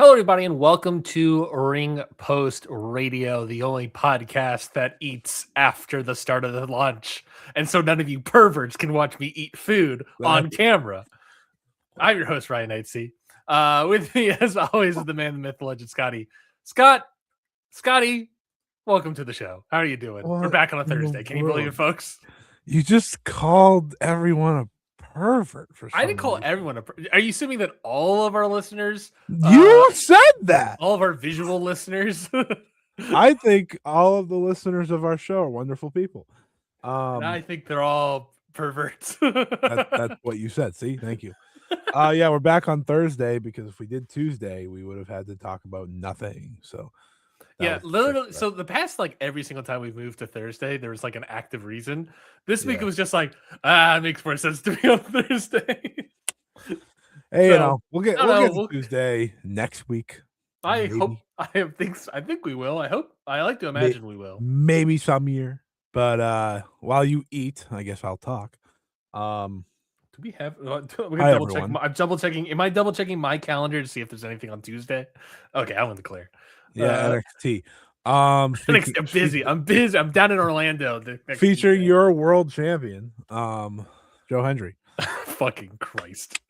Hello, everybody, and welcome to Ring Post Radio, the only podcast that eats after the start of the lunch. And so none of you perverts can watch me eat food on camera. I'm your host, Ryan Knightsey. With me, as always, is the man, the myth, the legend, Scotty. Scotty, welcome to the show. How are you doing? We're back on a Thursday. Can you believe it, folks? You just called everyone a pervert for some I didn't call reason. everyone a pervert. Are you assuming that all of our listeners... You said that! All of our visual listeners... I think all of the listeners of our show are wonderful people. And I think they're all perverts. That's what you said. See? Thank you. Yeah, we're back on Thursday because if we did Tuesday, we would have had to talk about nothing. So yeah, literally. So the past, like, every single time we've moved to Thursday, there was like an active reason. This week it was just like, it makes more sense to be on Thursday. Hey, so, we'll get to Tuesday next week. I think we will. I like to imagine we will. Maybe some year. But while you eat, I guess I'll talk. Do we have? We're gonna double check. I'm double checking. Am I double checking my calendar to see if there's anything on Tuesday? Okay, I want to clear. Yeah, NXT. I'm busy. I'm down in Orlando. Featuring your world champion, Joe Hendry. Fucking Christ.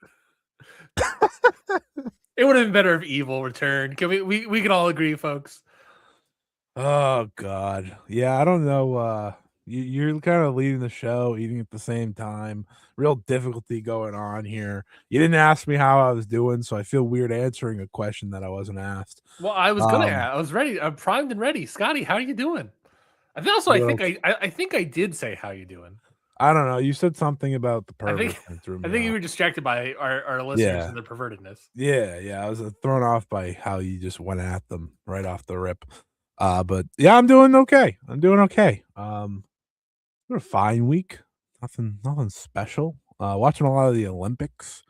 It would have been better if Evil returned. Can we can all agree, folks? Oh God. Yeah, I don't know. You're kind of leading the show, eating at the same time. Real difficulty going on here. You didn't ask me how I was doing, so I feel weird answering a question that I wasn't asked. Well, I was gonna ask. I was ready. I'm primed and ready. Scotty, how are you doing? I think I did say how you doing. I don't know. You said something about the pervert. I think you were distracted by our listeners and their pervertedness. Yeah. I was thrown off by how you just went at them right off the rip. But yeah, I'm doing okay. A fine week. Nothing special. Watching a lot of the Olympics,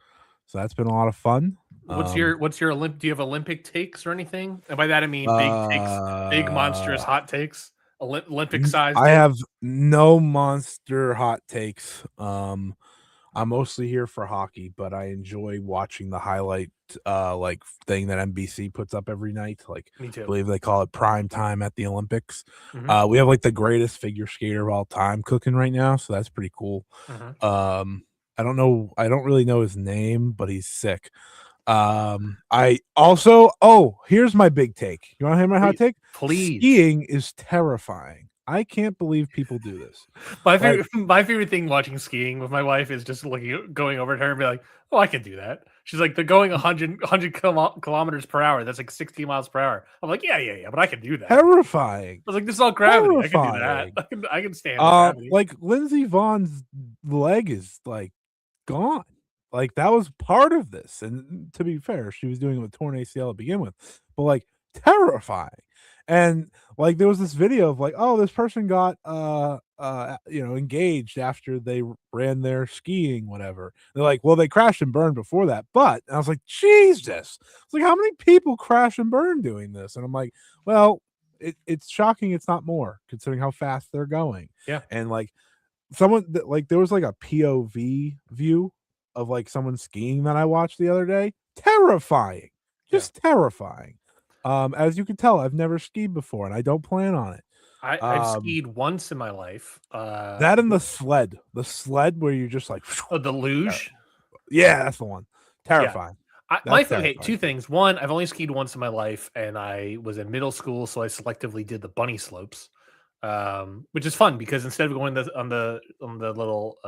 so that's been a lot of fun. What's your do you have Olympic takes or anything? And by that I mean big takes, big monstrous hot takes, Olympic size. I have no monster hot takes. I'm mostly here for hockey, but I enjoy watching the highlight like thing that NBC puts up every night. Like, me too. I believe they call it prime time at the Olympics. Mm-hmm. We have like the greatest figure skater of all time cooking right now, so that's pretty cool. Mm-hmm. I don't really know his name, but he's sick. I also here's my big take. You want to hear my hot take? Please. Skiing is terrifying. I can't believe people do this. My favorite thing watching skiing with my wife is just going over to her and be like, "Oh, I can do that." She's like, "They're going 100 kilometers per hour. That's like 60 miles per hour." I'm like, "Yeah, but I can do that." Terrifying. I was like, "This is all gravity. Terrifying. I can do that. I can stand gravity." Like Lindsey Vohn's leg is like gone. Like that was part of this. And to be fair, she was doing it with torn ACL to begin with. But like terrifying. And like there was this video of like, this person got engaged after they ran their skiing, whatever. They're like, well, they crashed and burned before that. But and I was like, Jesus. It's like, how many people crash and burn doing this? And I'm like, well, it's shocking it's not more considering how fast they're going. Yeah. And like someone that like there was like a POV view of like someone skiing that I watched the other day. Terrifying. Just terrifying. As you can tell, I've never skied before, and I don't plan on it. I've skied once in my life. That and the sled where you're just like, the luge. Yeah, that's the one. Terrifying. Yeah. Two things. One, I've only skied once in my life, and I was in middle school, so I selectively did the bunny slopes, which is fun because instead of going on the little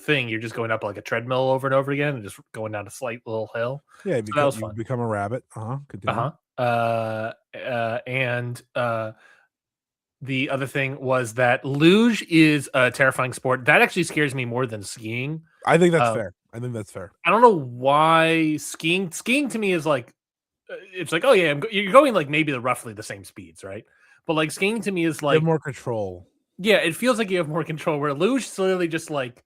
thing, you're just going up like a treadmill over and over again, and just going down a slight little hill. Yeah, so that was fun. Become a rabbit. And the other thing was that luge is a terrifying sport. That actually scares me more than skiing. I think that's fair. I don't know why skiing to me is like, it's like, oh yeah, you're going like maybe roughly the same speeds, right? But like skiing to me is like you have more control. Yeah, it feels like you have more control. Where luge is literally just like,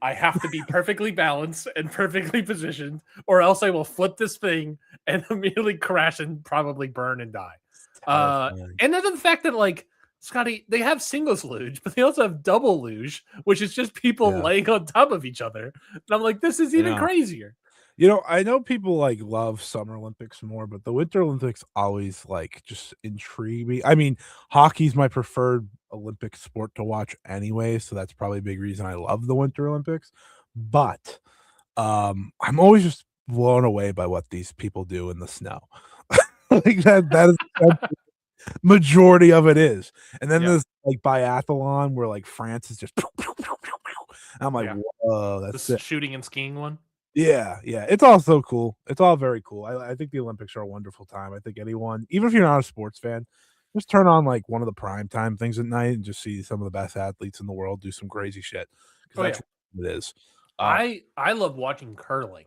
I have to be perfectly balanced and perfectly positioned, or else I will flip this thing and immediately crash and probably burn and die. And then the fact that, like, Scotty, they have singles luge, but they also have double luge, which is just people laying on top of each other. And I'm like, this is even crazier. I know people like love Summer Olympics more, but the Winter Olympics always like just intrigue me. I mean, hockey's my preferred Olympic sport to watch anyway, so that's probably a big reason I love the Winter Olympics. But I'm always just blown away by what these people do in the snow. Like that is majority of it is. And then there's like biathlon where like France is just I'm like, whoa, that's the shooting and skiing one. Yeah, it's all so cool. It's all very cool. I think the Olympics are a wonderful time. I think anyone, even if you're not a sports fan, just turn on like one of the prime time things at night and just see some of the best athletes in the world do some crazy shit. Because that's what it is. I love watching curling.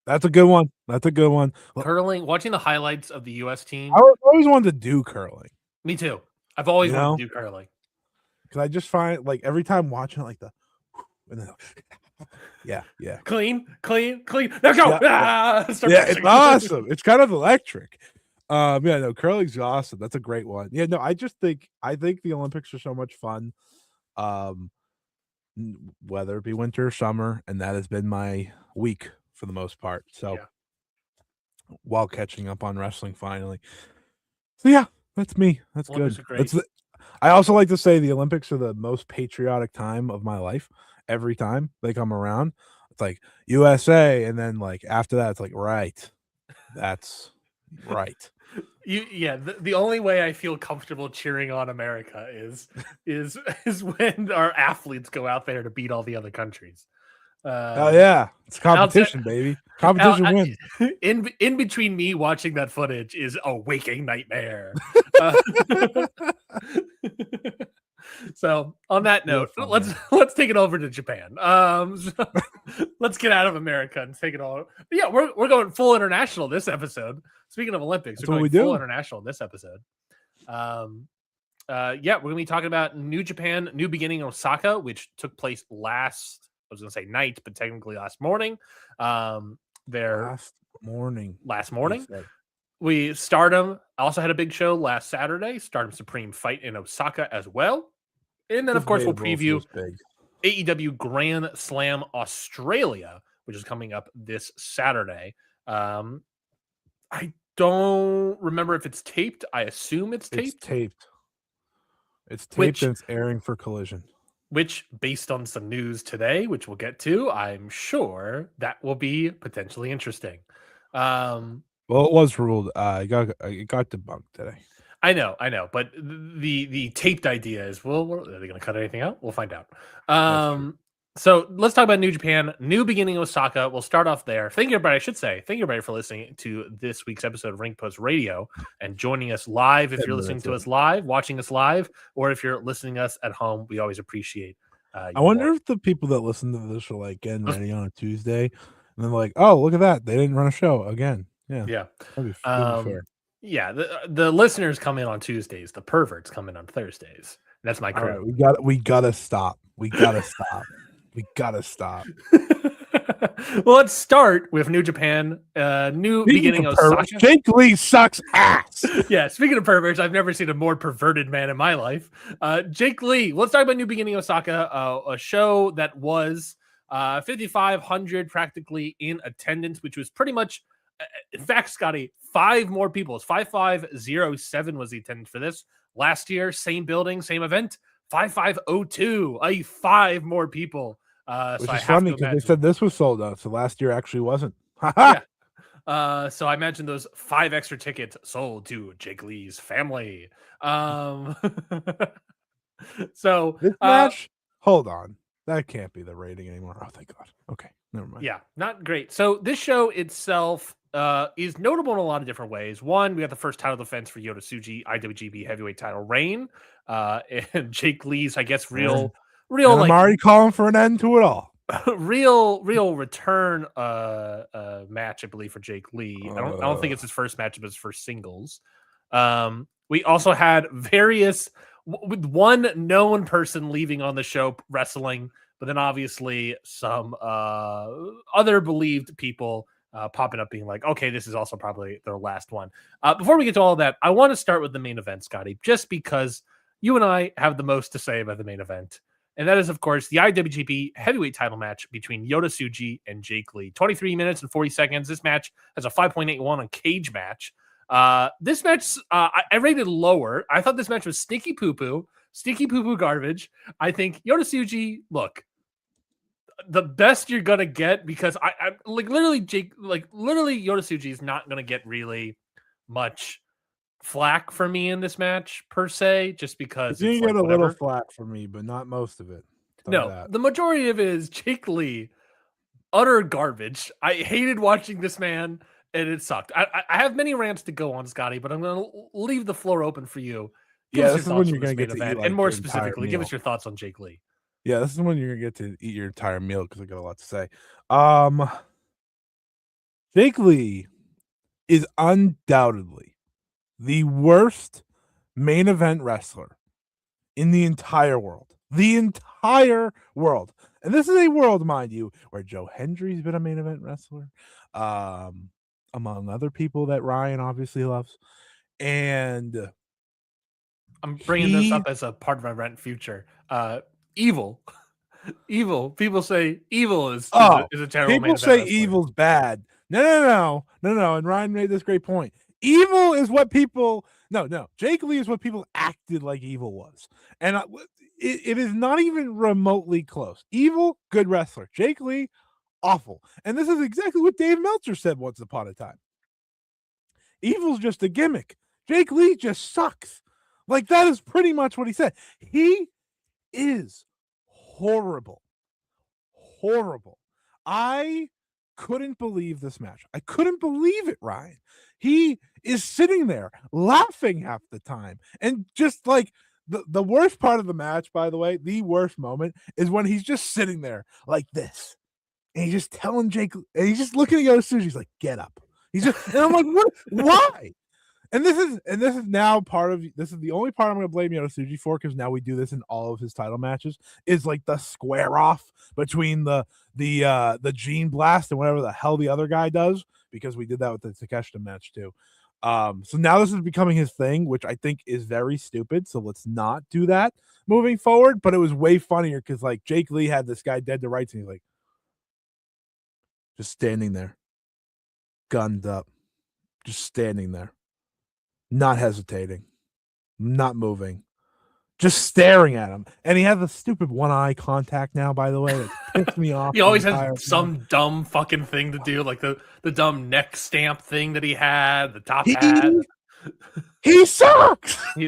That's a good one. That's a good one. Curling, watching the highlights of the U.S. team. I always wanted to do curling. Me too. I've always wanted to do curling. Because I just find like every time watching like the and then yeah. Clean. Now go. It's awesome. It's kind of electric. Curling's awesome. That's a great one. I think the Olympics are so much fun. Whether it be winter or summer, and that has been my week for the most part. So while catching up on wrestling finally. So that's me. That's good. I also like to say the Olympics are the most patriotic time of my life. Every time they come around, it's like USA, and then like after that, it's like right. That's right. The only way I feel comfortable cheering on America is when our athletes go out there to beat all the other countries. It's competition, baby. Competition wins. In between me watching that footage is a waking nightmare. So on that note, let's take it over to Japan. Let's get out of America and take it all. Yeah, we're going full international this episode. Speaking of Olympics, we're going full international this episode. We're gonna be talking about New Japan, New Beginning in Osaka, which took place last night, but technically last morning. Last morning. We Stardom also had a big show last Saturday. Stardom Supreme Fight in Osaka as well. And then, of course, we'll preview AEW Grand Slam Australia, which is coming up this Saturday. I don't remember if it's taped. I assume it's taped. It's taped and it's airing for Collision. Which, based on some news today, which we'll get to, I'm sure that will be potentially interesting. Well, it was ruled. It got debunked today. I know, but the taped idea is, are they going to cut anything out? We'll find out. So let's talk about New Japan, New Beginning Osaka. We'll start off there. Thank you, everybody, for listening to this week's episode of Ring Post Radio and joining us live. If you're listening to us live, watching us live, or if you're listening to us at home, we always appreciate. I wonder if the people that listen to this are like getting ready on a Tuesday, and then like, oh, look at that, they didn't run a show again. Yeah. That'd be fair. Yeah, the listeners come in on Tuesdays. The perverts come in on Thursdays. That's my crew. Right, we gotta stop. We gotta stop. Well, let's start with New Japan. New Beginning of Osaka. Jake Lee sucks ass. Yeah, speaking of perverts, I've never seen a more perverted man in my life. Jake Lee. Let's talk about New Beginning Osaka, a show that was 5,500 practically in attendance, which was pretty much. In fact, Scotty, 5 more people. It's 5,507 was the attendance for this. Last year, same building, same event, 5,502. 5 more people. Which is funny because they said this was sold out, so last year actually wasn't. Yeah. So I imagine those 5 extra tickets sold to Jake Lee's family. So this match, hold on. That can't be the rating anymore. Oh, thank God. Okay, never mind. Yeah, not great. So this show itself is notable in a lot of different ways. One, we got the first title defense for Yota Tsuji, IWGP heavyweight title reign, and Jake Lee's, I guess, real. And I'm already calling for an end to it all. real return match, I believe, for Jake Lee. I don't think it's his first match, but his first singles. We also had various. With one known person leaving on the show wrestling, but then obviously some other believed people popping up being like, okay, this is also probably their last one. Before we get to all of that, I want to start with the main event, Scotty, just because you and I have the most to say about the main event. And that is, of course, the IWGP heavyweight title match between Yota Tsuji and Jake Lee. 23 minutes and 40 seconds. This match has a 5.81 on Cage Match. This match, I rated lower. I thought this match was stinky poo-poo garbage. I think Yota Tsuji, look, the best you're gonna get, because I like literally Yota Tsuji is not gonna get really much flack for me in this match per se, just because you get a little flack for me, but not most of it. No, the majority of it is Jake Lee, utter garbage. I hated watching this man, and it sucked. I have many rants to go on, Scotty, but I'm gonna leave the floor open for you. Give us this is when you're gonna get to eat, and more specifically, give us your thoughts on Jake Lee. Yeah, this is when you're gonna get to eat your entire meal, because I got a lot to say. Jake Lee is undoubtedly the worst main event wrestler in the entire world. The entire world. And this is a world, mind you, where Joe Hendry's been a main event wrestler, among other people that Ryan obviously loves. And I'm bringing this up as a part of my rent future. Evil. People say Evil is a terrible. People say Evil's bad. No. And Ryan made this great point. Evil is what people. No. Jake Lee is what people acted like Evil was, and it is not even remotely close. Evil, good wrestler. Jake Lee, awful. And this is exactly what Dave Meltzer said once upon a time. Evil's just a gimmick. Jake Lee just sucks. Like, that is pretty much what he said. He is horrible. I couldn't believe this match. I couldn't believe it, Ryan. He is sitting there laughing half the time. And just like the worst part of the match, by the way, the worst moment is when he's just sitting there like this. And he's just telling Jake, and he's just looking at Yota Tsuji. He's like, get up. He's just, and I'm like, what? Why? And this is now this is the only part I'm going to blame Yota Tsuji for, because now we do this in all of his title matches, is like the square off between the Gene Blast and whatever the hell the other guy does, because we did that with the Takeshita match too. So now this is becoming his thing, which I think is very stupid. So let's not do that moving forward. But it was way funnier because like Jake Lee had this guy dead to rights, and he's like just standing there, gunned up, just standing there. Not hesitating, not moving, just staring at him. And he has a stupid one-eye contact now, by the way, that pissed me off. He always has some dumb fucking thing to do, like the dumb neck stamp thing that he had, the top hat. He sucks! He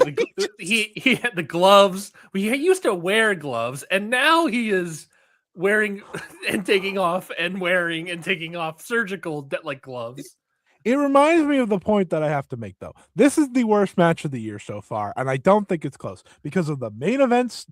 had the gloves. He used to wear gloves, and now he is wearing and taking off and wearing and taking off surgical like gloves. It reminds me of the point that I have to make, though. This is the worst match of the year so far, and I don't think it's close because of the main events.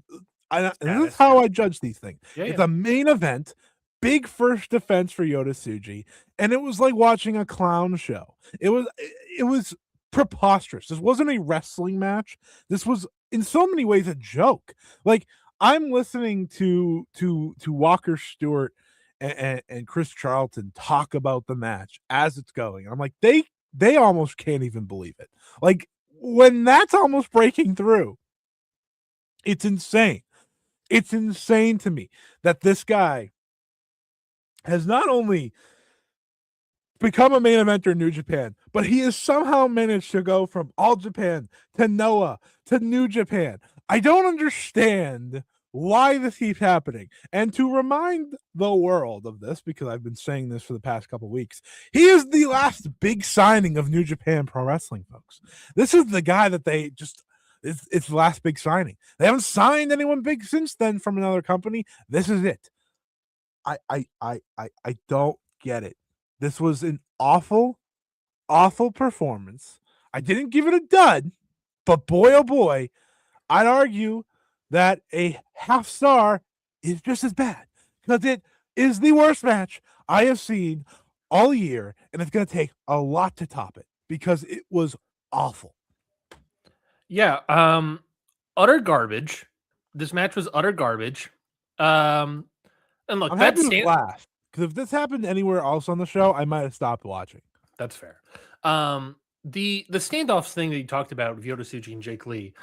This is how I judge these things. It's a main event, big first defense for Yota Tsuji, and it was like watching a clown show. It was preposterous. This wasn't a wrestling match. This was, in so many ways, a joke. Like, I'm listening to Walker Stewart and Chris Charlton talk about the match as it's going. I'm like, they almost can't even believe it. Like, when that's almost breaking through, it's insane. It's insane to me that this guy has not only become a main eventer in New Japan, but he has somehow managed to go from All Japan to Noah to New Japan. I don't understand why this keeps happening. And to remind the world of this, because I've been saying this for the past couple weeks, he is the last big signing of New Japan Pro Wrestling, folks. This is the guy that they just, it's the last big signing. They haven't signed anyone big since then from another company. This is it. I don't get it. This was an awful performance. I didn't give it a dud, but boy, oh boy, I'd argue that a half star is just as bad, because it is the worst match I have seen all year, and it's going to take a lot to top it because it was awful. Yeah, utter garbage. This match was utter garbage. And look, I'm happy to laugh, because if this happened anywhere else on the show, I might have stopped watching. That's fair. The standoffs thing that you talked about with Yota Tsuji and Jake Lee,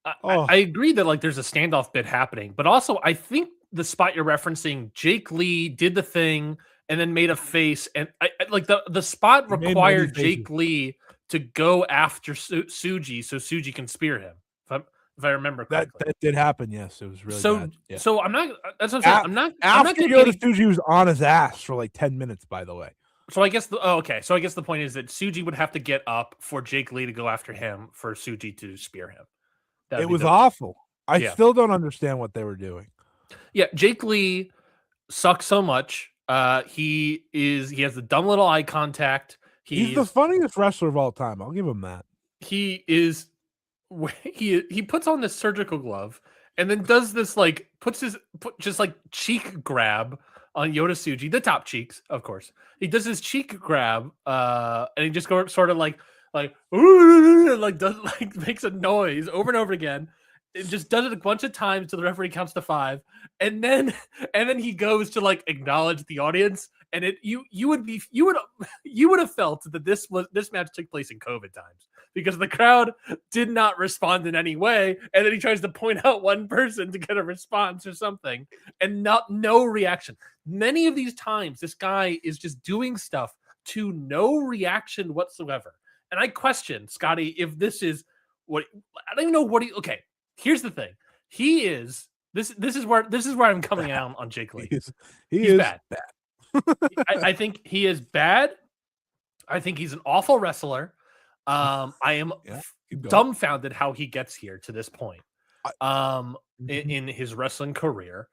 I agree that like there's a standoff bit happening, but also I think the spot you're referencing, Jake Lee did the thing and then made a face, and I like the spot required Jake Lee to go after Suji so Suji can spear him. If I remember correctly, that did happen. Yes, it was really bad. Yeah. So I'm not. That's what I'm saying. I'm not. After Suji was on his ass for like 10 minutes. By the way. So I guess okay. So I guess the point is that Suji would have to get up for Jake Lee to go after him for Suji to spear him. It was awful. I still don't understand what they were doing. Yeah, Jake Lee sucks so much. He has the dumb little eye contact. He's the funniest wrestler of all time. I'll give him that. He puts on this surgical glove and then does this like just like cheek grab on Yota Tsuji, the top cheeks, of course. He does his cheek grab, and he just goes sort of like does like makes a noise over and over again. It just does it a bunch of times till the referee counts to 5, and then he goes to like acknowledge the audience, and you would have felt that this match took place in COVID times because the crowd did not respond in any way, and then he tries to point out one person to get a response or something, and no reaction. Many of these times, this guy is just doing stuff to no reaction whatsoever, and I question, Scotty, if this is what I don't even know what he. Okay, here's the thing: he is this is where I'm coming out on Jake Lee. He's bad. I think he is bad. I think he's an awful wrestler. I am dumbfounded how he gets here to this point. In his wrestling career.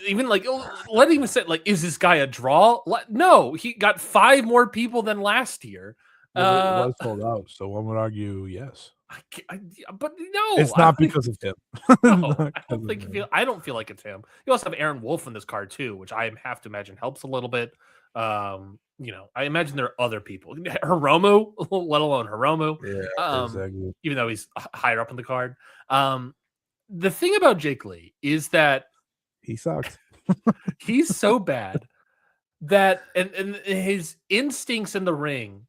Even like let even say like, is this guy a draw? No, he got 5 more people than last year. It was sold out, so one would argue yes. But no, it's not because of him. No, I don't feel like it's him. You also have Aaron Wolf in this card too, which I have to imagine helps a little bit. I imagine there are other people. Hiromu, let alone Hiromu. Yeah, exactly. Even though he's higher up in the card. The thing about Jake Lee is that he sucks. He's so bad that and his instincts in the ring,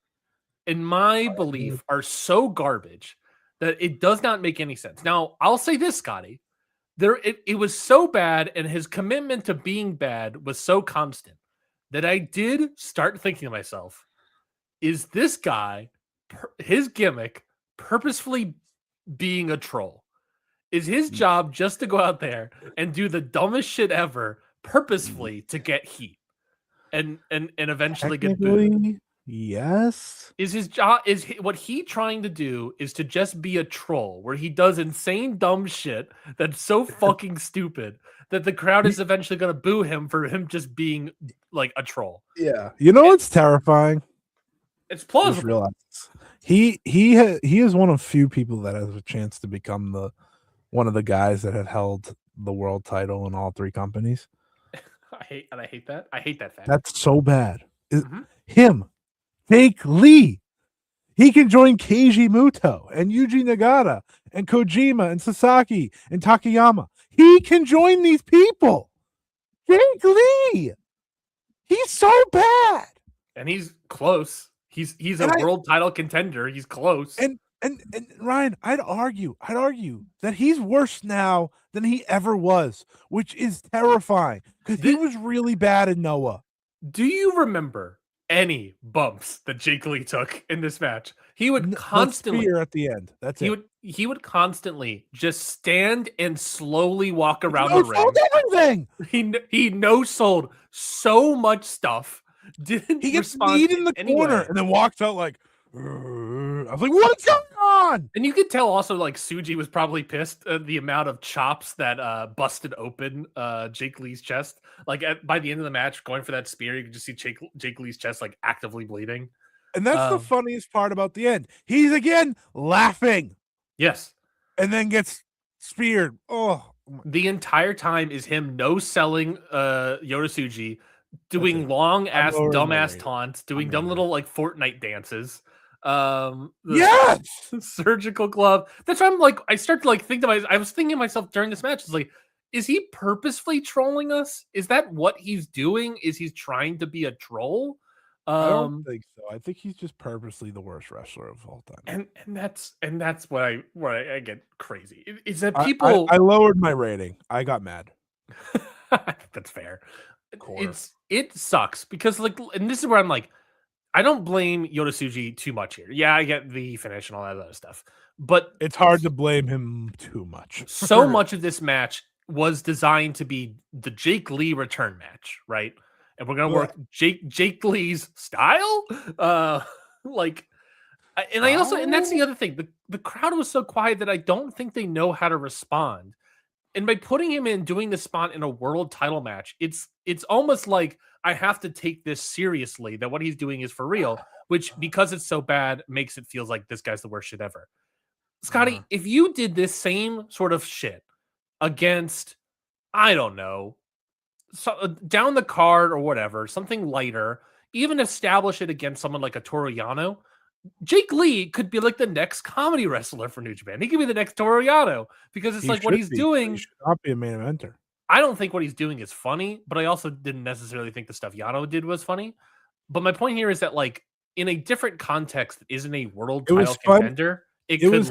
in my belief, are so garbage that it does not make any sense. Now, I'll say this, Scotty. It was so bad, and his commitment to being bad was so constant that I did start thinking to myself, is this guy, his gimmick, purposefully being a troll? Is his job just to go out there and do the dumbest shit ever purposefully to get heat and eventually get booed? Yes. Is his job, what he trying to do is to just be a troll where he does insane dumb shit that's so fucking stupid that the crowd is eventually going to boo him for him just being like a troll. Yeah. You know what's terrifying? It's plausible. He is one of few people that has a chance to become one of the guys that have held the world title in all 3 companies. I hate that. I hate that fact. That's so bad. Him, Jake Lee. He can join Keiji Muto and Yuji Nagata and Kojima and Sasaki and Takayama. He can join these people. Jake Lee. He's so bad. And he's close. He's a world title contender. He's close. And Ryan, I'd argue that he's worse now than he ever was, which is terrifying because he was really bad in Noah. Do you remember any bumps that Jake Lee took in this match? He would constantly spear at the end. That's he would constantly just stand and slowly walk around the ring. Everything. He no-sold so much stuff. He gets kneed in the corner and then walks out like, I was like, what's going on? And you could tell also like Suji was probably pissed at the amount of chops that busted open Jake Lee's chest. Like by the end of the match, going for that spear, you could just see Jake Lee's chest like actively bleeding. And that's the funniest part about the end. He's again laughing. Yes. And then gets speared. Oh. The entire time is him no-selling Yota Tsuji, doing long ass dumbass taunts, doing dumb little like Fortnite dances. Yes, surgical glove. That's why I'm like, I start to like think to myself. I was thinking to myself during this match, it's like, is he purposefully trolling us? Is that what he's doing? Is he trying to be a troll? I don't think so. I think he's just purposely the worst wrestler of all time. And that's what I get crazy. Is that I lowered my rating. I got mad. That's fair. It sucks because like, and this is where I'm like, I don't blame Yoda too much here. Yeah, I get the finish and all that other stuff, but it's hard to blame him too much. So much of this match was designed to be the Jake Lee return match, right? And we're gonna work Jake Lee's style. Like, and that's the other thing. The crowd was so quiet that I don't think they know how to respond. And by putting him in doing the spot in a world title match, it's almost like I have to take this seriously, that what he's doing is for real, which because it's so bad makes it feels like this guy's the worst shit ever. Scotty, if you did this same sort of shit against, I don't know, down the card or whatever, something lighter, even establish it against someone like a Toru Yano, Jake Lee could be like the next comedy wrestler for New Japan. He could be the next Toru Yano because it's like what he's doing. He should not be a main eventer. I don't think what he's doing is funny, but I also didn't necessarily think the stuff Yano did was funny. But my point here is that, like, in a different context that isn't a world title contender, it could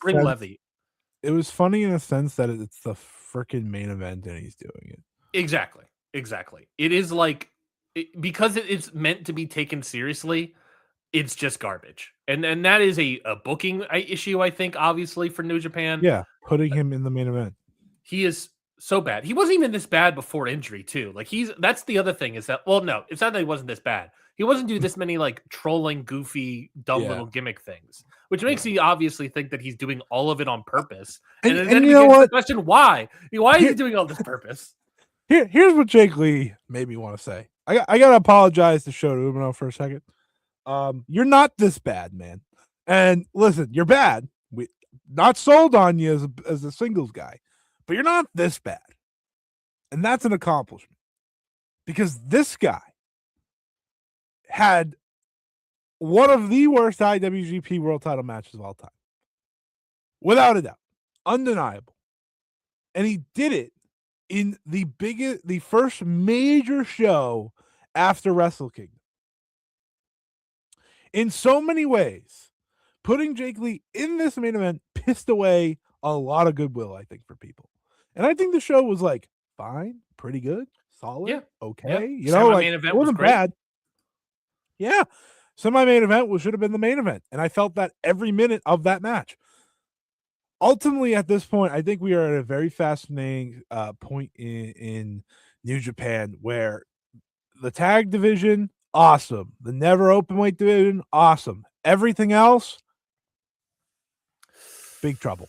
bring levy. It was funny in a sense that it's the freaking main event and he's doing it. Exactly. It is like, because it is meant to be taken seriously, it's just garbage. And that is a booking issue, I think, obviously, for New Japan. Yeah, putting him in the main event. He is so bad. He wasn't even this bad before injury, too. Like, that's the other thing is that, well, no, it's not that he wasn't this bad. He wasn't doing this many, like, trolling, goofy, dumb little gimmick things, which makes me obviously think that he's doing all of it on purpose. And then you know what? The question, why? Why is he doing all this purpose? Here's what Jake Lee made me want to say. I got to apologize to Shota Umino for a second. You're not this bad, man. And listen, you're bad. We not sold on you as a singles guy, but you're not this bad. And that's an accomplishment because this guy had one of the worst IWGP World Title matches of all time, without a doubt, undeniable. And he did it in the first major show after Wrestle Kingdom. In so many ways, putting Jake Lee in this main event pissed away a lot of goodwill, I think, for people. And I think the show was like fine, pretty good, solid, okay. You know, like, it wasn't bad. Yeah. Semi-main event should have been the main event. And I felt that every minute of that match. Ultimately, at this point, I think we are at a very fascinating point in New Japan where the tag division, awesome. The never openweight division, awesome. Everything else, big trouble.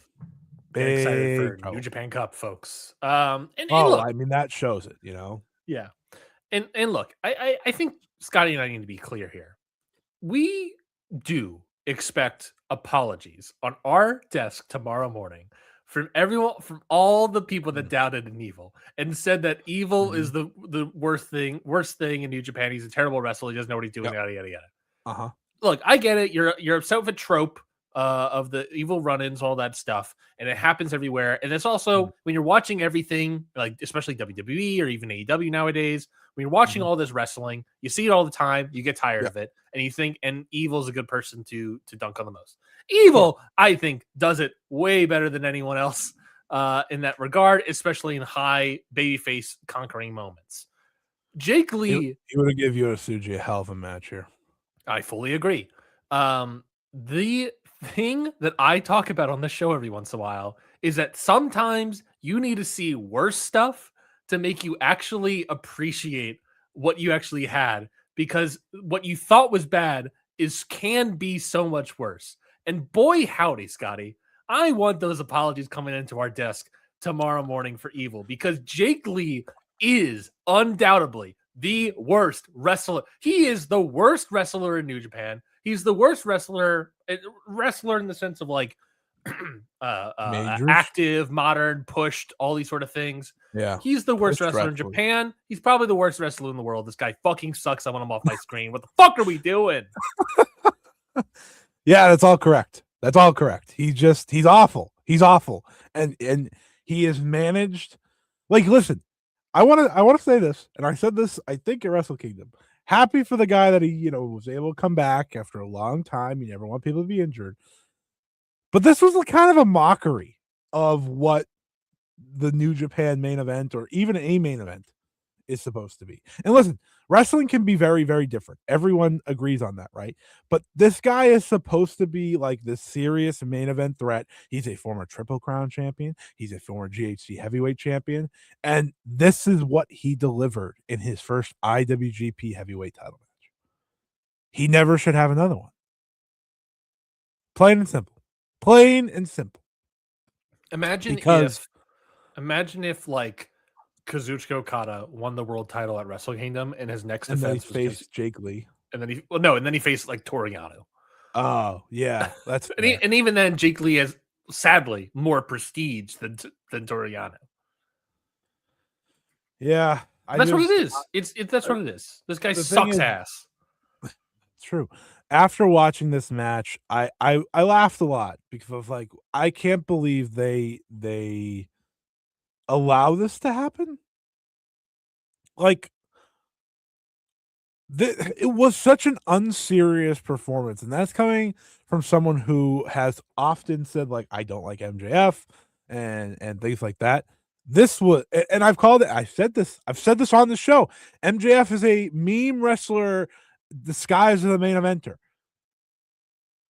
Big excited for trouble. New Japan Cup, folks. And look, I mean, that shows it, you know? Yeah. And look, I think Scotty and I need to be clear here. We do expect apologies on our desk tomorrow morning from everyone, from all the people that doubted in Evil and said that Evil is the worst thing in New Japan. He's a terrible wrestler. He doesn't know what he's doing. Yada yada yada. Look, I get it. You're upset with a trope of the Evil run-ins, all that stuff, and it happens everywhere. And it's also when you're watching everything, like especially WWE or even AEW nowadays, when you're watching all this wrestling, you see it all the time. You get tired of it, and you think, and Evil's a good person to dunk on the most. Evil, I think, does it way better than anyone else in that regard, especially in high babyface conquering moments. Jake Lee, he would have given Yoda a hell of a match here. I fully agree. The thing that I talk about on this show every once in a while is that sometimes you need to see worse stuff to make you actually appreciate what you actually had, because what you thought was bad can be so much worse. And boy, howdy, Scotty, I want those apologies coming into our desk tomorrow morning for Evil, because Jake Lee is undoubtedly the worst wrestler. He is the worst wrestler in New Japan. He's the worst wrestler in the sense of like active, modern, pushed, all these sort of things. Yeah. He's the worst wrestler in Japan. He's probably the worst wrestler in the world. This guy fucking sucks. I want him off my screen. What the fuck are we doing? Yeah, that's all correct. That's all correct. He's awful. He's awful. And he has managed, like, listen, I want to say this, and I said this, I think, at Wrestle Kingdom. Happy for the guy that he, was able to come back after a long time. You never want people to be injured. But this was kind of a mockery of what the New Japan main event or even a main event is supposed to be. And listen, wrestling can be very, very different. Everyone agrees on that, right? But this guy is supposed to be like this serious main event threat. He's a former Triple Crown champion. He's a former GHC heavyweight champion. And this is what he delivered in his first IWGP heavyweight title match. He never should have another one. Plain and simple. Plain and simple. Imagine if like Kazuchika Okada won the world title at Wrestle Kingdom, and his next defense was faced Jake Lee, and then he faced like Toriano. Oh yeah, that's and even then, Jake Lee has sadly more prestige than Toriano. Yeah, that's what it is. That's what it is. This guy sucks ass. True. After watching this match, I laughed a lot because of like I can't believe they allow this to happen. Like it was such an unserious performance, and that's coming from someone who has often said like I don't like MJF and things like that. This was, and I've said this on the show. MJF is a meme wrestler disguised as a main eventer.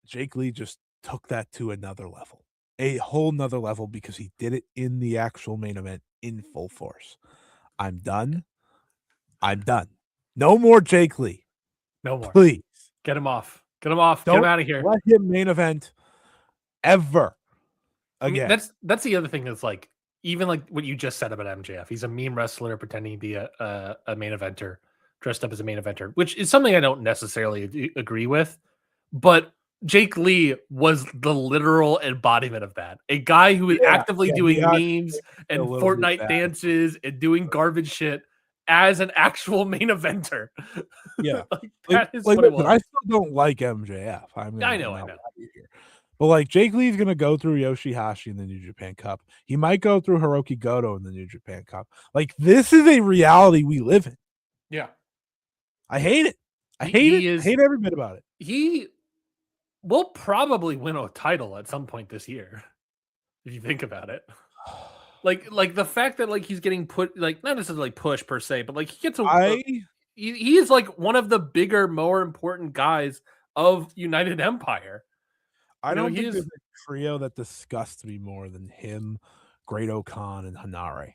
Jake Lee just took that to another level, a whole nother level, because he did it in the actual main event in full force. I'm done. No more Jake Lee. No more. Please. Get him off. Get him out of here. Let him main event ever again. I mean, that's the other thing is like, even like what you just said about MJF. He's a meme wrestler pretending to be a main eventer, dressed up as a main eventer, which is something I don't necessarily agree with. But Jake Lee was the literal embodiment of that. A guy who was actively doing memes and Fortnite dances and doing garbage shit as an actual main eventer. Yeah. That is what it was. I still don't like MJF. I know. But like Jake Lee's going to go through Yoshihashi in the New Japan Cup. He might go through Hiroki Goto in the New Japan Cup. Like, this is a reality we live in. Yeah. I hate it. I hate every bit about it. He will probably win a title at some point this year, if you think about it. Like the fact that like he's getting put, like not necessarily push per se, but like he gets he is like one of the bigger, more important guys of United Empire. I don't think there's a trio that disgusts me more than him, Great Okan, and Hanare.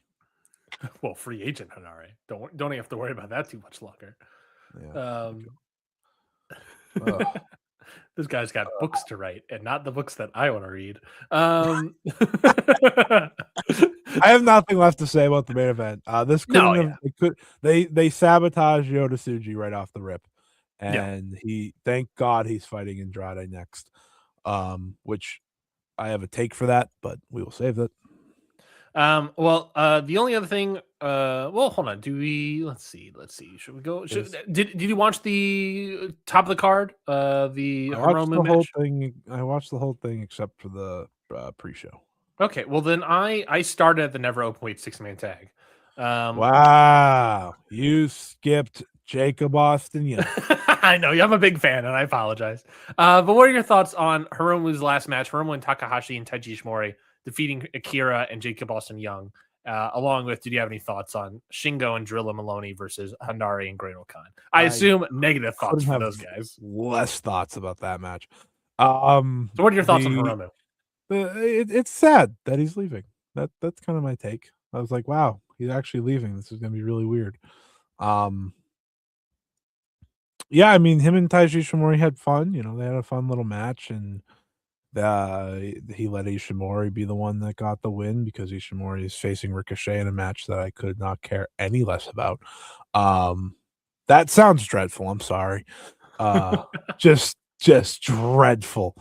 Well, free agent Hanare. Don't have to worry about that too much longer. Yeah. This guy's got books to write, and not the books that I want to read. I have nothing left to say about the main event. They sabotaged Yota Tsuji right off the rip, and thank God he's fighting Andrade next. Which I have a take for that, but we will save that. The only other thing, hold on. Let's see. Should we go? Did you watch the top of the card? I watched the whole thing except for the pre-show. Okay. Well, then I started at the never openweight 6-man tag. Wow. You skipped Jacob Austin. Yeah. I know I'm a big fan, and I apologize. But what are your thoughts on Hiromu's last match? Hiromu and Takahashi and Taiji Ishimori defeating Akira and Jacob Austin Young, along with, did you have any thoughts on Shingo and Drilla Maloney versus Hanare and Great Okan? I assume negative thoughts for those guys. Less thoughts about that match. So what are your thoughts on Hiromu? It's sad that he's leaving. That's kind of my take. I was like, wow, he's actually leaving. This is going to be really weird. Yeah, I mean, him and Taiji Ishimori had fun. They had a fun little match, and he let Ishimori be the one that got the win because Ishimori is facing Ricochet in a match that I could not care any less about. That sounds dreadful. I'm sorry. Just dreadful.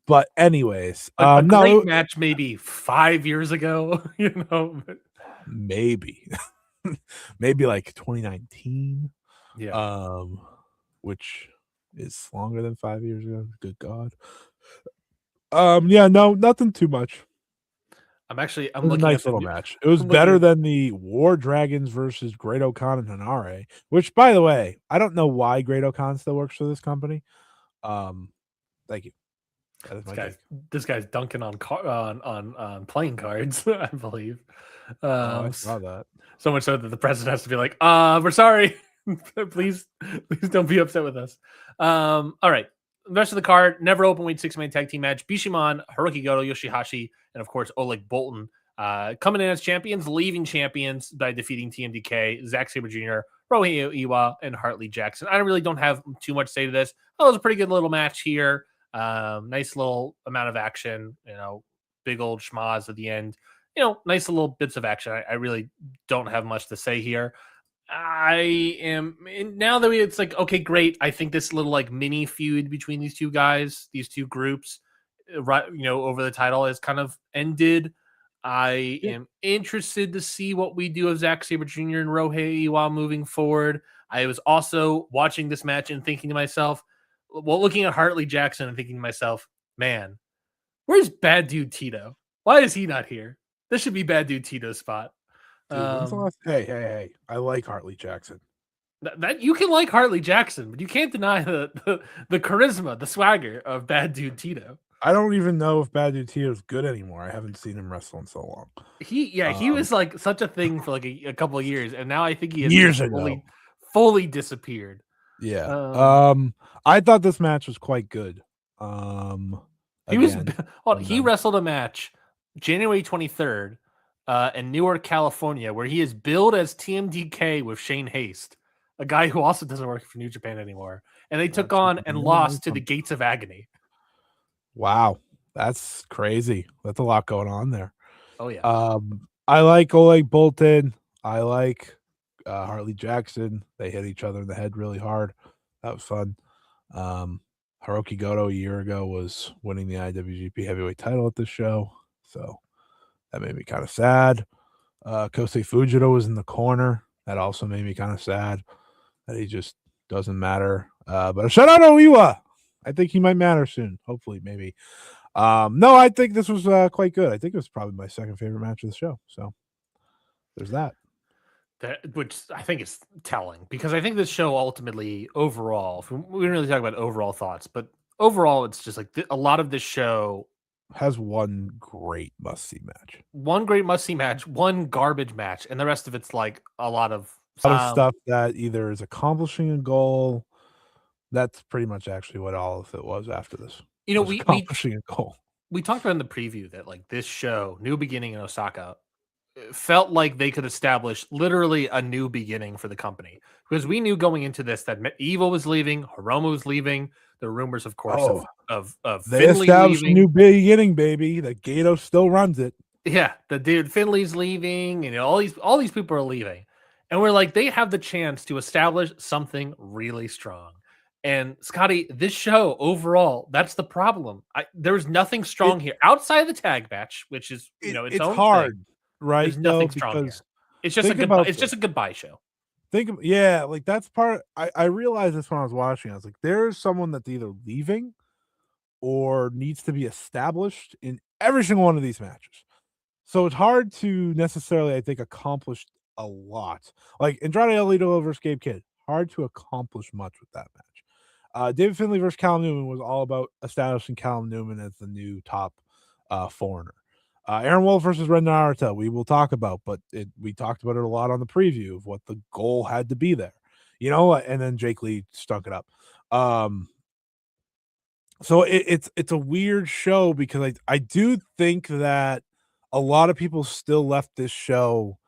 But anyways, a great match maybe 5 years ago, maybe like 2019. Yeah. Which is longer than 5 years ago. Good God. Yeah, no, nothing too much. I'm It was a looking at nice the little new, match. It was I'm looking better at, than the War Dragons versus Great O'Khan and Hanare, which, by the way, I don't know why Great O'Khan still works for this company. Thank you. That is this my guy's take. this guy's dunking on on playing cards, I believe. Oh, I Um, saw that. so much so that the president has to be like, we're sorry. please don't be upset with us. All right. The rest of the card, never open weight 6-man tag team match. Bishamon, Hiroki Goto, Yoshihashi, and of course Oleg Boltin coming in as champions, leaving champions by defeating TMDK, Zack Sabre Jr., Rohei Iwa, and Hartley Jackson. I really don't have too much to say to this. That was a pretty good little match here. Nice little amount of action, big old schmaz at the end. Nice little bits of action. I really don't have much to say here. I am now that it's like, okay, great. I think this little like mini feud between these two guys, these two groups, right, over the title has kind of ended. I am interested to see what we do of Zack Sabre Jr. and Rohei Iwa moving forward. I was also watching this match and thinking to myself, looking at Hartley Jackson and thinking to myself, man, where's Bad Dude Tito? Why is he not here? This should be Bad Dude Tito's spot. Dude, when's the last? Hey! I like Hartley Jackson. That you can like Hartley Jackson, but you can't deny the charisma, the swagger of Bad Dude Tito. I don't even know if Bad Dude Tito's good anymore. I haven't seen him wrestle in so long. He was like such a thing for like a couple of years, and now I think he has years ago fully disappeared. Yeah. I thought this match was quite good. He wrestled a match January 23rd in Newark, California, where he is billed as TMDK with Shane Haste, a guy who also doesn't work for New Japan anymore. And they took on and lost to the Gates of Agony. Wow. That's crazy. That's a lot going on there. Oh, yeah. I like Oleg Boltin. I like Hartley Jackson. They hit each other in the head really hard. That was fun. Hiroki Goto a year ago was winning the IWGP Heavyweight title at this show, so that made me kind of sad. Kosei Fujita was in the corner. That also made me kind of sad that he just doesn't matter. But a shout out to Iwa. I think he might matter soon. Hopefully, maybe. No, I think this was quite good. I think it was probably my second favorite match of the show. So there's that. Which I think is telling, because I think this show ultimately, overall, we didn't really talk about overall thoughts, but overall, it's just like a lot of this show has one great must-see match, one garbage match, and the rest of it's like a lot of stuff that either is accomplishing a goal. That's pretty much actually what all of it was after this. We accomplishing a goal. We talked about in the preview that like this show, New Beginning in Osaka, felt like they could establish literally a new beginning for the company, because we knew going into this that Evil was leaving, Hiromu was leaving. The rumors, of course, of they Finley established leaving. A new beginning, baby. That Gato still runs it. Yeah, the dude Finley's leaving, and all these people are leaving, and we're like, they have the chance to establish something really strong. And Scotty, this show overall, that's the problem. There's nothing strong here outside of the tag match, which is it's hard, thing. Right? There's nothing strong here. It's just a goodbye show. Like that's part. I realized this when I was watching. I was like, there's someone that's either leaving or needs to be established in every single one of these matches. So it's hard to necessarily, I think, accomplish a lot. Like Andrade El Idolo versus Gabe Kidd, hard to accomplish much with that match. David Finlay versus Callum Newman was all about establishing Callum Newman as the new top foreigner. Aaron Wolf versus Ren Narita, we will talk about, but we talked about it a lot on the preview of what the goal had to be there, and then Jake Lee stunk it up. So it's a weird show, because I do think that a lot of people still left this show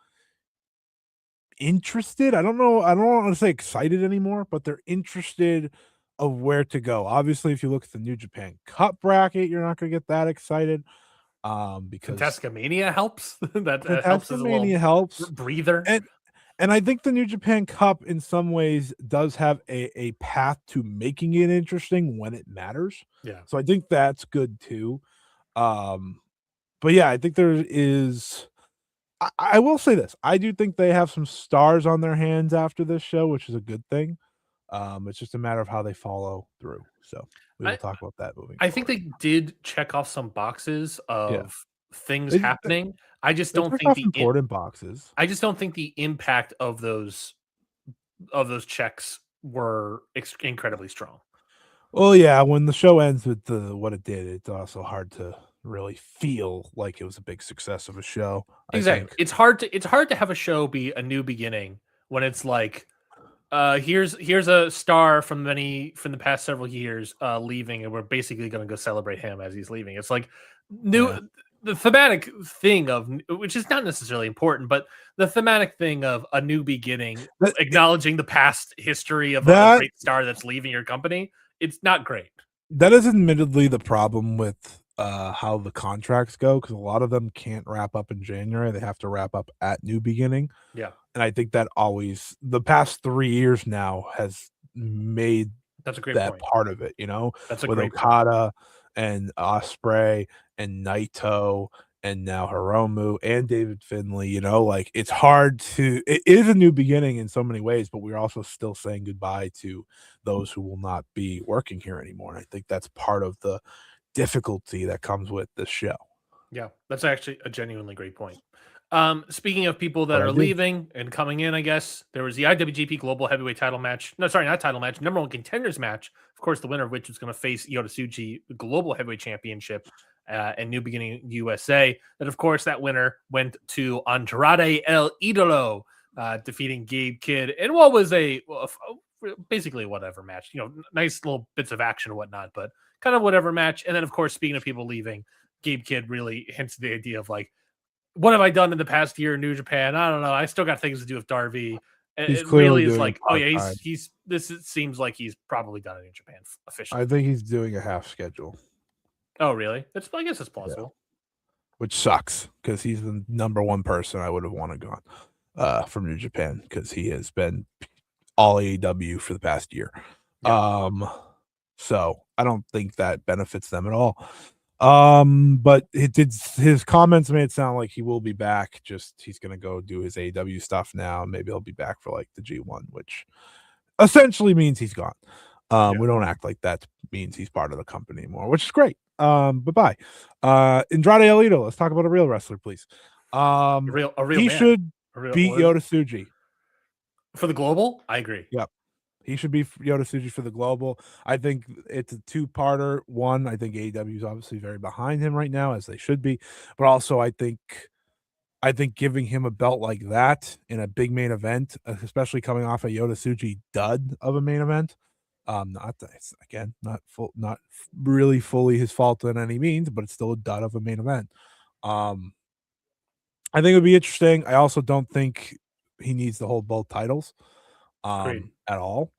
interested. I don't want to say excited anymore, but they're interested of where to go. Obviously, if you look at the New Japan Cup bracket, you're not going to get that excited. Because Contestica Mania helps. that helps as a little helps breather. And I think the New Japan Cup in some ways does have a path to making it interesting when it matters. Yeah. So I think that's good too. But yeah, I think there is. I will say this. I do think they have some stars on their hands after this show, which is a good thing. It's just a matter of how they follow through. So we will talk about that moving forward. I think they did check off some boxes of things happening. I just don't think important boxes. I just don't think the impact of those checks were incredibly strong. Well, yeah, when the show ends with what it did, it's also hard to really feel like it was a big success of a show. Exactly. I think It's hard to have a show be a new beginning when it's like here's a star from the past several years leaving, and we're basically going to go celebrate him as he's leaving. It's like the thematic thing of, which is not necessarily important, but the thematic thing of a new beginning, acknowledging the past history of a great star that's leaving your company. It's not great. That is admittedly the problem with how the contracts go, because a lot of them can't wrap up in January. They have to wrap up at New Beginning. Yeah. And I think that always, the past 3 years now, has made that's a great that point. part of it, you know, that's a with great Okada and Ospreay and Naito and now Hiromu and David Finlay, you know, like it is a new beginning in so many ways, but we're also still saying goodbye to those who will not be working here anymore. And I think that's part of the difficulty that comes with this show. Yeah, that's actually a genuinely great point. Speaking of people that But are leaving and coming in, I guess there was the IWGP Global Heavyweight Title match. No, sorry, not title match. Number 1 contenders match. Of course, the winner of which was going to face Yota Tsuji, the Global Heavyweight Championship, and New Beginning USA. And of course, that winner went to Andrade El Idolo, defeating Gabe Kidd, and what was basically whatever match. You know, nice little bits of action and whatnot, but kind of whatever match. And then, of course, speaking of people leaving, Gabe Kidd really hints at the idea of like, what have I done in the past year in New Japan? I don't know. I still got things to do with Darby. He's it clearly really is doing like, oh yeah, seems like he's probably done it in Japan officially. I think he's doing a half schedule. Oh really? I guess it's plausible. Yeah. Which sucks because he's the number 1 person I would have wanted gone from New Japan, because he has been all AEW for the past year. Yeah. So I don't think that benefits them at all. But his comments made it sound like he will be back. Just he's gonna go do his AEW stuff now. Maybe he'll be back for like the G1, which essentially means he's gone. We don't act like that means he's part of the company anymore, which is great. Bye-bye. Andrade El Idolo, let's talk about a real wrestler, please. A real he man. should beat Yota Tsuji for the global. I agree. Yep. He should be Yota Tsuji for the global. I think it's a 2-parter. One, I think AEW is obviously very behind him right now, as they should be. But also, I think giving him a belt like that in a big main event, especially coming off a Yota Tsuji dud of a main event, not really fully his fault in any means, but it's still a dud of a main event. I think it would be interesting. I also don't think he needs to hold both titles at all.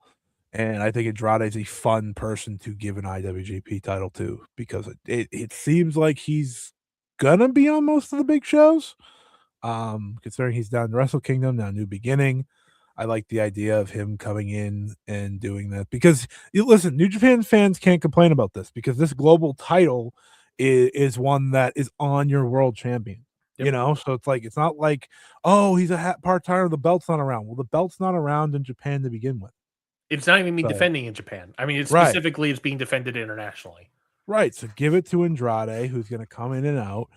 And I think Andrade is a fun person to give an IWGP title to, because it seems like he's gonna be on most of the big shows. Considering he's down in Wrestle Kingdom, now New Beginning. I like the idea of him coming in and doing that, because listen, New Japan fans can't complain about this, because this global title is one that is on your world champion. Yep. You know, so it's like, it's not like, oh, he's a part-timer, the belt's not around. Well, the belt's not around in Japan to begin with. It's not even being defending in Japan. I mean, it's specifically it's being defended internationally. Right. So give it to Andrade, who's going to come in and out,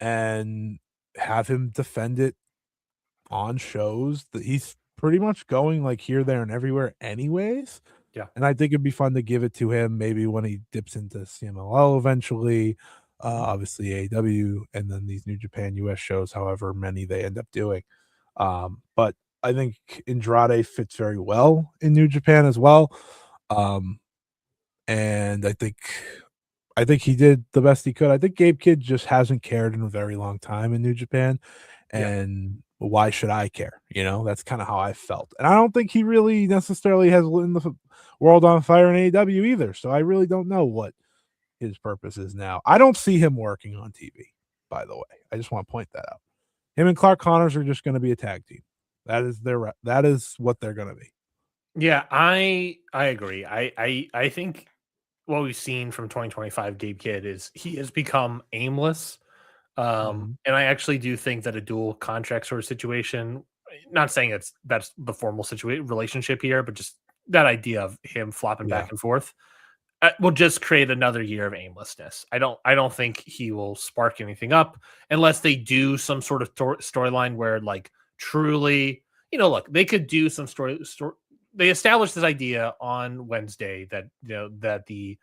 and have him defend it on shows that he's pretty much going like here, there, and everywhere anyways. Yeah. And I think it'd be fun to give it to him maybe when he dips into CMLL eventually, obviously AEW, and then these New Japan US shows, however many they end up doing. But I think Andrade fits very well in New Japan as well. And I think he did the best he could. I think Gabe Kidd just hasn't cared in a very long time in New Japan. And why should I care? You know, that's kind of how I felt. And I don't think he really necessarily has lit the world on fire in AEW either. So I really don't know what his purpose is now. I don't see him working on TV, by the way. I just want to point that out. Him and Clark Connors are just going to be a tag team. That is what they're going to be. Yeah, I agree. I think what we've seen from 2025 Gabe Kidd is he has become aimless. And I actually do think that a dual contract sort of situation, not saying that's the formal relationship here, but just that idea of him flopping back and forth, will just create another year of aimlessness. I don't think he will spark anything up unless they do some sort of storyline where like truly, look, they could do some story. They established this idea on Wednesday that that the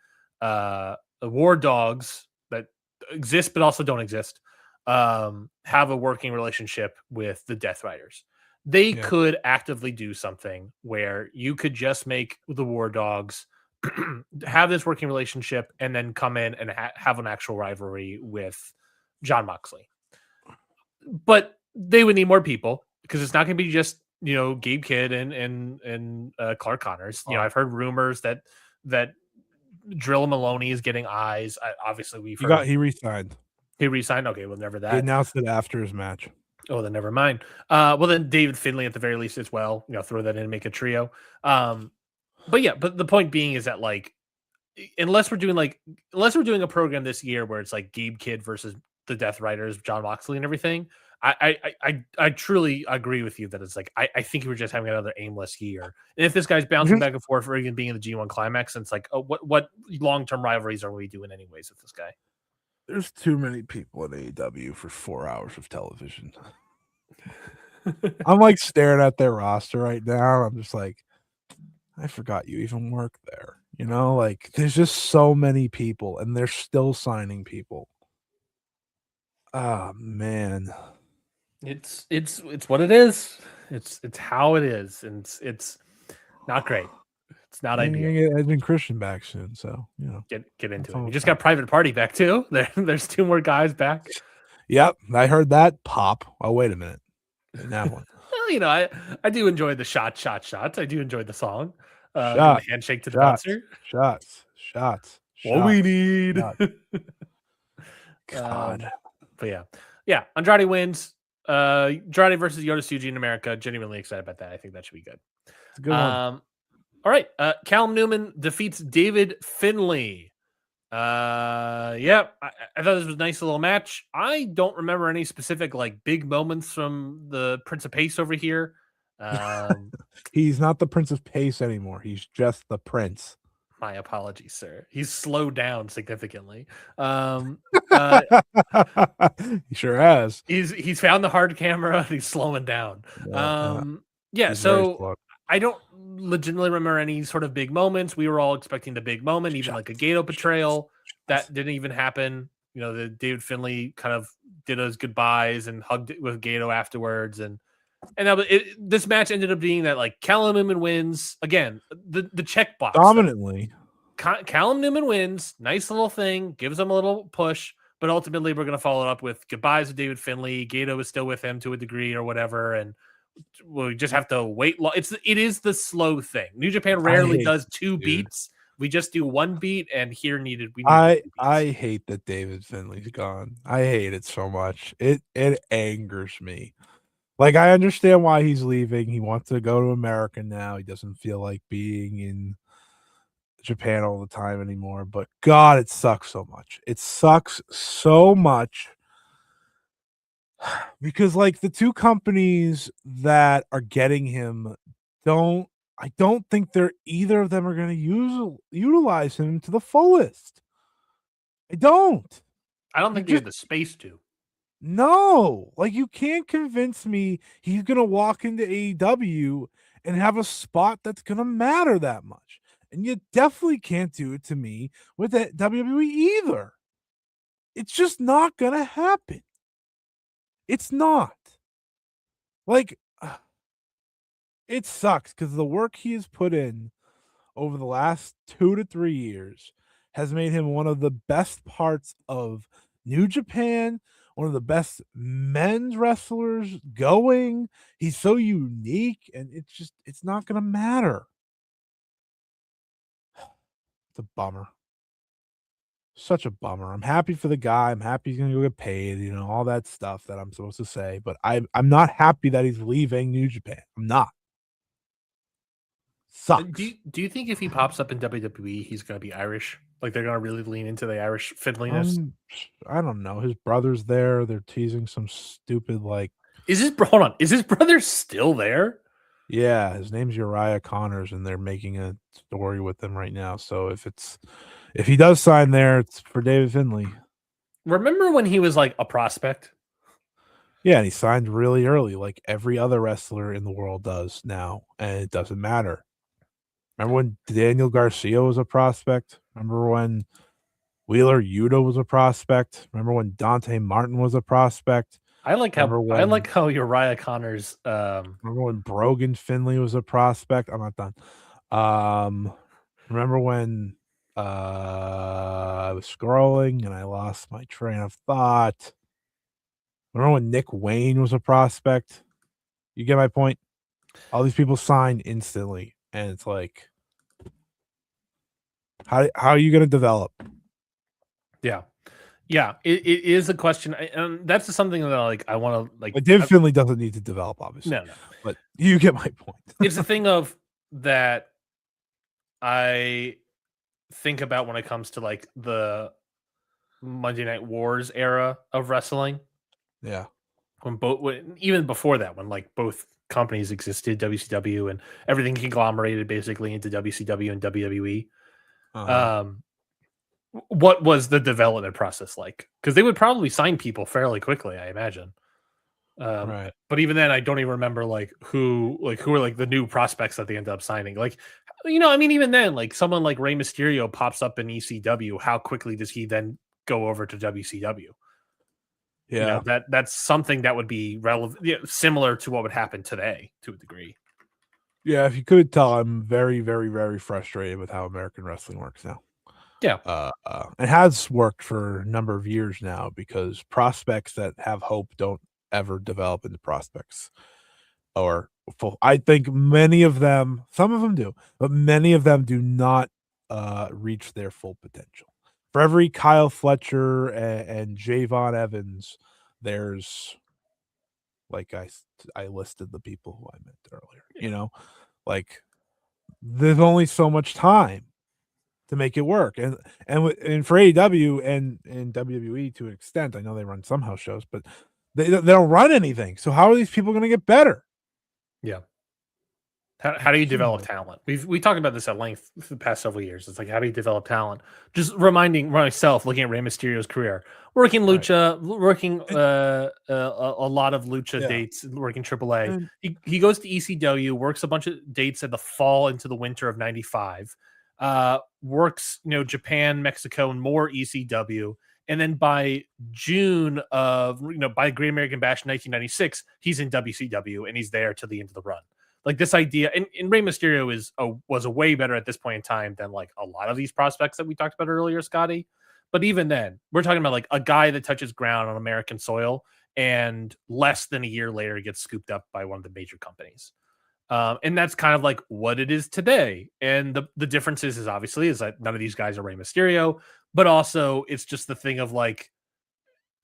war dogs that exist but also don't exist have a working relationship with the Death Riders. They could actively do something where you could just make the war dogs have this working relationship and then come in and have an actual rivalry with John Moxley. But they would need more people because it's not going to be just Gabe Kidd and Clark Connors. I've heard rumors that Drill Maloney is getting eyes. Obviously, he resigned. He resigned. Okay, well, never that. He announced it after his match. Oh, then never mind. Well, then David Finlay at the very least as well. Throw that in and make a trio. But the point being is that like, unless we're doing a program this year where it's like Gabe Kidd versus the Death Riders, John Moxley and everything, I truly agree with you that it's like I think we're just having another aimless year. And if this guy's bouncing back and forth for even being in the G1 Climax, and it's like, oh, what long-term rivalries are we doing anyways with this guy? There's too many people in AEW for 4 hours of television. I'm like staring at their roster right now. I'm just like, I forgot you even work there. Like there's just so many people and they're still signing people. Oh man. It's what it is. It's how it is. And it's not great. It's not ideal. You're gonna get Edge and Christian back soon, so get into it. You just got Private Party back too. There's 2 more guys back. Yep, I heard that pop. Oh, wait a minute. In that one. Well, I do enjoy the shots. I do enjoy the song. The handshake to the bouncer. Shots. What we need. God. But yeah. Andrade wins. Andrade versus Yota Tsuji in America. Genuinely excited about that. I think that should be good. It's a good one. All right. Callum Newman defeats David Finlay. I thought this was a nice little match. I don't remember any specific like big moments from the Prince of Pace over here. He's not the Prince of Pace anymore. He's just the Prince. My apologies, sir. He's slowed down significantly. He sure has. He's found the hard camera. And he's slowing down. So I don't legitimately remember any sort of big moments. We were all expecting the big moment, even like a Gato betrayal. That didn't even happen. The David Finlay kind of did his goodbyes and hugged it with Gato afterwards, and this match ended up being that like Callum Newman wins again. The checkbox dominantly. Callum Newman wins. Nice little thing. Gives him a little push, but ultimately we're going to follow it up with goodbyes with David Finlay. Gato is still with him to a degree or whatever, and we just have to wait. It is the slow thing. New Japan rarely does 2 beats. We just do 1 beat, and here needed. I hate that David Finlay's gone. I hate it so much. It angers me. Like, I understand why he's leaving. He wants to go to America now. He doesn't feel like being in Japan all the time anymore. But God, it sucks so much. It sucks so much because like the 2 companies that are getting him I don't think either of them are going to utilize him to the fullest. I don't think they have the space to. No, like you can't convince me he's going to walk into AEW and have a spot that's going to matter that much. And you definitely can't do it to me with the WWE either. It's just not going to happen. It's not. Like, it sucks because the work he has put in over the last 2 to 3 years has made him one of the best parts of New Japan, one of the best men's wrestlers going. He's so unique, and it's not going to matter. It's a bummer. Such a bummer. I'm happy for the guy. I'm happy he's going to go get paid, all that stuff that I'm supposed to say. But I'm not happy that he's leaving New Japan. I'm not. Sucks. Do you think if he pops up in WWE, he's going to be Irish? Like they're going to really lean into the Irish fiddliness? I don't know. His brother's there. They're teasing some stupid like. Hold on. Is his brother still there? Yeah, his name's Uriah Connors, and they're making a story with him right now. So if he does sign there, it's for David Finlay. Remember when he was like a prospect? Yeah, and he signed really early, like every other wrestler in the world does now, and it doesn't matter. Remember when Daniel Garcia was a prospect? Remember when Wheeler Yuta was a prospect? Remember when Dante Martin was a prospect? I like how Uriah Connors. Remember when Brogan Finley was a prospect? I'm not done. Remember when I was scrolling and I lost my train of thought? Remember when Nick Wayne was a prospect? You get my point? All these people sign instantly, and it's like, how are you going to develop? Yeah, it is a question, and that's just something that like I want to like. David Finlay doesn't need to develop, obviously. No, but you get my point. It's a thing of that I think about when it comes to like the Monday Night Wars era of wrestling. Yeah. Even before that, when like both companies existed, WCW and everything conglomerated basically into WCW and WWE. What was the development process like? Because they would probably sign people fairly quickly, I imagine. Right. But even then, I don't even remember who are like the new prospects that they ended up signing. Like, I mean, even then, like someone like Rey Mysterio pops up in ECW. How quickly does he then go over to WCW? Yeah. That's something that would be relevant, similar to what would happen today to a degree. Yeah, if you could tell, I'm very, very, very frustrated with how American wrestling works now. Yeah. It has worked for a number of years now because prospects that have hope don't ever develop into prospects. I think many of them, some of them do, but many of them do not reach their full potential. For every Kyle Fletcher and Javon Evans, there's like I listed the people who I meant earlier. Like there's only so much time to make it work, and for AEW and WWE to an extent, I know they run some house shows, but they don't run anything. So how are these people going to get better? Yeah. How do you develop talent? We talked about this at length for the past several years. It's like, how do you develop talent? Just reminding myself, looking at Rey Mysterio's career, working lucha, working a lot of lucha dates, working AAA. He goes to ECW, works a bunch of dates in the fall into the winter of '95. Works Japan, Mexico, and more ECW. And then by June of by Great American Bash 1996, he's in WCW and he's there till the end of the run. Like this idea, and Rey Mysterio was a way better at this point in time than like a lot of these prospects that we talked about earlier, Scotty. But even then, we're talking about like a guy that touches ground on American soil and less than a year later gets scooped up by one of the major companies. And that's kind of like what it is today. And the difference is obviously is that none of these guys are Rey Mysterio, but also it's just the thing of like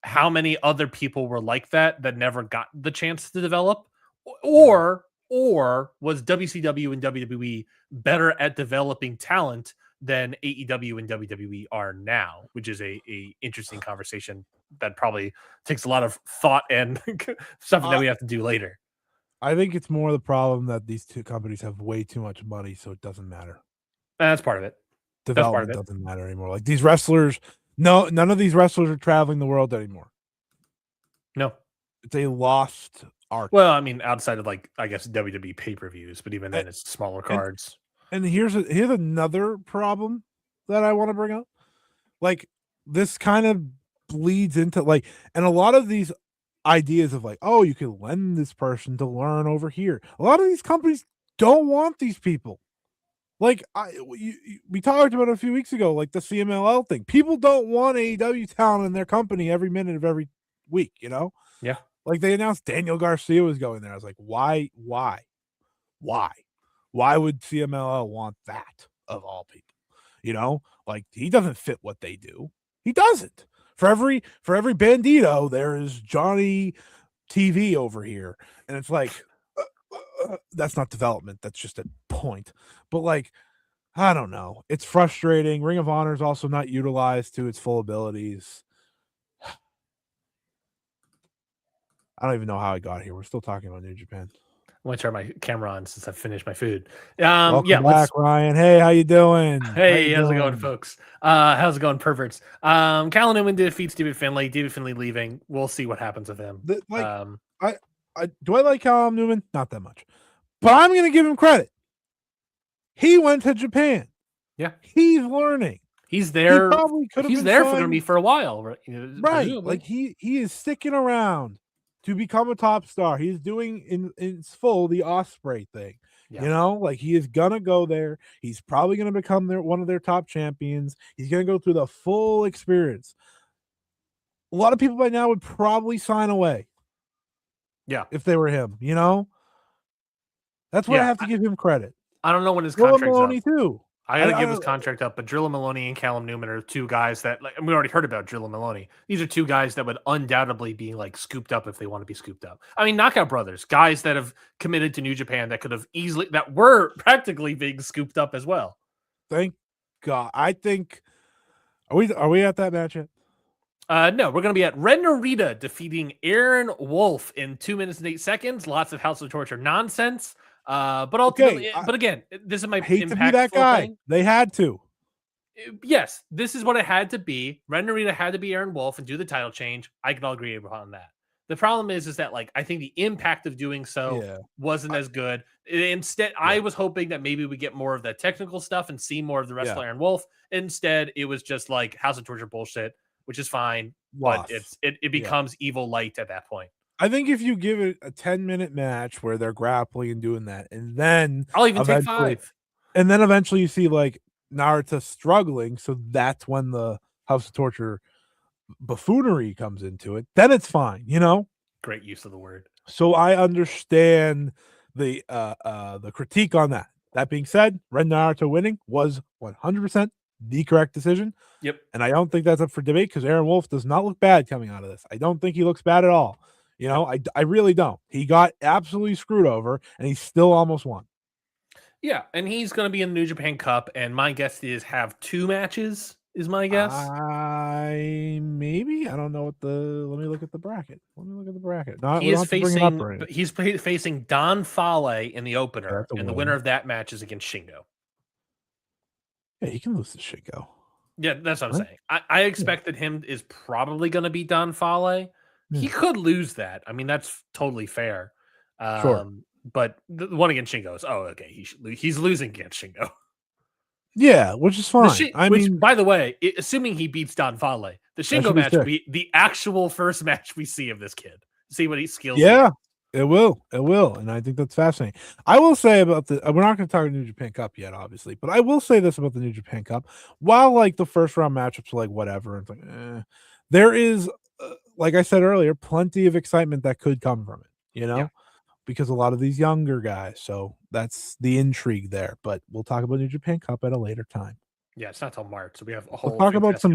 how many other people were like that never got the chance to develop, or was WCW and WWE better at developing talent than AEW and WWE are now, which is a interesting conversation that probably takes a lot of thought and stuff that we have to do later. I think it's more the problem that these two companies have way too much money, so it doesn't matter. That's part of it. Development doesn't matter anymore. Like these wrestlers, none of these wrestlers are traveling the world anymore. No, it's a lost art. Well, I mean, outside of like I guess WWE pay-per-views, but even then, it's smaller cards. And here's another problem that I want to bring up. Like this kind of bleeds into like, and a lot of these ideas of like, oh, you can lend this person to learn over here. A lot of these companies don't want these people. Like we talked about it a few weeks ago, like the CMLL thing. People don't want AEW talent in their company every minute of every week, Yeah. Like they announced Daniel Garcia was going there. I was like, why? Why would CMLL want that of all people? Like he doesn't fit what they do. He doesn't. For every bandito, there is Johnny TV over here, and it's like that's not development. That's just a point. But like, I don't know. It's frustrating. Ring of Honor is also not utilized to its full abilities. I don't even know how I got here. We're still talking about New Japan. I'm gonna turn my camera on since I finished my food. Welcome back, Ryan. Hey, how you doing? Hey, how's it going, folks? How's it going, perverts? Callan Newman defeats David Finlay. David Finlay leaving. We'll see what happens with him. I do I like Callan Newman? Not that much, but I'm going to give him credit. He went to Japan. Yeah, he's learning. He's there. He probably could have he's been there signed. for me for a while, right? Right. Like he is sticking around to become a top star. He's doing in full the Osprey thing. Yeah. You know, like he is gonna go there. He's probably gonna become one of their top champions. He's gonna go through the full experience. A lot of people by now would probably sign away. Yeah, if they were him, you know. That's why I have to give him credit. I don't know when his contract's Maloney up. too. I gotta give his contract up, but Drilla Maloney and Callum Newman are two guys that, like, we already heard about Drilla Maloney. These are two guys that would undoubtedly be like scooped up if they want to be scooped up. I mean, Knockout Brothers, guys that have committed to New Japan that could have easily, that were practically being scooped up as well. Thank God. I think are we at that match yet? No, we're going to be at Ren Narita defeating Aaron Wolf in 2 minutes and 8 seconds. Lots of House of Torture nonsense. But ultimately, but again, this is my hate to be that guy. Thing. They had to. Yes, this is what it had to be. Ren Narita had to be Aaron Wolf and do the title change. I can all agree upon that. The problem is that, like, I think the impact of doing so wasn't as good. Instead, I was hoping that maybe we get more of the technical stuff and see more of the wrestler Aaron Wolf. Instead, it was just like House of Torture bullshit, which is fine, but it becomes evil light at that point. I think if you give it a 10-minute match where they're grappling and doing that, and then I'll even take 5. And then eventually you see like Narita struggling, so that's when the House of Torture buffoonery comes into it, then it's fine, you know? Great use of the word. So I understand the critique on that. That being said, Ren Narita winning was 100% the correct decision. Yep. And I don't think that's up for debate because Aaron Wolf does not look bad coming out of this. I don't think he looks bad at all. You know, I really don't. He got absolutely screwed over and he still almost won. Yeah, and he's going to be in the New Japan Cup, and my guess is have 2 matches, is my guess. Maybe. I don't know what let me look at the bracket. He's facing Don Fale in the opener, and the winner of that match is against Shingo. Yeah, he can lose to Shingo. Yeah, that's what I'm saying. I expect that him is probably going to be Don Fale. He could lose that. I mean, that's totally fair. Sure. But the one against Shingo is, okay, he's losing against Shingo. Yeah, which is fine. By the way, assuming he beats Don Fale, the Shingo match will be the actual first match we see of this kid. See what he skills. Yeah, it will. And I think that's fascinating. I will say about we're not going to talk New Japan Cup yet, obviously, but I will say this about the New Japan Cup. While like the first round matchups are like whatever, it's like, there is, like I said earlier, plenty of excitement that could come from it, you know? Yeah. Because a lot of these younger guys, so that's the intrigue there. But we'll talk about New Japan Cup at a later time. Yeah, it's not till March, so we have a whole. Let's talk about some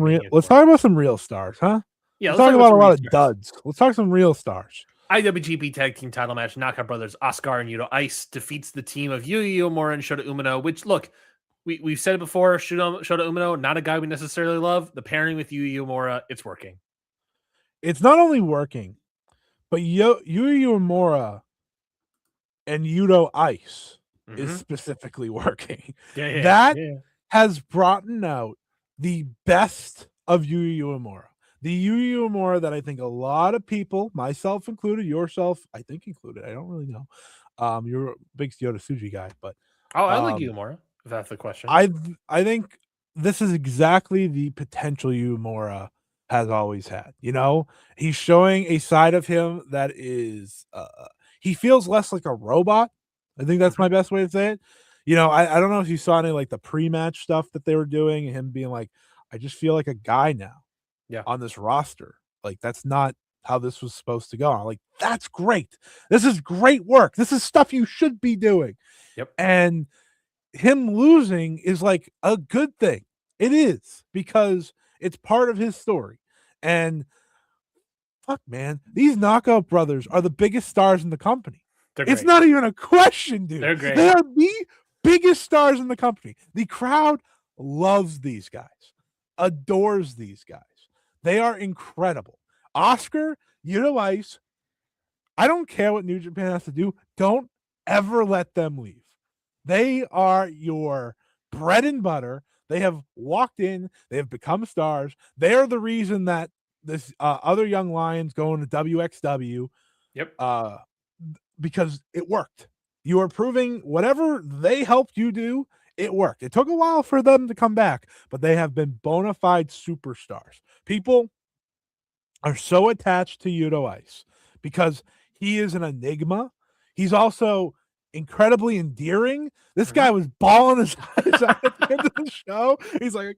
real stars, huh? Yeah, let's talk about a lot of duds. Let's talk some real stars. IWGP Tag Team Title match: Knockout Brothers Oscar and Yuto Ice defeats the team of Yuya Uemura and Shota Umino. Which, look, we've said it before. Shota Umino, not a guy we necessarily love. The pairing with Yuya Uemura, it's working. It's not only working, but Yuya Uemura and Yuto Ice is specifically working. That has brought out the best of Yuya Uemura. The Yuya Uemura that I think a lot of people, myself included, yourself, I think included, I don't really know. You're a big Yota Tsuji guy, but I like Uemura, if that's the question. I think this is exactly the potential Uemura has always had. You know, he's showing a side of him that is he feels less like a robot. I think that's my best way to say it. You know, I don't know if you saw any like the pre-match stuff that they were doing, and him being like, I just feel like a guy now on this roster. Like, that's not how this was supposed to go. I'm like, that's great. This is great work. This is stuff you should be doing. Yep. And him losing is like a good thing. It is, because it's part of his story. And fuck, man, these Knockout Brothers are the biggest stars in the company. It's not even a question, dude. They're great. They are the biggest stars in the company. The crowd loves these guys, adores these guys. They are incredible. Oscar, Yuto Ice, I don't care what New Japan has to do. Don't ever let them leave. They are your bread and butter. They have walked in. They have become stars. They are the reason that this other young lions going to WXW. Yep. Because it worked. You are proving whatever they helped you do, it worked. It took a while for them to come back, but they have been bona fide superstars. People are so attached to Yuto Ice because he is an enigma. He's also incredibly endearing. This guy was bawling his eyes out at the end of the show. He's like,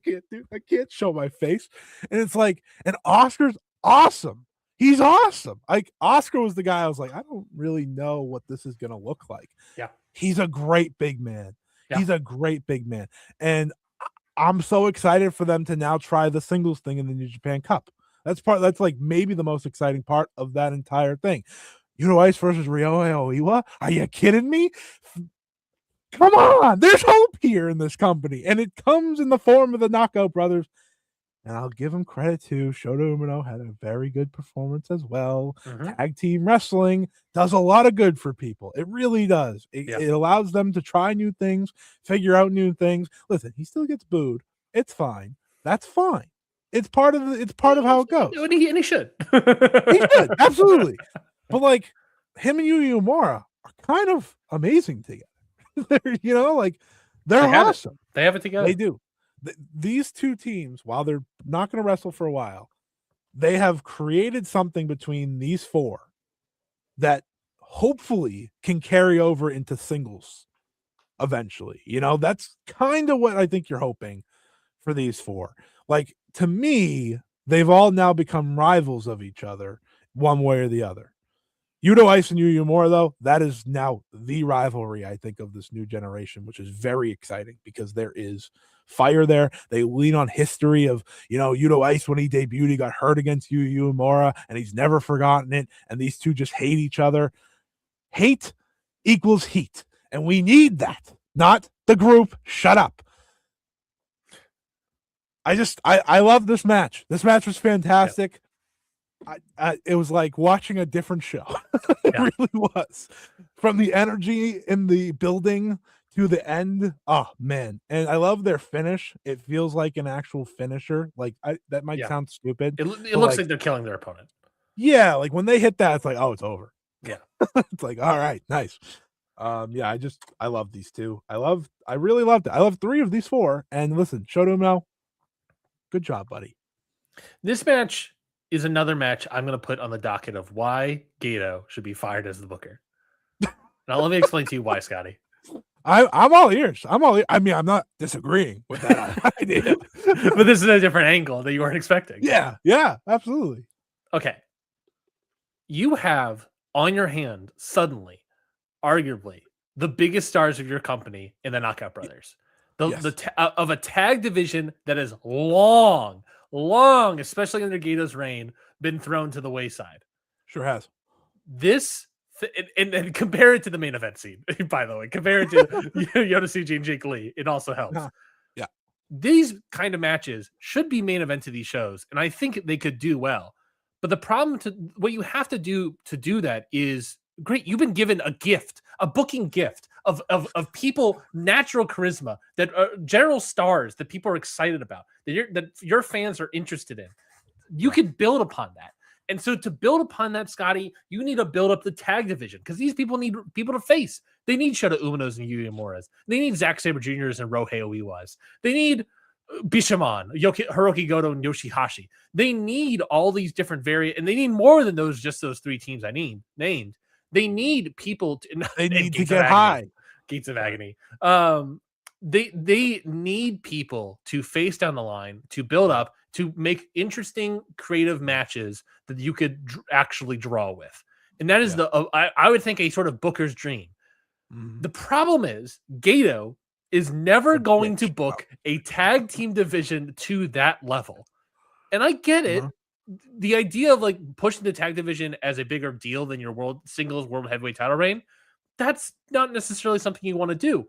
I can't show my face. And it's like, and Oscar's awesome. He's awesome. Like, Oscar was the guy I was like, I don't really know what this is going to look like. Yeah. He's a great big man. Yeah. He's a great big man. And I'm so excited for them to now try the singles thing in the New Japan Cup. That's like maybe the most exciting part of that entire thing. Yuto Ice versus Ryohei Oiwa? Are you kidding me? Come on. There's hope here in this company. And it comes in the form of the Knockout Brothers. And I'll give him credit too. Shota Umino had a very good performance as well. Tag team wrestling does a lot of good for people. It really does. It allows them to try new things, figure out new things. Listen, he still gets booed. It's fine. That's fine. It's part of how it goes. And he should. He should, absolutely. But like him and Yuya Uemura are kind of amazing together. They're awesome. They have it together. They do. These two teams, while they're not going to wrestle for a while, they have created something between these four that hopefully can carry over into singles eventually. That's kind of what I think you're hoping for these four. Like, to me, they've all now become rivals of each other one way or the other. Yuto Ice and Yuya Uemura, though, that is now the rivalry, I think, of this new generation, which is very exciting because there is fire there. They lean on history of, Yuto Ice, when he debuted, he got hurt against Yuya Uemura, and he's never forgotten it. And these two just hate each other. Hate equals heat. And we need that, not the group. Shut up. I love this match. This match was fantastic. It was like watching a different show. It really was. From the energy in the building to the end. Oh man. And I love their finish. It feels like an actual finisher. Like that might sound stupid. It looks like they're killing their opponent. Yeah, like when they hit that, it's like, oh, it's over. Yeah. It's like, all right, nice. I love these two. I really loved it. I love 3 of these 4. And listen, Shota Umino, good job, buddy. This match is another match I'm going to put on the docket of why Gato should be fired as the booker. Now, let me explain to you why, Scotty. I'm all ears. I mean, I'm not disagreeing with that idea. But this is a different angle that you weren't expecting. Yeah, absolutely. Okay. You have on your hand, suddenly, arguably, the biggest stars of your company in the Knockout Brothers. Of a tag division that is long, especially under Gato's reign, been thrown to the wayside. Sure has. And compare it to the main event scene, by the way. Compare it to Yota Tsuji and Jake Lee. It also helps. Yeah. These kind of matches should be main event to these shows, and I think they could do well. But the problem what you have to do that is great. You've been given a gift, a booking gift of people, natural charisma, that are general stars that people are excited about, that your fans are interested in. You could build upon that. And so to build upon that, Scotty, you need to build up the tag division because these people need people to face. They need Shota Umino's and Yuya Uemura's. They need Zack Sabre Jr.'s and Ryohei Oiwa's. They need Bishamon, Hiroki Goto, and Yoshihashi. They need all these different and they need more than just those 3 teams I named. They need people they need to get high. Gates of Agony. They need people to face down the line, to build up, to make interesting, creative matches that you could actually draw with. And that is I would think, a sort of booker's dream. The problem is Gato is never going to book a tag team division to that level. And I get it. The idea of like pushing the tag division as a bigger deal than your singles world heavyweight title reign, that's not necessarily something you want to do.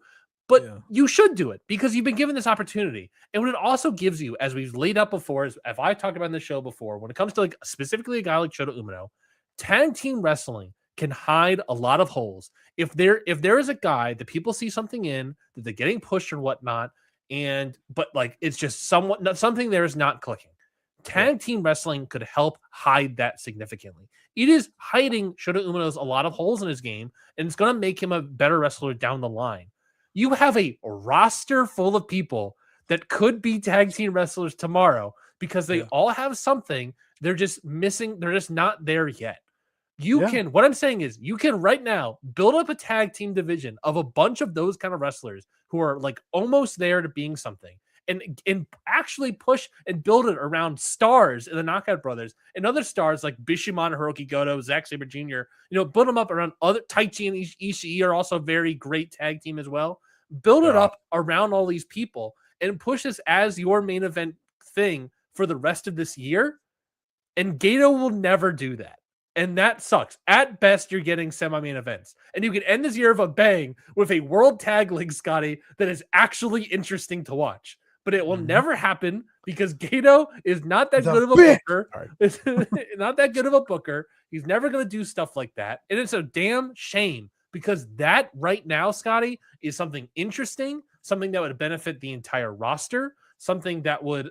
But you should do it because you've been given this opportunity. And what it also gives you, as we've laid out before, as I've talked about in the show before, when it comes to like specifically a guy like Shota Umino, tag team wrestling can hide a lot of holes. If there is a guy that people see something in that they're getting pushed or whatnot, but like it's just something there is not clicking. Tag team wrestling could help hide that significantly. It is hiding Shota Umino's a lot of holes in his game, and it's going to make him a better wrestler down the line. You have a roster full of people that could be tag team wrestlers tomorrow because they all have something. They're just missing. They're just not there yet. What I'm saying is you can right now build up a tag team division of a bunch of those kind of wrestlers who are like almost there to being something, and actually push and build it around stars in the Knockout Brothers and other stars like Bishamon, Hiroki Goto, Zack Sabre Jr. Build them up around other. Taichi and Ishii are also a very great tag team as well. Build it up around all these people and push this as your main event thing for the rest of this year. And Gato will never do that. And that sucks. At best, you're getting semi-main events. And you can end this year of a bang with a world tag league, Scotty, that is actually interesting to watch. But it will never happen because Gato is not that good of a booker. Not that good of a booker. He's never going to do stuff like that. And it's a damn shame because that right now, Scotty, is something interesting, something that would benefit the entire roster, something that would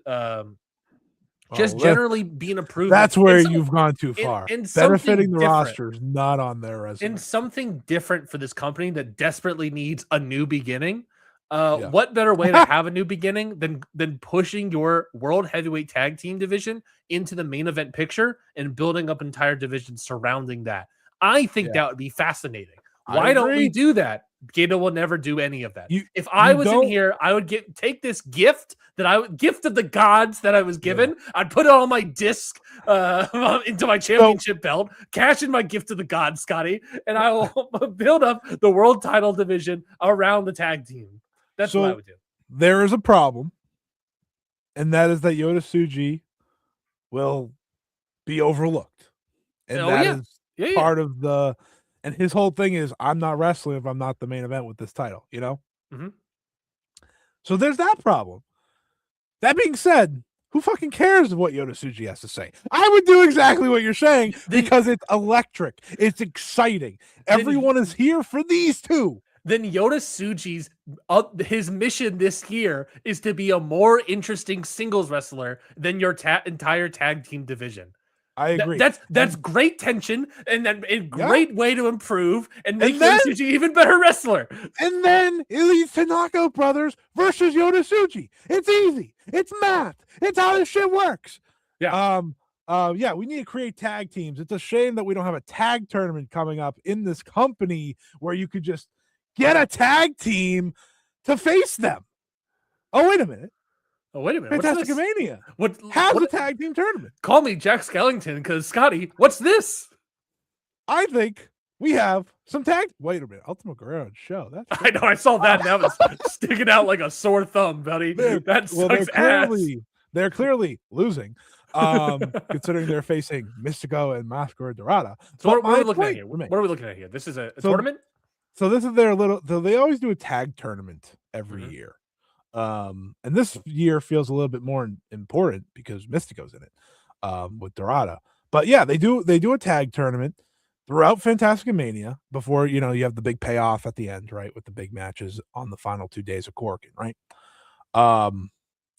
generally be an improvement. That's where you've gone too far. Benefiting the roster is not on their resume. And something different for this company that desperately needs a new beginning. What better way to have a new beginning than pushing your world heavyweight tag team division into the main event picture and building up entire divisions surrounding that? I think that would be fascinating. Why don't we do that? Gato will never do any of that. If I was in here, I would take this gift gift of the gods that I was given. Yeah. I'd put it on my disc into my championship belt, cash in my gift of the gods, Scotty, and I will build up the world title division around the tag team. That's what I would do. There is a problem, and that is that Yota Tsuji will be overlooked. And that is part of the... And his whole thing is, I'm not wrestling if I'm not the main event with this title, Mm-hmm. So there's that problem. That being said, who fucking cares what Yota Tsuji has to say? I would do exactly what you're saying because it's electric. It's exciting. Everyone is here for these two. Then Yota Tsuji's his mission this year is to be a more interesting singles wrestler than your entire tag team division. I agree. That's great tension and then a great way to improve and make Yota Tsuji even better wrestler. And then it leads to Knockout Brothers versus Yota Tsuji. It's easy. It's math. It's how this shit works. Yeah. We need to create tag teams. It's a shame that we don't have a tag tournament coming up in this company where you could just get a tag team to face them. Oh, wait a minute. Fantastic Mania. What a tag team tournament. Call me Jack Skellington because Scotty, what's this? I think we have some tag. Wait a minute, Ultimate Guerrero show. I know. I saw that. That was sticking out like a sore thumb, buddy. That sucks ass. They're clearly losing, considering they're facing Mystico and Mascara Dorada. So what are we looking at here? What are we looking at here? This is a tournament. So this is their little. So they always do a tag tournament every year. And this year feels a little bit more important because Mystico's in it with Dorada. But yeah, they do a tag tournament throughout Fantastic Mania before you have the big payoff at the end, right? With the big matches on the final 2 days of Corkin, right?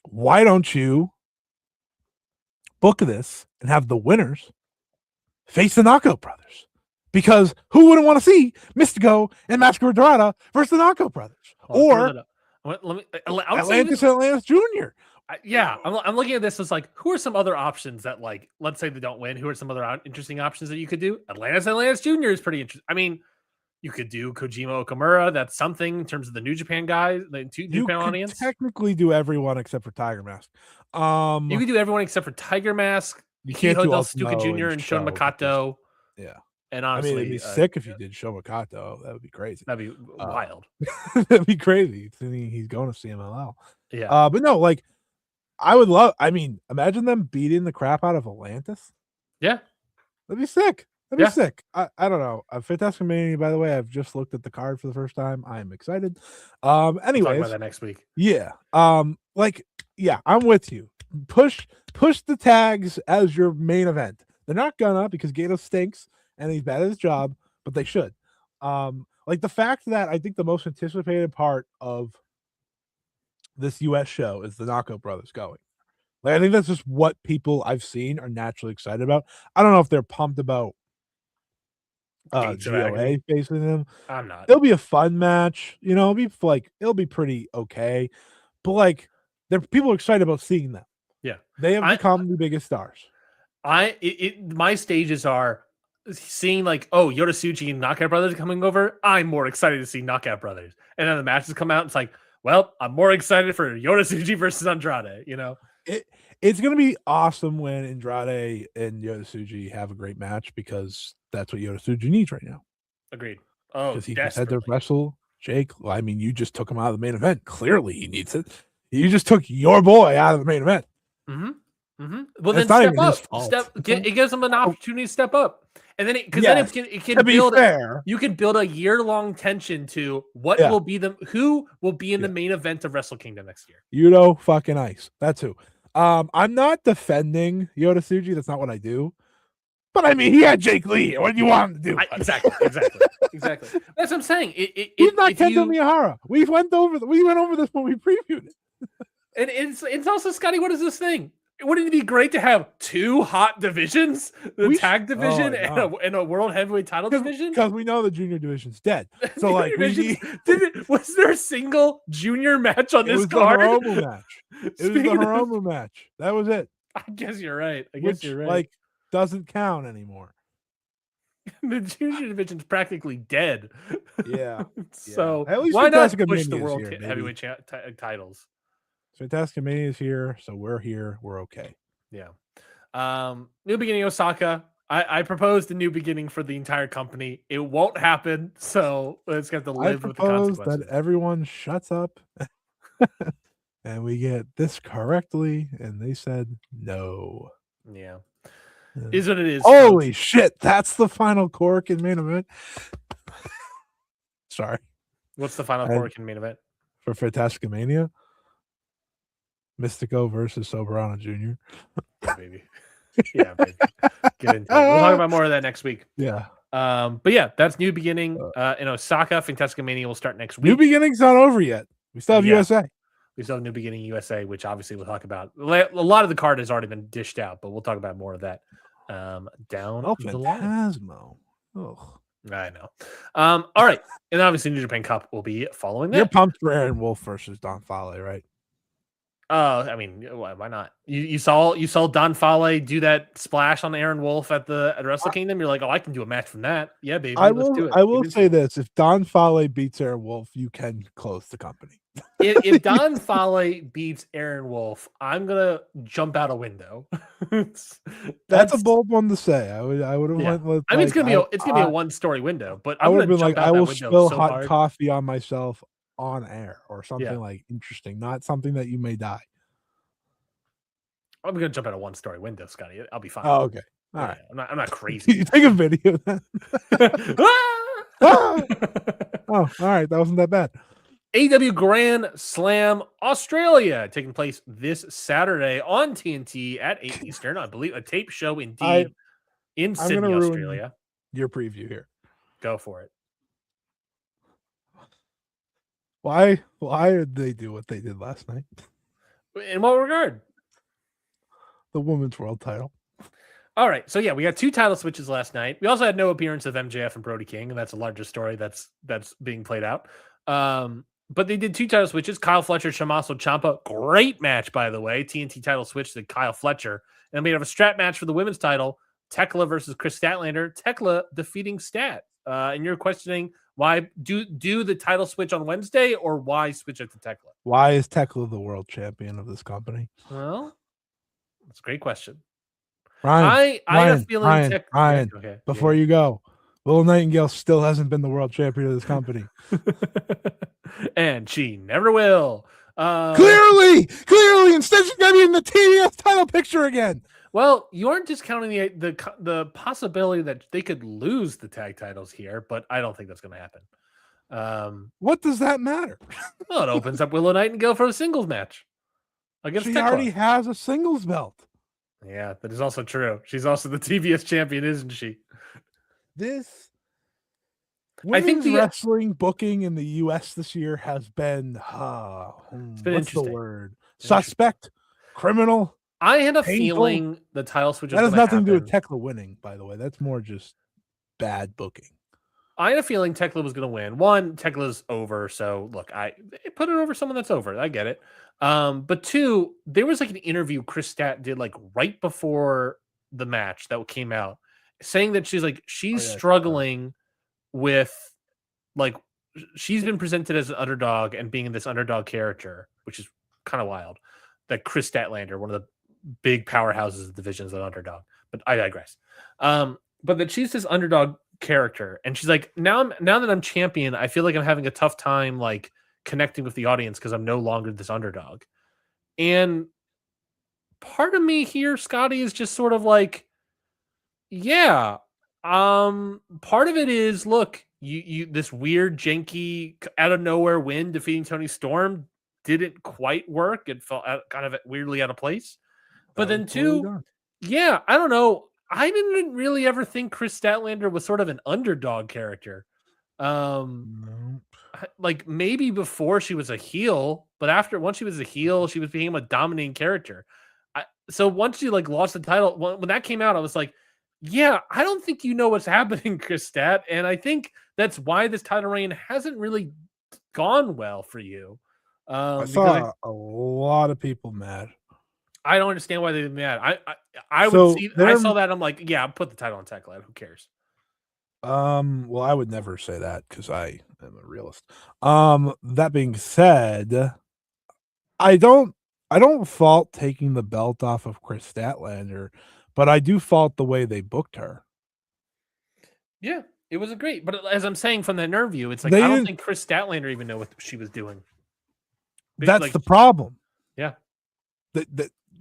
Why don't you book this and have the winners face the Knockout Brothers? Because who wouldn't want to see Mystico and Mascara Dorada versus the Knockout Brothers? Atlantis Jr. I'm looking at this as like, who are some other options that, like, let's say they don't win, who are some other interesting options that you could do? Atlantis Jr. is pretty interesting. I mean, you could do Kojima Okamura. That's something in terms of the New Japan guys, the New Japan audience. Technically do everyone except for Tiger Mask. You could do everyone except for Tiger Mask. You can't do Stuka Jr. and Shun Makato. Yeah. And honestly, it'd be sick if you did Show Makato. That would be crazy. That'd be wild. That'd be crazy. He's going to CMLL. Yeah. But no, like, I would love. I mean, imagine them beating the crap out of Atlantis. Yeah, that'd be sick. That'd be sick. I don't know. Fantastic Mania, by the way, I've just looked at the card for the first time. I am excited. Anyways, we'll talk about that next week. Yeah. I'm with you. Push the tags as your main event. They're not gonna because Gato stinks and he's bad at his job. but they should. Like the fact that I think the most anticipated part of this US show is the Knockout Brothers going. Like I think that's just what people I've seen are naturally excited about. I don't know if they're pumped about GOA facing them. I'm not. It'll be a fun match, you know. It'll be pretty okay, but like, people are excited about seeing them. Yeah, they have become the biggest stars. My stages are seeing like, oh, Yoda and Knockout Brothers coming over. I'm more excited to see Knockout Brothers, and then the matches come out. It's like, well, I'm more excited for Yoda versus Andrade. You know, it's gonna be awesome when Andrade and Yoda have a great match because that's what Yoda needs right now. Agreed. Oh, because he just had to wrestle Jake. Well, I mean, you just took him out of the main event. Clearly, he needs it. You just took your boy out of the main event. Well, then step up. It gives him an opportunity to step up, and then it can build. You can build a year-long tension to what will be who will be in the main event of Wrestle Kingdom next year. Fucking Ice. That's who. I'm not defending Yoda. That's not what I do. But I mean, he had Jake Lee. What do you want him to do? Exactly. That's what I'm saying. He's not Kento Miyahara. We went over this when we previewed it. And it's also, Scotty, what is this thing? Wouldn't it be great to have two hot divisions, the tag division and a world heavyweight title division? Because we know the junior division's dead. So like, was there a single junior match on this card? It was the Hiromu match. That was it. I guess you're right. You're right. Like, doesn't count anymore. The junior division's practically dead. Yeah. So at least why not push the world heavyweight titles? Fantastic Mania is here, so we're here. We're okay. Yeah. New beginning Osaka. I proposed a new beginning for the entire company. It won't happen, so let's have to live with the consequences. That everyone shuts up and we get this correctly, and they said no. Yeah. Is what it is. Holy shit, that's the final Cork in main event. Sorry. What's the final Cork in main event? For Fantastic Mania? Mystico versus Soberano Jr. Yeah, baby. Yeah, baby. Get into it. We'll talk about more of that next week. Yeah. But yeah, that's New Beginning in Osaka. Fantastic Mania will start next week. New Beginning's not over yet. We still have USA. We still have New Beginning USA, which obviously we'll talk about. A lot of the card has already been dished out, but we'll talk about more of that down the line. Oh, I know. All right. And obviously New Japan Cup will be following that. You're pumped for Aaron Wolf versus Don Fale, right? I mean, why not? You saw Don Fale do that splash on Aaron Wolf at Wrestle Kingdom. You're like, oh, I can do a match from that. Yeah, baby. Let's do it. I will say this: if Don Fale beats Aaron Wolf, you can close the company. if Don Fale beats Aaron Wolf, I'm gonna jump out a window. That's a bold one to say. I would have went with. I mean, it's gonna be a 1-story window, but I would have been like, I will spill hot coffee on myself on air or something like interesting, not something that you may die. I'm gonna jump out a 1-story window, Scotty. I'll be fine. Oh, okay. All right. I'm not crazy. You take a video then. Oh, all right. That wasn't that bad. AEW Grand Slam Australia taking place this Saturday on TNT at 8 Eastern. I believe a tape show indeed in Sydney, Australia. Your preview here. Go for it. Why did they do what they did last night? In what regard? The women's world title. All right. So yeah, we got 2 title switches last night. We also had no appearance of MJF and Brody King, and that's a larger story that's being played out. But they did 2 title switches. Kyle Fletcher, Tommaso Ciampa. Great match, by the way. TNT title switch to Kyle Fletcher. And we have a strap match for the women's title. Tekla versus Chris Statlander. Tekla defeating Stat. And you're questioning why do the title switch on Wednesday, or why switch it to Tekla? Why is Tekla the world champion of this company? Well, that's a great question. Ryan, I have a feeling Ryan, before you go, Willow Nightingale still hasn't been the world champion of this company. And she never will. Clearly, instead she's gonna be in the TBS title picture again. Well, you aren't discounting the possibility that they could lose the tag titles here, but I don't think that's going to happen. What does that matter? Well, it opens up Willow Nightingale for a singles match against She Tekla. already has a singles belt. Yeah, that is also true. She's also the TBS champion, isn't she? This Women's wrestling booking in the U.S. this year has been, it's been what's the interesting. word? Suspect, criminal. I had a painful. feeling the title switch. That has nothing to do with Tekla winning, by the way. That's more just bad booking. I had a feeling Tekla was going to win. One, Tekla's over, so look, I put it over someone that's over. I get it. But two, there was like an interview Chris Stat did like right before the match that came out, saying that she's struggling with, like, she's been presented as an underdog and being in this underdog character, which is kind of wild. That Chris Statlander, one of the big powerhouses of the division, is an underdog. But I digress. But that she's this underdog character, and she's like, now that I'm champion, I feel like I'm having a tough time like connecting with the audience because I'm no longer this underdog. And part of me here, Scotty, is just sort of like, yeah. Part of it is, look, you this weird janky out of nowhere win defeating Toni Storm didn't quite work. It felt kind of weirdly out of place. But then two, yeah, I don't know. I didn't really ever think Chris Statlander was sort of an underdog character. Like maybe before she was a heel, but once she was a heel, she became a dominating character. So once she like lost the title, when that came out, I was like, yeah, I don't think you know what's happening, Chris Stat. And I think that's why this title reign hasn't really gone well for you. I saw a lot of people mad. I don't understand why they're mad. I saw that. I'm like, yeah, put the title on Tekla. Who cares? Well, I would never say that because I am a realist. That being said, I don't fault taking the belt off of Chris Statlander, but I do fault the way they booked her. Yeah, it wasn't great. But as I'm saying from that interview, it's like I don't think Chris Statlander even knew what she was doing. That's the problem. Yeah.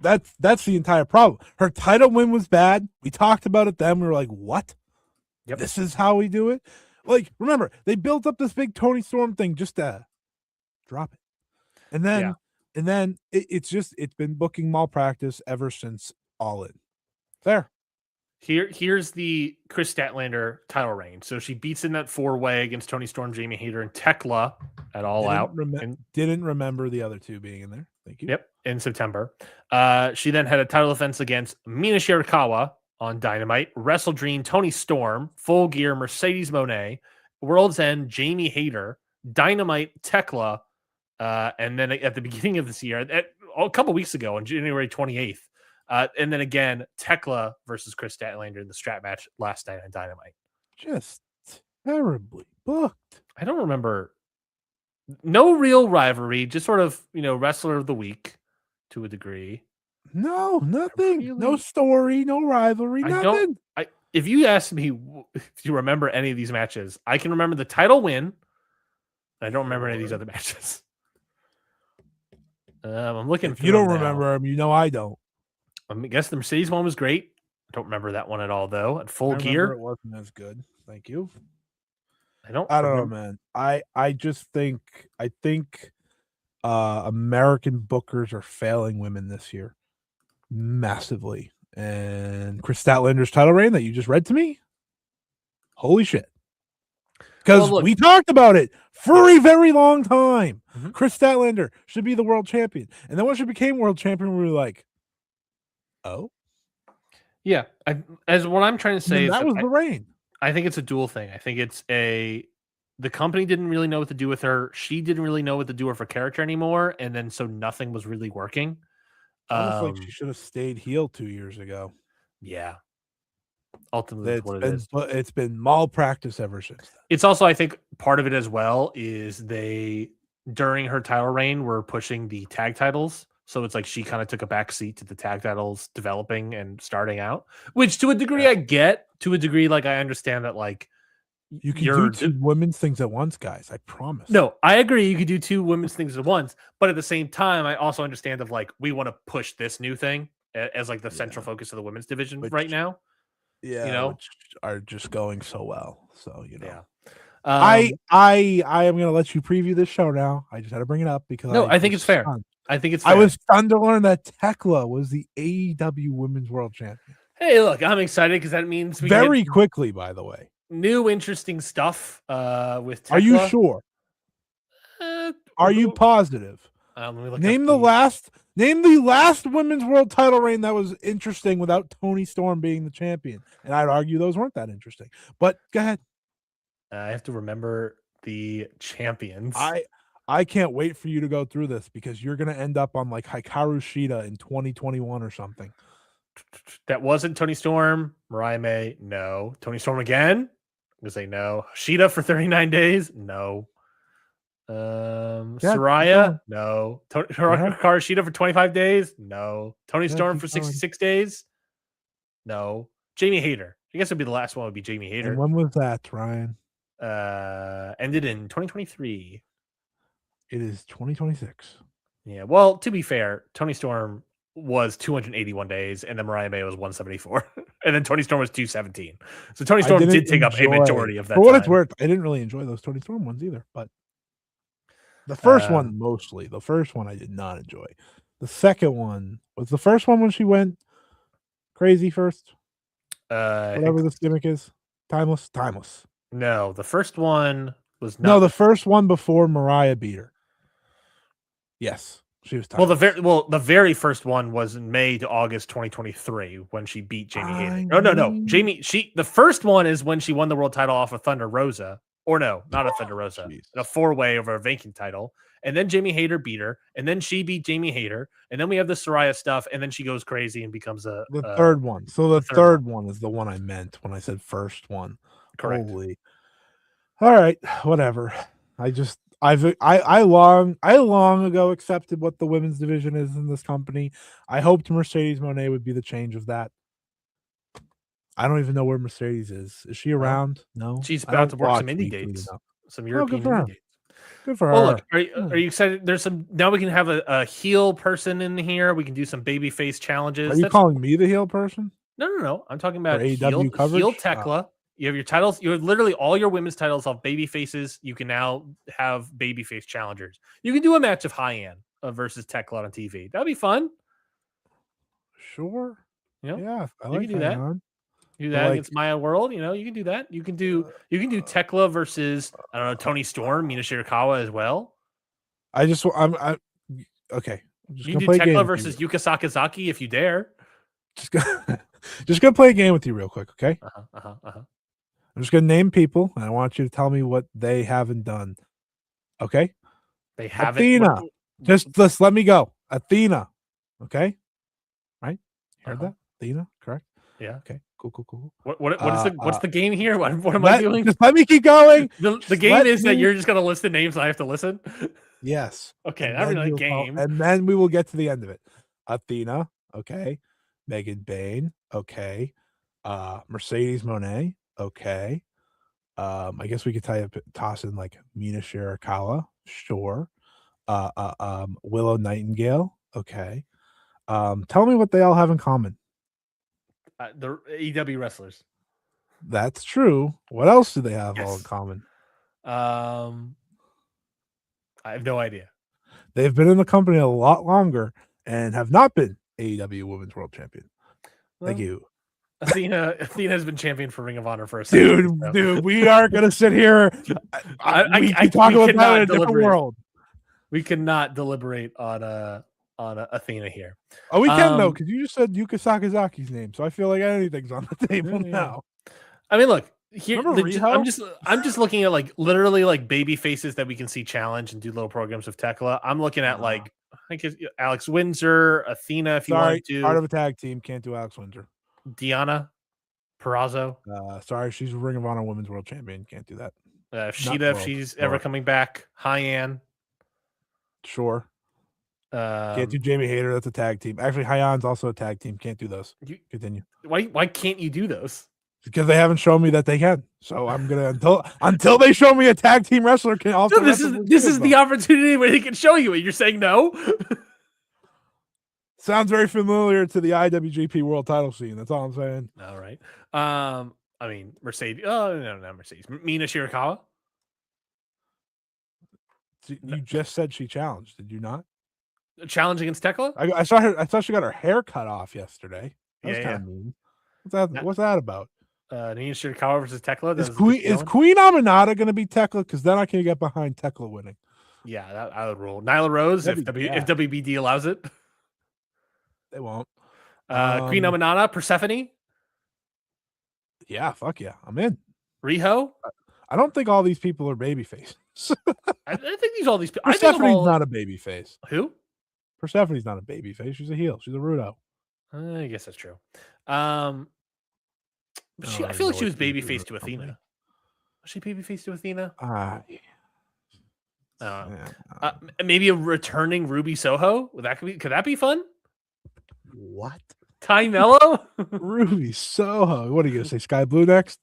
That's the entire problem. Her title win was bad. We talked about it then. We were like, what? Yep. This is how we do it? Like, remember, they built up this big Toni Storm thing just to drop it. And then it's been booking malpractice ever since All In. There. Here's the Chris Statlander title reign. So she beats in that 4-way against Toni Storm, Jamie Hayter, and Tekla at All Out. Didn't remember the other two being in there. Thank you. Yep, in September. She then had a title defense against Mina Shirakawa on Dynamite, Wrestle Dream, Toni Storm, Full Gear, Mercedes Moné, World's End, Jamie Hayter, Dynamite, Tekla, and then at the beginning of this year, a couple weeks ago on January 28th, and then again, Tekla versus Chris Statlander in the strap match last night on Dynamite. Just terribly booked. I don't remember. No real rivalry, just sort of, wrestler of the week to a degree. No, nothing. Really, no story, no rivalry, nothing. If you ask me if you remember any of these matches, I can remember the title win. I don't remember any of these other matches. I'm looking. If you don't remember them, I don't. I guess the Mercedes one was great. I don't remember that one at all, though. At Full Gear, it wasn't as good. Thank you. I don't know, man. I think American bookers are failing women this year massively. And Chris Statlander's title reign that you just read to me, holy shit. Because we talked about it for a very long time. Mm-hmm. Chris Statlander should be the world champion. And then when she became world champion, we were like, oh? Yeah. What I'm trying to say is that was the reign. I think it's a dual thing. I think it's the company didn't really know what to do with her. She didn't really know what to do with her character anymore. And then so nothing was really working. Almost like she should have stayed heel 2 years ago. Yeah. Ultimately, that's what it is. But it's been malpractice ever since then. It's also, I think, part of it as well is during her title reign, were pushing the tag titles. So it's like she kind of took a back seat to the tag titles developing and starting out, which to a degree I get. To a degree, like I understand that, like you can do two women's things at once, guys. I promise. No, I agree. You could do two women's things at once, but at the same time, I also understand of like we want to push this new thing as like the central focus of the women's division right now. Yeah, which are just going so well. So yeah. I am gonna let you preview this show now. I just had to bring it up because I think it's fair. I think it's fair. I was stunned to learn that Tekla was the AEW Women's World Champion. Hey, look, I'm excited because that means quickly, by the way. new interesting stuff with Tekla. Are you sure? Are you positive? Let me look Name the last women's world title reign that was interesting without Toni Storm being the champion. And I'd argue those weren't that interesting. But go ahead. I have to remember the champions. I can't wait for you to go through this because you're gonna end up on like Hikaru Shida in 2021 or something. That wasn't Toni Storm. Mariah May, no. Toni Storm again? I'm gonna say no. Shida for 39 days? No. Saraya? No. Hikaru Shida for 25 days? No. Toni Storm for 66 days? No. Jamie Hayter. I guess it'd be the last one would be Jamie Hayter. And when was that, Ryan? Ended in 2023. It is 2026. Yeah. Well, to be fair, Toni Storm was 281 days, and then Mariah May was 174, and then Toni Storm was 217. So Toni Storm did take up a majority of that. For what it's worth, I didn't really enjoy those Toni Storm ones either, but the first one mostly. The first one I did not enjoy. The second one was the first one when she went crazy first. Whatever this gimmick is, timeless. No, the first one was not. No, the first one before Mariah beat her. Yes, she was timeless. The very first one was in May to August 2023 when she beat Jamie Hayter. No. The first one is when she won the world title off of Thunder Rosa. Or no, not a Thunder Rosa. A 4-way over a vacant title. And then Jamie Hayter beat her. And then she beat Jamie Hayter. And then we have the Saraya stuff. And then she goes crazy and becomes the third one. So the third one is the one I meant when I said first one. Correct. Holy. All right, whatever. I long ago accepted what the women's division is in this company. I hoped Mercedes Moné would be the change of that. I don't even know where Mercedes is. Is she around? No. She's about to work some indie dates. Some European indie dates. Good for her. Oh, look, are you excited? There's some now we can have a heel person in here. We can do some babyface challenges. Are you calling me the heel person? No. I'm talking about AEW coverage. Heel Tekla. You have your titles. You have literally all your women's titles off baby faces. You can now have babyface challengers. You can do a match of High-End versus Tekla on TV. That'd be fun. Sure. Yeah, I like do that. You do that against Maya World. You can do that. You can do Tekla versus Toni Storm, Mina Shirakawa as well. Okay. You can do Tekla versus Yuka Sakazaki if you dare. Just gonna play a game with you real quick, okay? I'm just gonna name people, and I want you to tell me what they haven't done. Okay? They haven't. Athena. Just let me go. Athena. Okay? Right? Heard that? Athena, correct? Yeah. Okay. Cool. What's the game here? What am I doing? Just let me keep going. The game is that you're just gonna list the names and I have to listen. Yes. Okay, not really a game. And then we will get to the end of it. Athena, okay. Megan Bain, okay. Mercedes Moné, okay. I guess we could toss in like Mina Shirakawa, sure. Willow Nightingale, okay. Tell me what they all have in common. The AEW wrestlers. That's true. What else do they have all in common? I have no idea. They've been in the company a lot longer and have not been AEW Women's World Champion. Thank you. Athena has been champion for Ring of Honor for a second. Dude, we are gonna sit here. I talk about that in a different world. We cannot deliberate on Athena here. Oh, we can though, because you just said Yuka Sakazaki's name, so I feel like anything's on the table now. I mean, look here. I'm just looking at like literally like baby faces that we can see challenge and do little programs with Tekla. I'm looking at like I think Alex Windsor, Athena. If you want to, part of a tag team, can't do Alex Windsor. Diana Perazzo. Sorry, she's Ring of Honor Women's World Champion. Can't do that. If she's ever coming back, High-End. Sure. Can't do Jamie Hayter. That's a tag team. Actually, High-End's also a tag team. Can't do those. Continue. Why can't you do those? Because they haven't shown me that they can. So I'm gonna until they show me a tag team wrestler can also. No, this is the opportunity where they can show you, and you're saying no. Sounds very familiar to the IWGP World Title scene. That's all I'm saying. All right. I mean Mercedes. Oh no, not Mercedes. Mina Shirakawa. You just said she challenged, did you not? Challenge against Tekla? I saw her. I thought she got her hair cut off yesterday. That was kind of mean. What's that about? Nina Shirakawa versus Tekla. Is Queen Aminata going to be Tekla? Because then I can get behind Tekla winning. Yeah, I would rule. Nyla Rose if WBD allows it. They won't. Queen Aminata, Persephone. Yeah, fuck yeah, I'm in. Riho. I don't think all these people are babyface. I think all these people. Persephone's not a babyface. Who? Persephone's not a babyface. She's a heel. She's a Rudo. I guess that's true. I feel like she was babyface to Athena. Was she babyface to Athena? Maybe a returning Ruby Soho. Could that be fun? What? Ty Mello? Ruby Soho. What are you gonna say? Sky Blue next?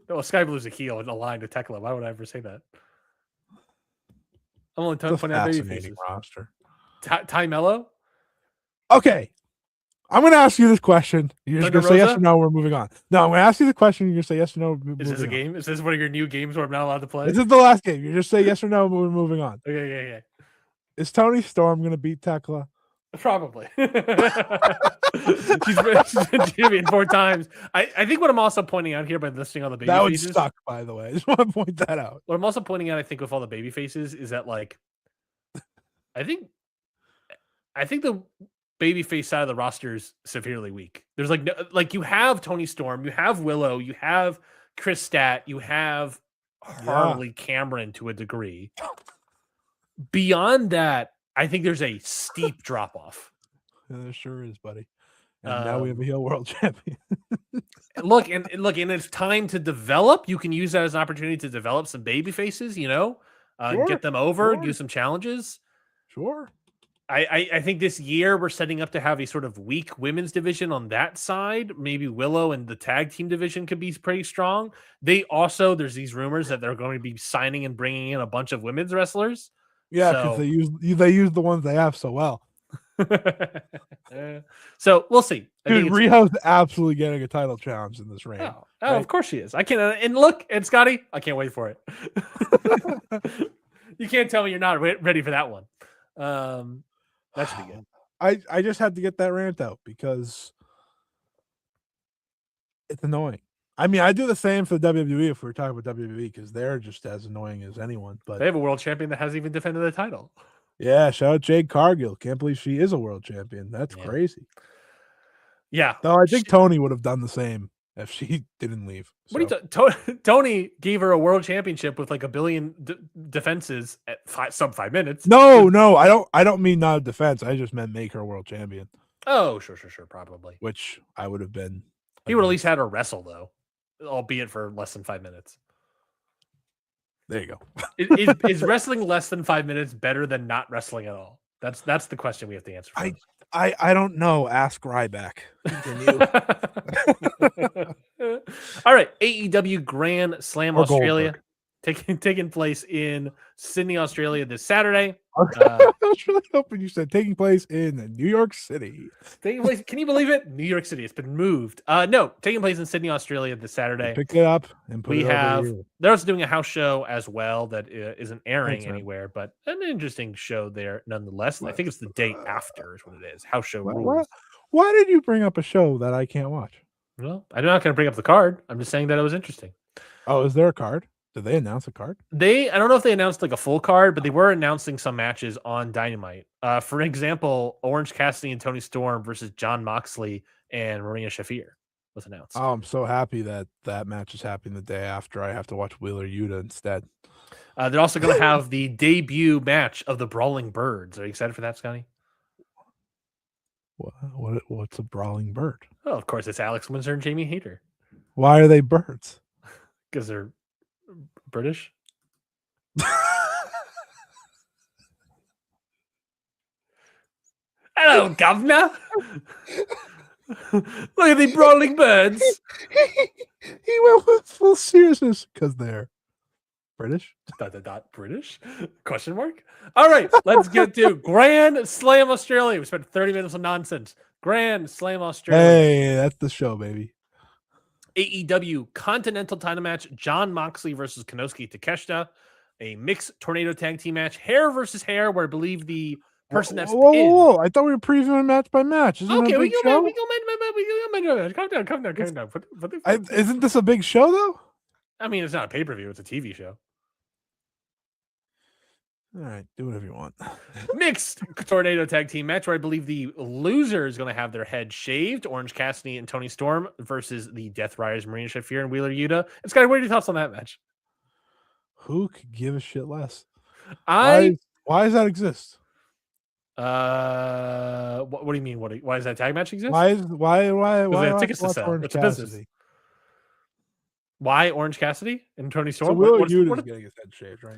No, Sky Blue's a heel and aligned to Tekla. Why would I ever say that? I'm only pointing out baby faces. Roster. Ty Mello? Okay. I'm going to ask you this question. You're just going to say yes or no. We're moving on. No, I'm going to ask you the question. You're going to say yes or no. Is this a game? Is this one of your new games where I'm not allowed to play? This is the last game. You just say yes or no. We're moving on. Okay. Is Toni Storm going to beat Tekla? Probably. she's been champion 4 times. I think what I'm also pointing out here by listing all the baby faces. That would suck, by the way. I just want to point that out. What I'm also pointing out, I think, with all the baby faces is that, like, I think the babyface side of the roster is severely weak. There's like you have Toni Storm, you have Willow, you have Chris Stat, you have Harley Cameron to a degree. Beyond that, I think there's a steep drop off. Yeah, there sure is, buddy. And now we have a heel world champion. look, and it's time to develop. You can use that as an opportunity to develop some baby faces, get them over, do some challenges. Sure. I think this year we're setting up to have a sort of weak women's division on that side. Maybe Willow and the tag team division could be pretty strong. There's these rumors that they're going to be signing and bringing in a bunch of women's wrestlers. Yeah, because they use the ones they have so well. So we'll see. Dude, Riho's absolutely getting a title challenge in this reign. Right? Of course she is. I can't. And look, and Scotty, I can't wait for it. You can't tell me you're not ready for that one. That should be good. I just had to get that rant out because it's annoying. I mean, I do the same for the WWE if we're talking about WWE because they're just as annoying as anyone. But they have a world champion that hasn't even defended the title. Yeah, shout out Jade Cargill. Can't believe she is a world champion. That's crazy. Yeah. Though I think Toni would have done the same if she didn't leave. So. What are you Toni gave her a world championship with like a billion defenses at sub 5 minutes. No, I don't mean not a defense. I just meant make her a world champion. Oh, sure, probably. Which I would have been. He would at least had her wrestle though, albeit for less than 5 minutes. There you go. Is wrestling less than 5 minutes better than not wrestling at all? That's the question we have to answer. I don't know. Ask Ryback. All right. AEW Grand Slam Australia taking place in Sydney, Australia this Saturday. I was really hoping you said taking place in New York City. Taking place, can you believe it? New York City. It's been moved. No, taking place in Sydney, Australia this Saturday. Pick it up and put it over here. They're also doing a house show as well that isn't airing anywhere, but an interesting show there nonetheless. I think it's the day after is what it is. House show rules. Why did you bring up a show that I can't watch? Well, I'm not going to bring up the card. I'm just saying that it was interesting. Oh, is there a card? Did they announce a card? I don't know if they announced like a full card, but they were announcing some matches on Dynamite. For example, Orange Cassidy and Toni Storm versus Jon Moxley and Marina Shafir was announced. Oh, I'm so happy that match is happening the day after I have to watch Wheeler Yuta instead. They're also going to have the debut match of the Brawling Birds. Are you excited for that, Scotty? What's a Brawling Bird? Oh, of course, it's Alex Windsor and Jamie Hayter. Why are they birds? Because they're British. Hello, governor. Look at the Brawling Birds. He went with full seriousness because they're British. British? Question mark. All right, let's get to Grand Slam Australia. We spent 30 minutes on nonsense. Grand Slam Australia. Hey, that's the show, baby. AEW Continental title match, Jon Moxley versus Konosuke Takeshita. A mixed tornado tag team match, hair versus hair, where I believe the person that's pinned. Whoa! I thought we were previewing match by match. Isn't it a big show? We go. Calm down. Isn't this a big show though? I mean, it's not a pay-per-view; it's a TV show. All right, do whatever you want. Mixed tornado tag team match where I believe the loser is going to have their head shaved. Orange Cassidy and Tony Storm versus the Death Riders, Marina Shafir and Wheeler Yuta. Scotty, what are your thoughts on that match? Who could give a shit less? Why does that exist? What do you mean? Why does that tag match exist? Why tickets to sell? It's a business. Why Orange Cassidy and Tony Storm? So Wheeler Yuta is getting his head shaved, right?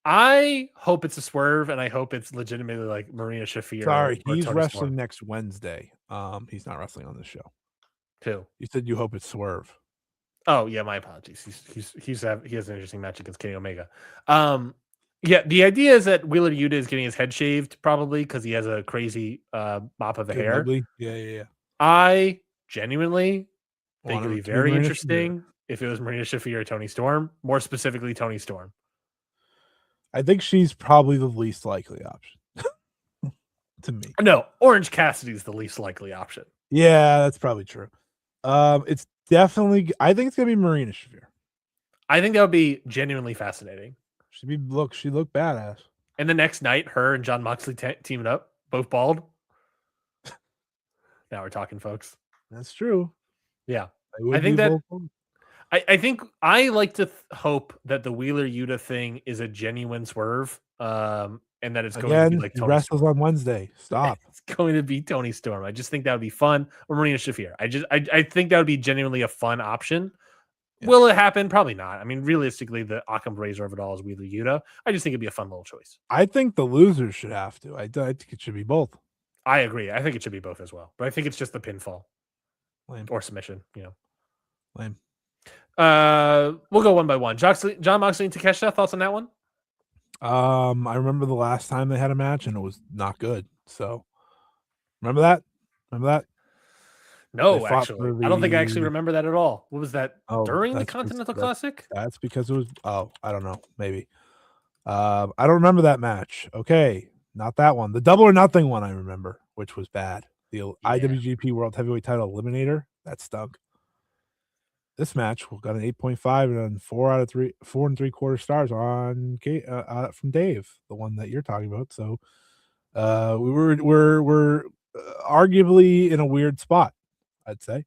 I hope it's a swerve, and I hope it's legitimately like Marina Shafir. Sorry, he's wrestling next Wednesday. He's not wrestling on this show. Who? You said you hope it's swerve. Oh yeah, my apologies. He has an interesting match against Kenny Omega. Yeah, the idea is that Wheeler Yuta is getting his head shaved probably because he has a crazy mop of the hair. Ugly. Yeah. I genuinely think it'd be very interesting if it was Marina Shafir or Tony Storm, more specifically Tony Storm. I think she's probably the least likely option to me. No, Orange Cassidy is the least likely option. Yeah, that's probably true. It's definitely. I think it's gonna be Marina Shafir. I think that would be genuinely fascinating. She looked badass. And the next night, her and John Moxley teamed up, both bald. Now we're talking, folks. That's true. Yeah, I think that. I think I like to hope that the Wheeler Yuta thing is a genuine swerve, and that it's going to be like Tony wrestles Storm on Wednesday. Stop. It's going to be Tony Storm. I just think that would be fun. Or Marina Shafir. I think that would be genuinely a fun option. Yeah. Will it happen? Probably not. I mean, realistically, the Occam Razor of it all is Wheeler Yuta. I just think it'd be a fun little choice. I think the losers should have to. I think it should be both. I agree. I think it should be both as well. But I think it's just the pinfall. Lame. Or submission, Lame. We'll go one by one. John Moxley and Takeshita, thoughts on that one? I remember the last time they had a match and it was not good. So remember that? No, actually. I don't think I actually remember that at all. What was that? During the Continental Classic? That's because it was I don't know, maybe. I don't remember that match. Okay, not that one. The Double or Nothing one I remember, which was bad. The IWGP World Heavyweight Title Eliminator, that stunk. This match got an 8.5 and 4 3/4 stars on from Dave, the one that you're talking about. So we're arguably in a weird spot, I'd say.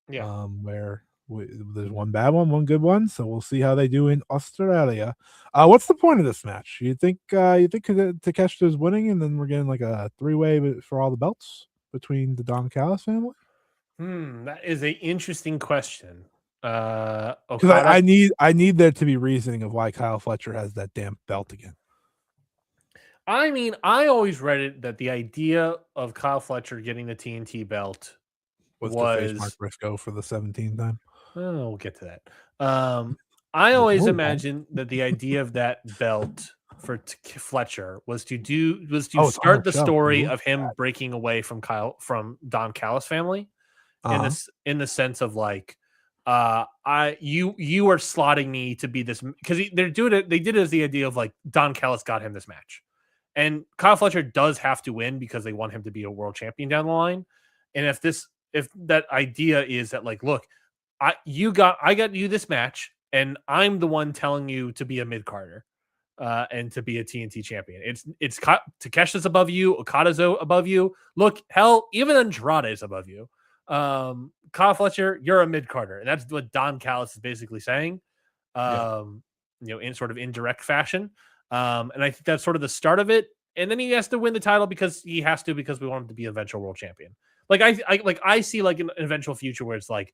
Yeah. Where there's one bad one, one good one. So we'll see how they do in Australia. What's the point of this match? You think Takeshita is winning, and then we're getting like a 3-way for all the belts between the Don Callis family? That is an interesting question. Because I need there to be reasoning of why Kyle Fletcher has that damn belt again. I mean, I always read it that the idea of Kyle Fletcher getting the TNT belt was to face Mark Briscoe for the 17th time. Oh, we'll get to that. I always imagined that the idea of that belt for Fletcher was to start the story of him breaking away from Don Callis family, in the sense of like, you are slotting me to be this, because they did it as the idea of like Don Callis got him this match, and Kyle Fletcher does have to win because they want him to be a world champion down the line. And if that idea is that like, look, I got you this match, and I'm the one telling you to be a mid-carder, and to be a TNT champion. It's Takeshita's above you, Okada's above you. Look, hell, even Andrade is above you. Kyle Fletcher, you're a mid-carder, and that's what Don Callis is basically saying, in sort of indirect fashion. And I think that's sort of the start of it. And then he has to win the title because we want him to be an eventual world champion. Like I see like an eventual future where it's like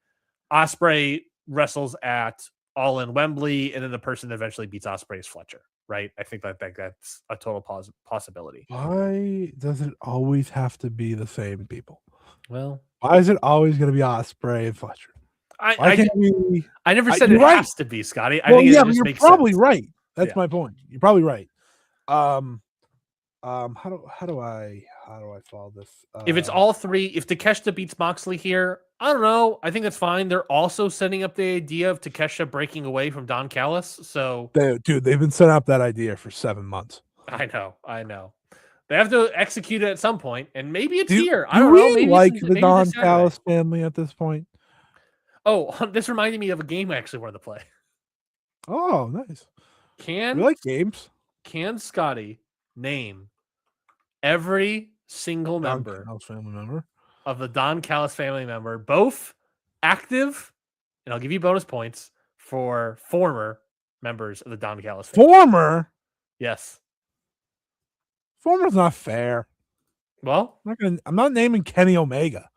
Ospreay wrestles at All In Wembley, and then the person that eventually beats Ospreay is Fletcher, right? I think that's a total possibility. Why does it always have to be the same people? Well, why is it always going to be Ospreay and Fletcher? I never said it has to be, Scotty. I think you're probably right. That's my point. You're probably right. How do I follow this? If it's all three, if Takeshita beats Moxley here, I don't know. I think that's fine. They're also setting up the idea of Takeshita breaking away from Don Callis. So, they've been setting up that idea for 7 months. I know. They have to execute it at some point, and maybe it's here. I Do don't know. we Maybe like it's the maybe Don this Saturday. Callis family at this point? Oh, this reminded me of a game I actually wanted to play. Oh, nice. We like games. Can Scotty name every single member of the Don Callis family member, both active, and I'll give you bonus points for former members of the Don Callis family. Former? Yes. Former's not fair. Well, I'm not naming Kenny Omega.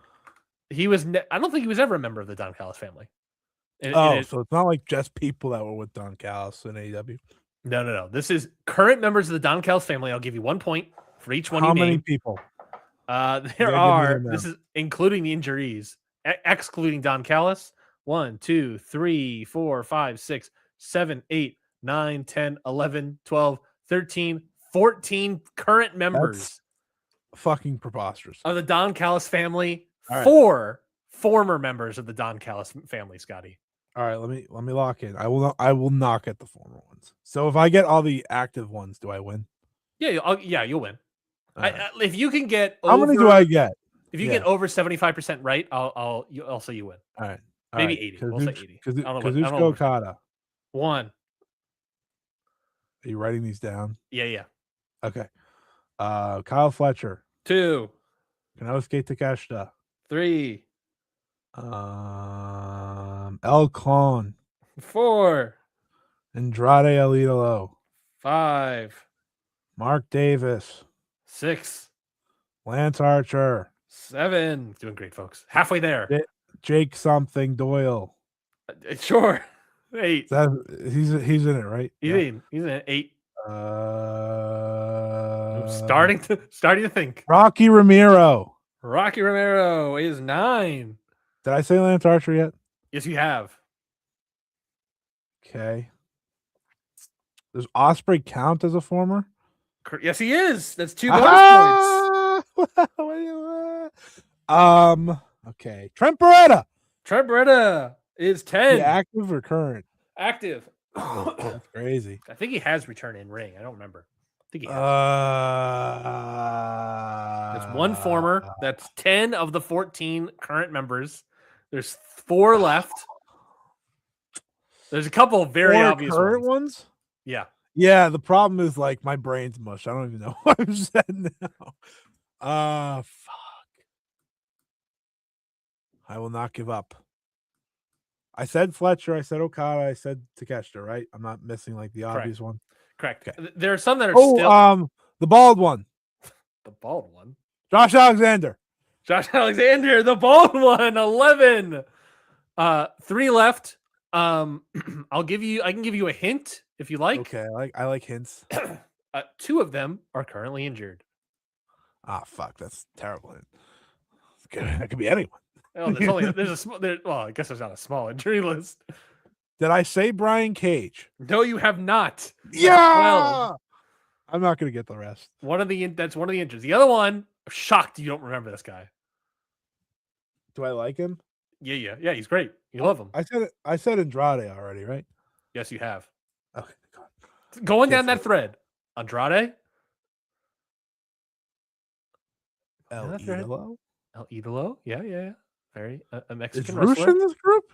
He was. I don't think he was ever a member of the Don Callis family. So it's not like just people that were with Don Callis in AEW. No. This is current members of the Don Callis family. I'll give you 1 point for each one. How many people? There are. This is including the injuries, excluding Don Callis. 1, 2, 3, 4, 5, 6, 7, 8, 9, 10, 11, 12, 13, 14 current members. That's fucking preposterous. Of the Don Callis family. Right. 4 former members of the Don Callis family, Scotty. All right, let me lock in. I will knock at the former ones. So if I get all the active ones, do I win? Yeah, you'll win. Right. If you can get how many do I get? If you get over 75% right, I'll say you win. All right. Maybe 80. We'll say 80. Kazuchika Okada. 1. Are you writing these down? Yeah. Okay. Kyle Fletcher. 2. Konosuke Takeshita. 3. El Clone. 4. Andrade El Idolo. 5. Mark Davis. 6. Lance Archer. 7. Doing great, folks. Halfway there. Jake something Doyle. Sure. 8. He's in it, right? He's in it. 8. I'm starting to think. Rocky Romero. Rocky Romero is 9. Did I say Lance Archer yet? Yes, you have. Okay. Does Ospreay count as a former? Yes, he is. That's 2 bonus points. Okay. Trent Beretta. Trent Beretta is 10. Active or current? Active. That's crazy. I think he has returned in ring. I don't remember. I think he has. That's 1 former. That's 10 of the 14 current members. There's 4 left. There's a couple of very obvious current ones. Yeah. Yeah, the problem is like my brain's mush. I don't even know what I'm saying now. Fuck. I will not give up. I said Fletcher, I said Okada, I said Takeshita, right? I'm not missing like the obvious one. Correct. Okay. There are some that are still the bald one. The bald one. Josh Alexander, the bald one, 11. 3 left. I can give you a hint if you like. Okay, I like hints. 2 of them are currently injured. Fuck, that's terrible. That could be anyone. Oh, there's a small. Well, I guess there's not a small injury list. Did I say Brian Cage? No, you have not. Yeah. I'm not gonna get the rest. That's one of the injuries. The other one, I'm shocked you don't remember this guy. Do I like him? Yeah. He's great. You love him. I said Andrade already, right? Yes, you have. Okay. Going down that thread, Andrade. El Idolo. El Idolo. Yeah. Very a Mexican Is Rush wrestler. in this group?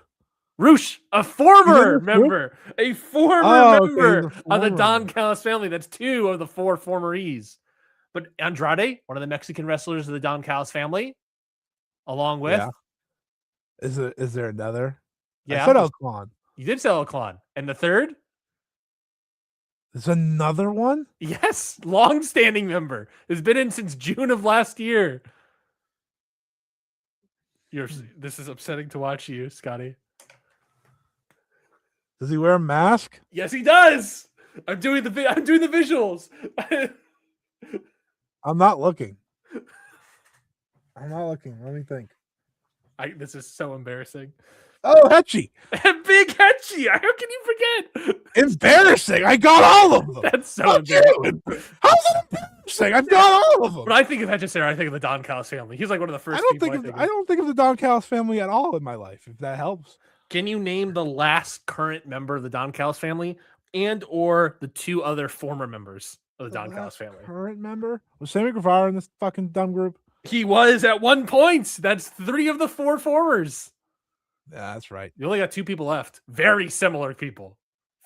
Rush, a former member, member of the Don Callis family. That's 2 of the 4 formeries. But Andrade, one of the Mexican wrestlers of the Don Callis family, along with. Yeah. Is there another? Yeah. I said El Clon. You did say El Clon. And the third? There's another one? Yes. Long-standing member. Has been in since June of last year. This is upsetting to watch you, Scotty. Does he wear a mask? Yes, he does. I'm doing the visuals. I'm not looking. Let me think. This is so embarrassing. Oh, Hetchy. Big Hetchy. How can you forget? Embarrassing. I got all of them. That's so embarrassing. How's that embarrassing? I've got all of them. When I think of Hetchy, I think of the Don Callis family. He's like one of the first I don't think of the Don Callis family at all in my life, if that helps. Can you name the last current member of the Don Callis family and or the 2 other former members of the Don Callis family. Current member? Was Sammy Guevara in this fucking dumb group? He was at one point. That's 3 of the 4 formers. Yeah, that's right. You only got 2 people left. Very similar people.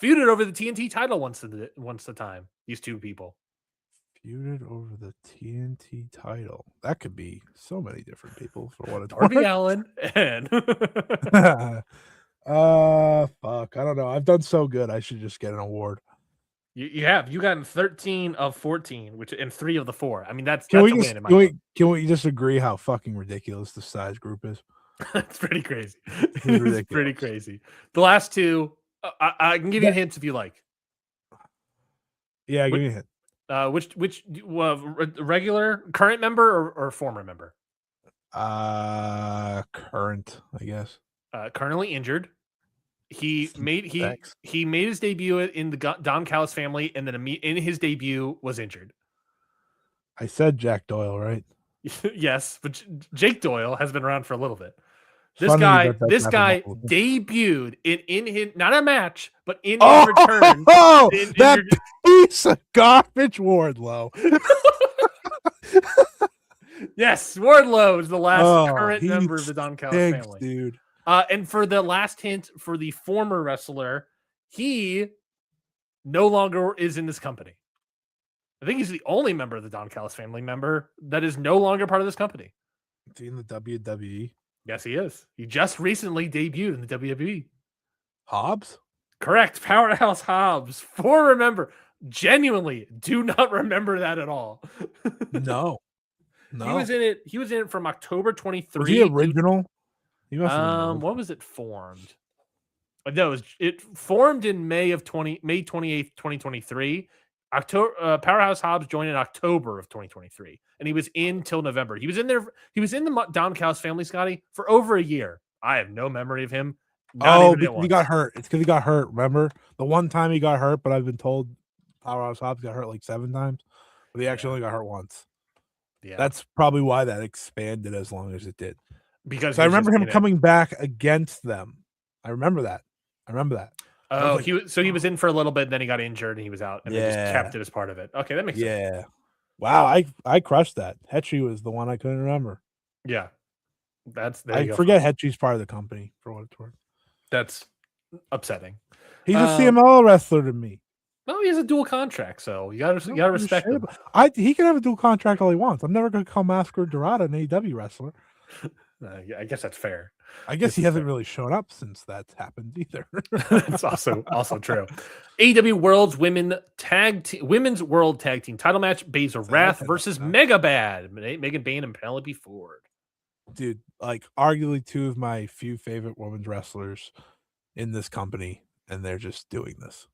Feuded over the TNT title once a time. These 2 people. Feuded over the TNT title. That could be so many different people for what it's Darby worth. Allin and fuck. I don't know. I've done so good. I should just get an award. You have. You gotten 13 of 14, which and 3 of the 4. I mean, that's Can a we win in my book. can we just agree how fucking ridiculous the size group is? It's pretty crazy. It's It's pretty crazy. The last 2, I can give you hints if you like. Yeah, give me a hint. Which regular current member or former member? Current, I guess. Currently injured. He made his debut in the Don Callis family, and then in his debut was injured. I said Jack Doyle, right? Yes, but Jake Doyle has been around for a little bit. This Funny guy debuted in his not a match, but in his return. That piece of garbage Wardlow. Yes, Wardlow is the last current member of the Don Callis family, dude. And for the last hint for the former wrestler, he no longer is in this company. I think he's the only member of the Don Callis family member that is no longer part of this company. Is he in the WWE? Yes, he is. He just recently debuted in the WWE. Hobbs? Correct. Powerhouse Hobbs. Former member. Genuinely do not remember that at all. No. He was in it. He was in it from October 23. Was he original? He must what was it formed? No, it formed in May 28th, 2023. Powerhouse Hobbs joined in October of 2023, and he was in till November. He was in there. He was in the Don Callis family, Scotty, for over a year. I have no memory of him. Because he got hurt. It's because he got hurt. Remember the one time he got hurt, but I've been told Powerhouse Hobbs got hurt like 7 times, but he actually only got hurt once. Yeah, that's probably why that expanded as long as it did. Because I remember him coming back against them. I remember that. Oh, he was in for a little bit, and then he got injured, and he was out, and they just kept it as part of it. Okay, that makes sense. Yeah. Wow, I crushed that. Hetchy was the one I couldn't remember. Yeah, I forget Hetchy's part of the company for what it's worth. That's upsetting. He's a CMLL wrestler to me. No, he has a dual contract, so you gotta respect him. He can have a dual contract all he wants. I'm never gonna call Masker Dorada an AEW wrestler. I guess that's fair. I guess he hasn't really shown up since that's happened either. That's also true. AEW World's Women's World Tag Team Title match: Baszler Wrath versus Mega Bad, Megan Bayne and Penelope Ford. Dude, like arguably 2 of my few favorite women's wrestlers in this company, and they're just doing this.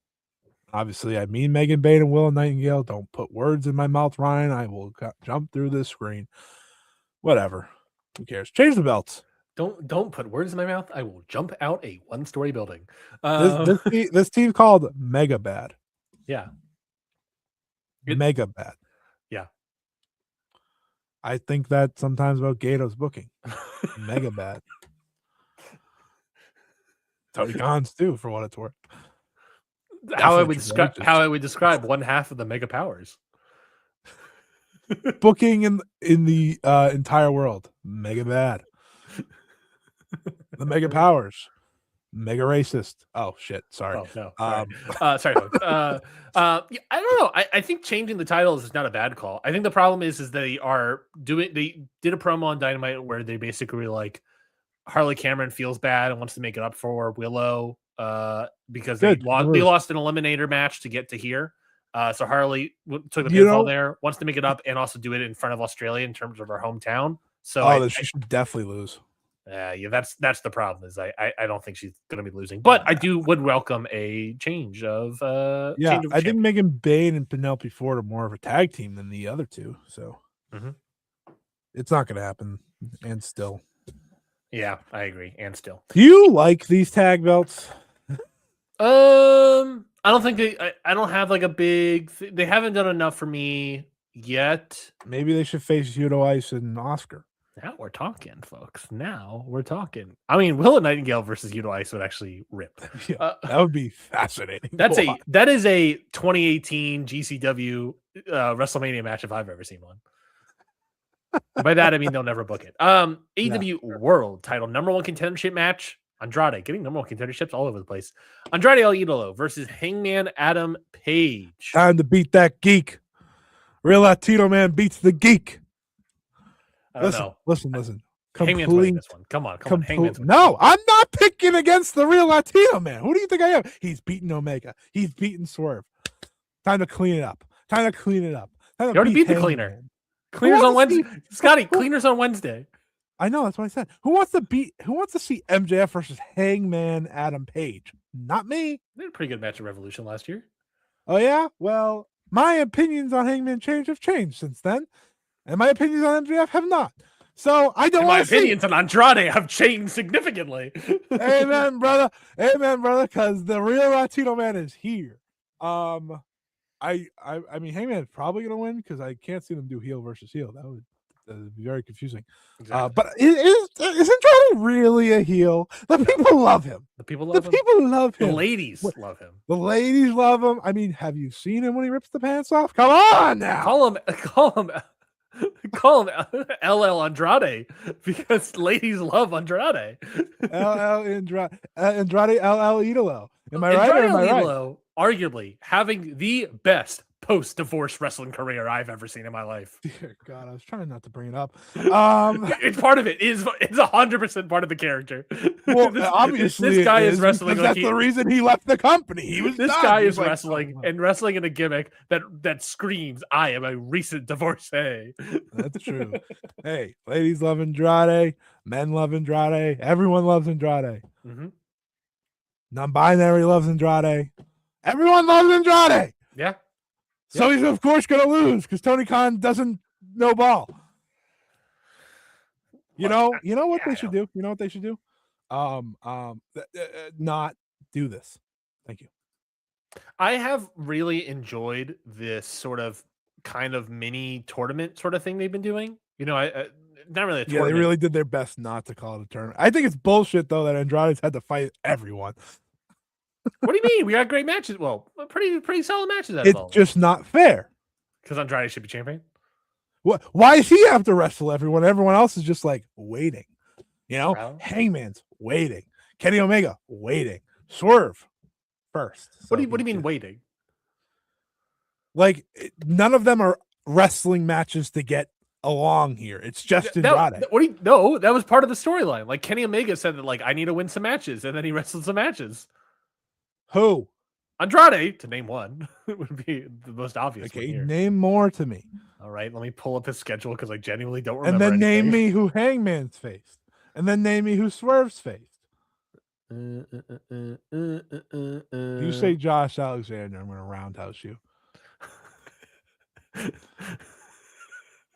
Obviously, I mean Megan Bayne and Willow Nightingale. Don't put words in my mouth, Ryan. I will jump through this screen. Whatever. Who cares? Change the belts. Don't put words in my mouth. I will jump out a 1-story building. This team called Mega Bad. Yeah. Mega Bad. Yeah. I think that sometimes about Gato's booking. Mega Bad. Tony Khan's too, for what it's worth. How I would describe one half of the Mega Powers. Booking in the entire world. Mega Bad. The Mega Powers. Mega racist. Oh shit! Sorry. Oh no. Sorry. Folks. I don't know. I think changing the titles is not a bad call. I think the problem is they did a promo on Dynamite where they basically were like Harley Cameron feels bad and wants to make it up for Willow because they lost an eliminator match to get to here. So Harley took the pinfall there, wants to make it up and also do it in front of Australia in terms of her hometown. So she should definitely lose. Yeah, that's the problem. Is I don't think she's going to be losing, but I would welcome a change of. I think Megan Bayne and Penelope Ford are more of a tag team than the other 2, so it's not going to happen. And still, yeah, I agree. And still, do you like these tag belts? I don't think I don't have like a big. They haven't done enough for me yet. Maybe they should face Yuto Ice and Oscar. Now we're talking, folks. Now we're talking. I mean, Willow Nightingale versus Yuto Ice would actually rip. Yeah, that would be fascinating. That is a 2018 GCW WrestleMania match if I've ever seen one. By that I mean they'll never book it. AEW World Title #1 contendership match. Andrade getting #1 contenderships all over the place. Andrade El Idolo versus Hangman Adam Page. Time to beat that geek. Real Latino man beats the geek. Listen. Hangman's winning this one. Come on. Hangman's winning. No, I'm not picking against the Real Latino man. Who do you think I am? He's beating Omega. He's beating Swerve. Time to clean it up. You already beat the cleaner. Cleaners on Wednesday. Scotty, cleaners on Wednesday. I know, that's what I said. Who wants to see MJF versus Hangman Adam Page? Not me. They had a pretty good match at Revolution last year. Oh yeah? Well, my opinions on Hangman have changed since then. And my opinions on MJF have not. So I don't want to see. My opinions on Andrade have changed significantly. Amen, brother. Because the Real Latino man is here. I mean, Hangman's probably gonna win because I can't see them do heel versus heel. That would be very confusing. Exactly. But is Andrade really a heel? The people love him. People love him. The ladies love him. The ladies love him. I mean, have you seen him when he rips the pants off? Come on now. Call him LL Andrade because ladies love Andrade. Andrade LL Idolo. Am I right? Or am I right? Arguably having the best post-divorce wrestling career I've ever seen in my life. Dear God, I was trying not to bring it up. It's part of it. It's 100% part of the character. Well, obviously, this guy is wrestling. That's the reason he left the company. This guy is wrestling and wrestling in a gimmick that screams, "I am a recent divorcee." That's true. Hey, ladies love Andrade, men love Andrade, everyone loves Andrade. Mm-hmm. Non-binary loves Andrade. Everyone loves Andrade. Yeah. So he's of course going to lose because Tony Khan doesn't know ball. You know what they should do? You know what they should do? Not do this. Thank you. I have really enjoyed this sort of kind of mini tournament sort of thing they've been doing. You know, not really a tournament. Yeah, they really did their best not to call it a tournament. I think it's bullshit though that Andrade's had to fight everyone. What do you mean? We got great matches. Well, pretty solid matches. It's just not fair. Because Andrade should be champion. What? Why does he have to wrestle everyone? Everyone else is just like waiting. You know, Hangman's waiting. Kenny Omega waiting. Swerve first. So what do you mean waiting? Like none of them are wrestling matches to get along here. It's just Andrade. No, that was part of the storyline. Like Kenny Omega said that like I need to win some matches, and then he wrestled some matches. Who? Andrade, to name one, would be the most obvious. Okay, name more to me. All right, let me pull up his schedule because I genuinely don't remember. And then anything. name me who Hangman's faced. And then name me who Swerve's faced. You say Josh Alexander, I'm going to roundhouse you.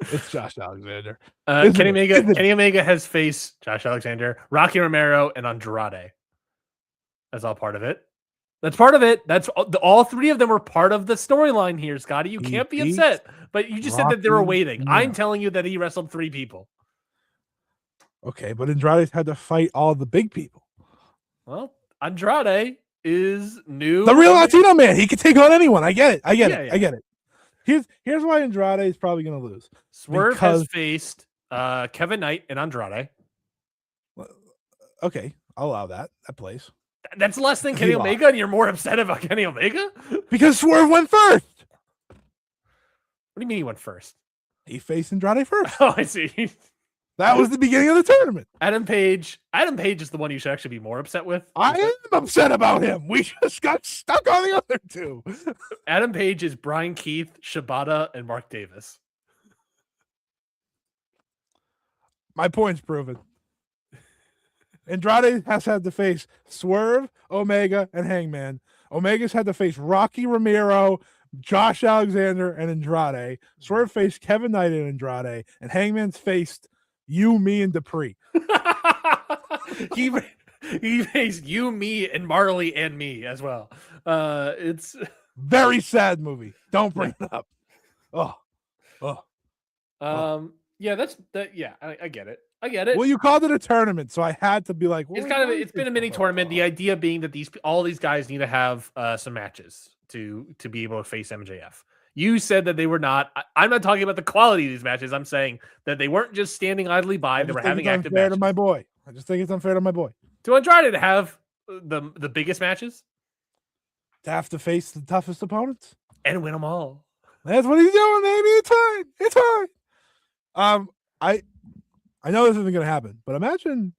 It's Josh Alexander. Kenny Omega has faced Josh Alexander, Rocky Romero, and Andrade. That's all part of it. That's part of it. That's all three of them were part of the storyline here, Scotty. You can't be upset. But you just said that they were waiting. Yeah. I'm telling you that he wrestled 3 people. Okay, but Andrade had to fight all the big people. Well, Andrade is new. The Real Latino man. He can take on anyone. I get it. I get it. Here's why Andrade is probably going to lose. Swerve has faced Kevin Knight and Andrade. Okay, I'll allow that. That plays. That's less than Kenny Omega, and you're more upset about Kenny Omega? Because Swerve went first. What do you mean he went first? He faced Andrade first. Oh, I see. That was the beginning of the tournament. Adam Page is the one you should actually be more upset with. I am upset about him. We just got stuck on the other two. Adam Page is Brian Keith, Shibata, and Mark Davis. My point's proven. Andrade has had to face Swerve, Omega, and Hangman. Omega's had to face Rocky Romero, Josh Alexander, and Andrade. Swerve faced Kevin Knight and Andrade. And Hangman's faced you, me, and Dupree. he faced you, me, and Marley and me as well. It's very sad movie. Don't bring it up. Yeah, that's that. Yeah, I get it. I get it. Well, you called it a tournament, so I had to be like, well, It's been a mini tournament. The idea being that all these guys need to have some matches to be able to face MJF. You said that they were not. I'm not talking about the quality of these matches. I'm saying that they weren't just standing idly by. They were having active matches. To my boy. I just think it's unfair to my boy. To Andrade to have the biggest matches, to have to face the toughest opponents and win them all. That's what he's doing, baby. It's fine. It's fine. I know this isn't going to happen, but imagine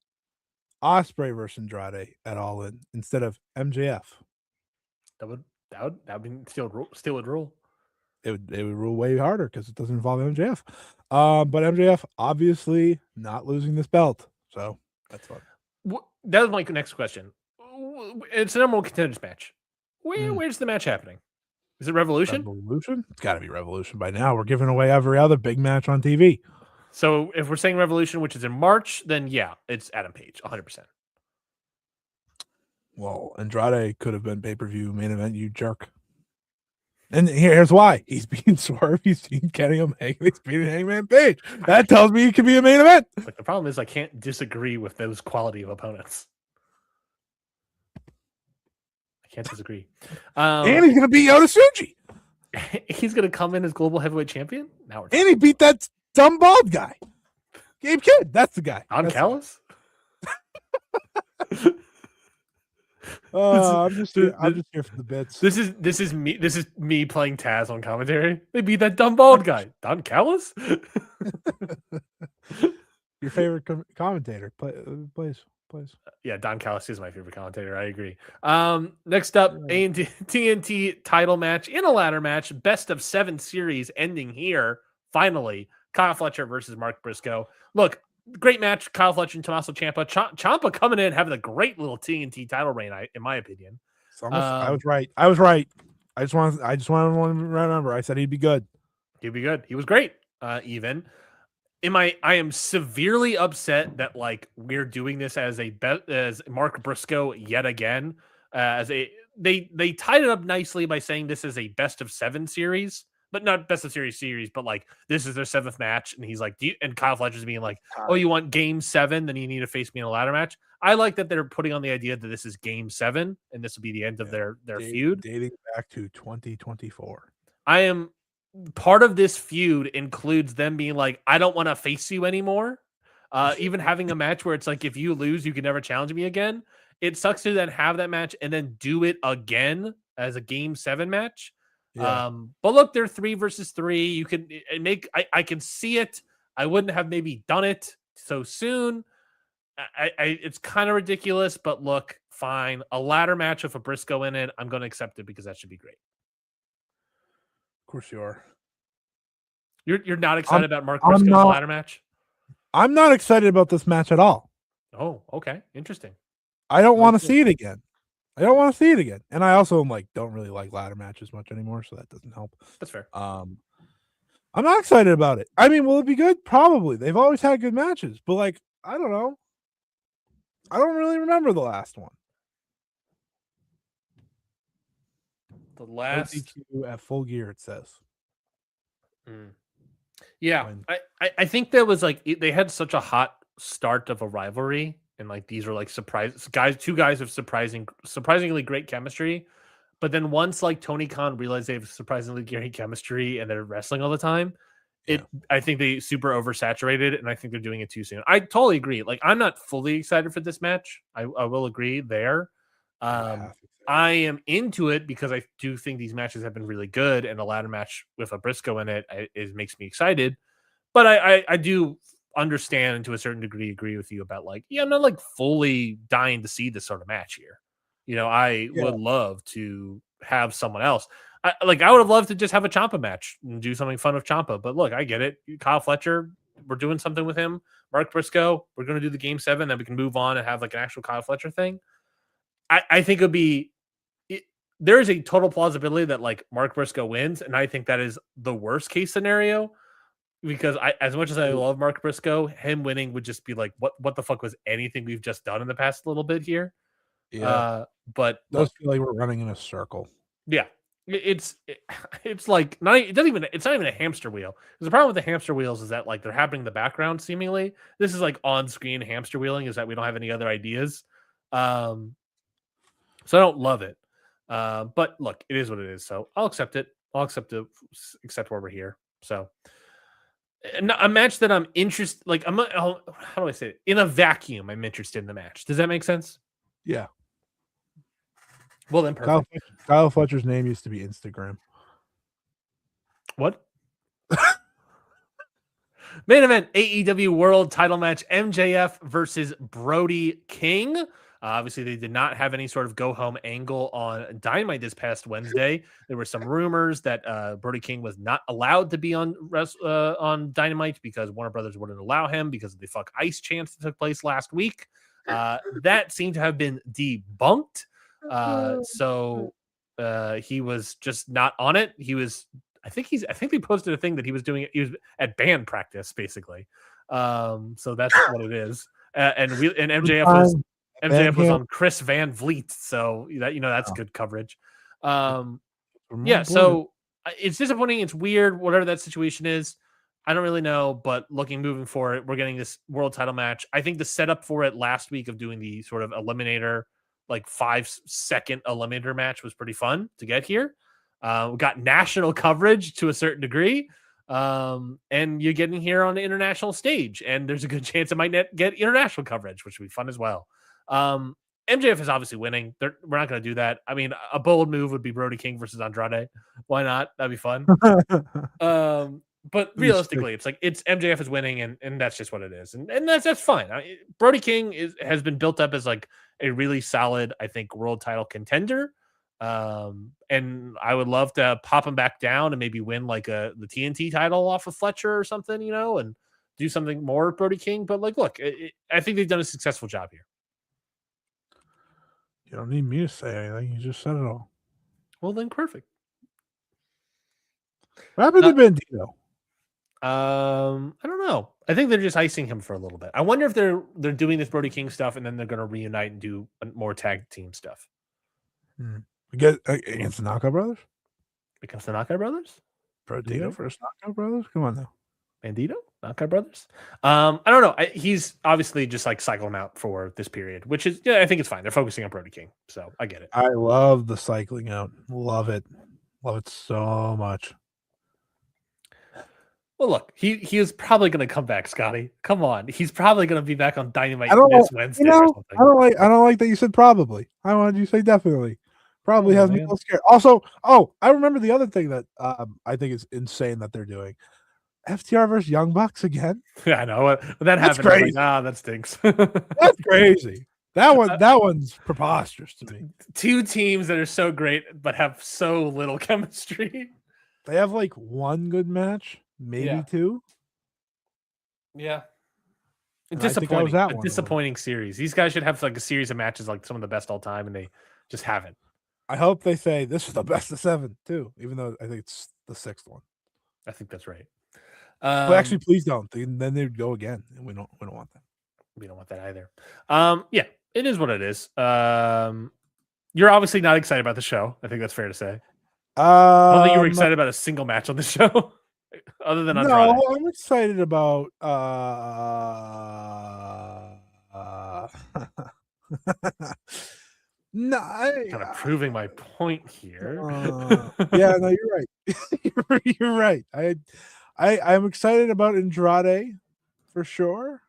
Ospreay versus Andrade at All In instead of MJF. That would still would rule. It would rule way harder because it doesn't involve MJF. But MJF obviously not losing this belt, so that's fun. That was my next question. It's a number one contenders match. Where's the match happening? Is it Revolution? Revolution? It's got to be Revolution by now. We're giving away every other big match on TV. So if we're saying Revolution, which is in March, then yeah, it's Adam Page, 100%. Well, Andrade could have been pay-per-view main event, you jerk. And here's why. He's being Swerve. He's being Kenny Omega. He's being Hangman Page. That tells me he could be a main event. Like, the problem is I can't disagree with those quality of opponents. I can't disagree. And he's going to beat Yotasuji. He's going to come in as global heavyweight champion? Now we're talking. And he beat that dumb bald guy. Gabe Kidd. That's the guy. Don Callis? I'm just here for the bits. This is me playing Taz on commentary. They beat that dumb bald guy. Don Callis? Your favorite commentator. Please. Yeah, Don Callis is my favorite commentator. I agree. Next up, TNT title match in a ladder match. Best of 7 series ending here. Finally, Kyle Fletcher versus Mark Briscoe. Look, great match. Kyle Fletcher and Tommaso Ciampa. Ciampa coming in having a great little TNT title reign, in my opinion. I was right. I just want to remember. I said he'd be good. He'd be good. He was great. I am severely upset that we're doing this as Mark Briscoe yet again. They tied it up nicely by saying this is a best of 7 series. But not best of series, but this is their 7th match, and he's like, and Kyle Fletcher's being like, "Oh, you want Game 7? Then you need to face me in a ladder match." I like that they're putting on the idea that this is Game 7, and this will be the end of their feud, dating back to 2024. I am part of this feud includes them being like, "I don't want to face you anymore." Even having a match where it's like, if you lose, you can never challenge me again. It sucks to then have that match and then do it again as a Game 7 match. Yeah. But look, they're 3 versus 3. You can make. I can see it. I wouldn't have maybe done it so soon. It's kind of ridiculous, but look, fine. A ladder match with a Briscoe in it, I'm going to accept it because that should be great. Of course you are. You're not excited about Mark Briscoe's ladder match? I'm not excited about this match at all. Oh, okay, interesting. I don't want to see it again. And I also don't really like ladder matches much anymore, so that doesn't help. That's fair. I'm not excited about it. I mean, will it be good? Probably. They've always had good matches, but I don't know. I don't really remember the last one. The last OTQ at Full Gear, it says. Yeah, I think that was they had such a hot start of a rivalry. And these are surprise guys, 2 guys of surprisingly great chemistry. But then once Tony Khan realized they have surprisingly great chemistry and they're wrestling all the time, I think they super oversaturated, and I think they're doing it too soon. I totally agree. I'm not fully excited for this match. I will agree there. I am into it because I do think these matches have been really good, and a ladder match with a Briscoe in it makes me excited. But I do understand and to a certain degree agree with you about I'm not fully dying to see this sort of match here. I would love to have someone else. I would have loved to just have a Ciampa match and do something fun with Ciampa. But look, I get it. Kyle Fletcher, we're doing something with him. Mark Briscoe, we're going to do the Game 7, then we can move on and have an actual Kyle Fletcher thing. I think there is a total plausibility that Mark Briscoe wins, and I think that is the worst case scenario. Because as much as I love Mark Briscoe, him winning would just be what the fuck was anything we've just done in the past little bit here? Yeah. But those feel like we're running in a circle. Yeah. it's like not it doesn't even it's not even a hamster wheel. Because the problem with the hamster wheels is that like they're happening in the background seemingly. This is like on screen hamster wheeling is that we don't have any other ideas. So I don't love it. But look, it is what it is. So I'll accept it. I'll accept where we're here. So a match that I'm interested like how do I say it? In a vacuum, I'm interested in the match. Does that make sense? Yeah. Well then perfect. Kyle Fletcher's name used to be Instagram. What? Main event AEW World Title match: MJF versus Brody King. Obviously, they did not have any sort of go home angle on Dynamite this past Wednesday. There were some rumors that Brody King was not allowed to be on Dynamite because Warner Brothers wouldn't allow him because of the fuck ice chance that took place last week. That seemed to have been debunked. So he was just not on it. I think they posted a thing that he was at band practice basically. So that's what it is. And MJF was on Chris Van Vliet, so that's good coverage. Yeah, so it's disappointing. It's weird. Whatever that situation is, I don't really know. But moving forward, we're getting this world title match. I think the setup for it last week of doing the sort of eliminator, like 5-second eliminator match was pretty fun to get here. We got national coverage to a certain degree. And you're getting here on the international stage, and there's a good chance it might get international coverage, which would be fun as well. MJF is obviously winning. We're not going to do that. I mean, a bold move would be Brody King versus Andrade. Why not? That'd be fun. But realistically, it's MJF is winning, and that's just what it is, and that's fine. Brody King has been built up as like a really solid, I think, world title contender. And I would love to pop him back down and maybe win like the TNT title off of Fletcher or something, and do something more with Brody King. But like, look, I think they've done a successful job here. You don't need me to say anything. You just said it all. Well, then perfect. What happened to Bandito? I don't know. I think they're just icing him for a little bit. I wonder if they're doing this Brody King stuff and then they're going to reunite and do more tag team stuff. Against the Knockout Brothers? Against the Knockout Brothers? Bandito versus Knockout Brothers? Come on now. Bandito? Knockout Brothers? I don't know. He's obviously just like cycling out for this period, which is, I think it's fine. They're focusing on Brody King, so I get it. I love the cycling out. Love it. Love it so much. Well, look, he is probably going to come back, Scotty. Come on, he's probably going to be back on Dynamite this Wednesday or something. I don't like that you said probably. I wanted you to say definitely. Probably has me a little scared. Also, I remember the other thing that I think is insane that they're doing. FTR versus Young Bucks again. Yeah, I know. When that happened, crazy. That stinks. That's crazy. That one's preposterous to me. Two teams that are so great but have so little chemistry. They have like one good match, maybe two. Yeah. Disappointing series. These guys should have like a series of matches like some of the best all time, and they just haven't. I hope they say this is the best of 7 too, even though I think it's the 6th one. I think that's right. But actually, please don't. Then they'd go again, and we don't want that. We don't want that either. Yeah, it is what it is. You're obviously not excited about the show. I think that's fair to say. I don't think you were excited about a single match on the show, other than Andrade. No, I'm excited about. No, kind of proving my point here. Yeah, no, you're right. You're right. I'm excited about Andrade for sure.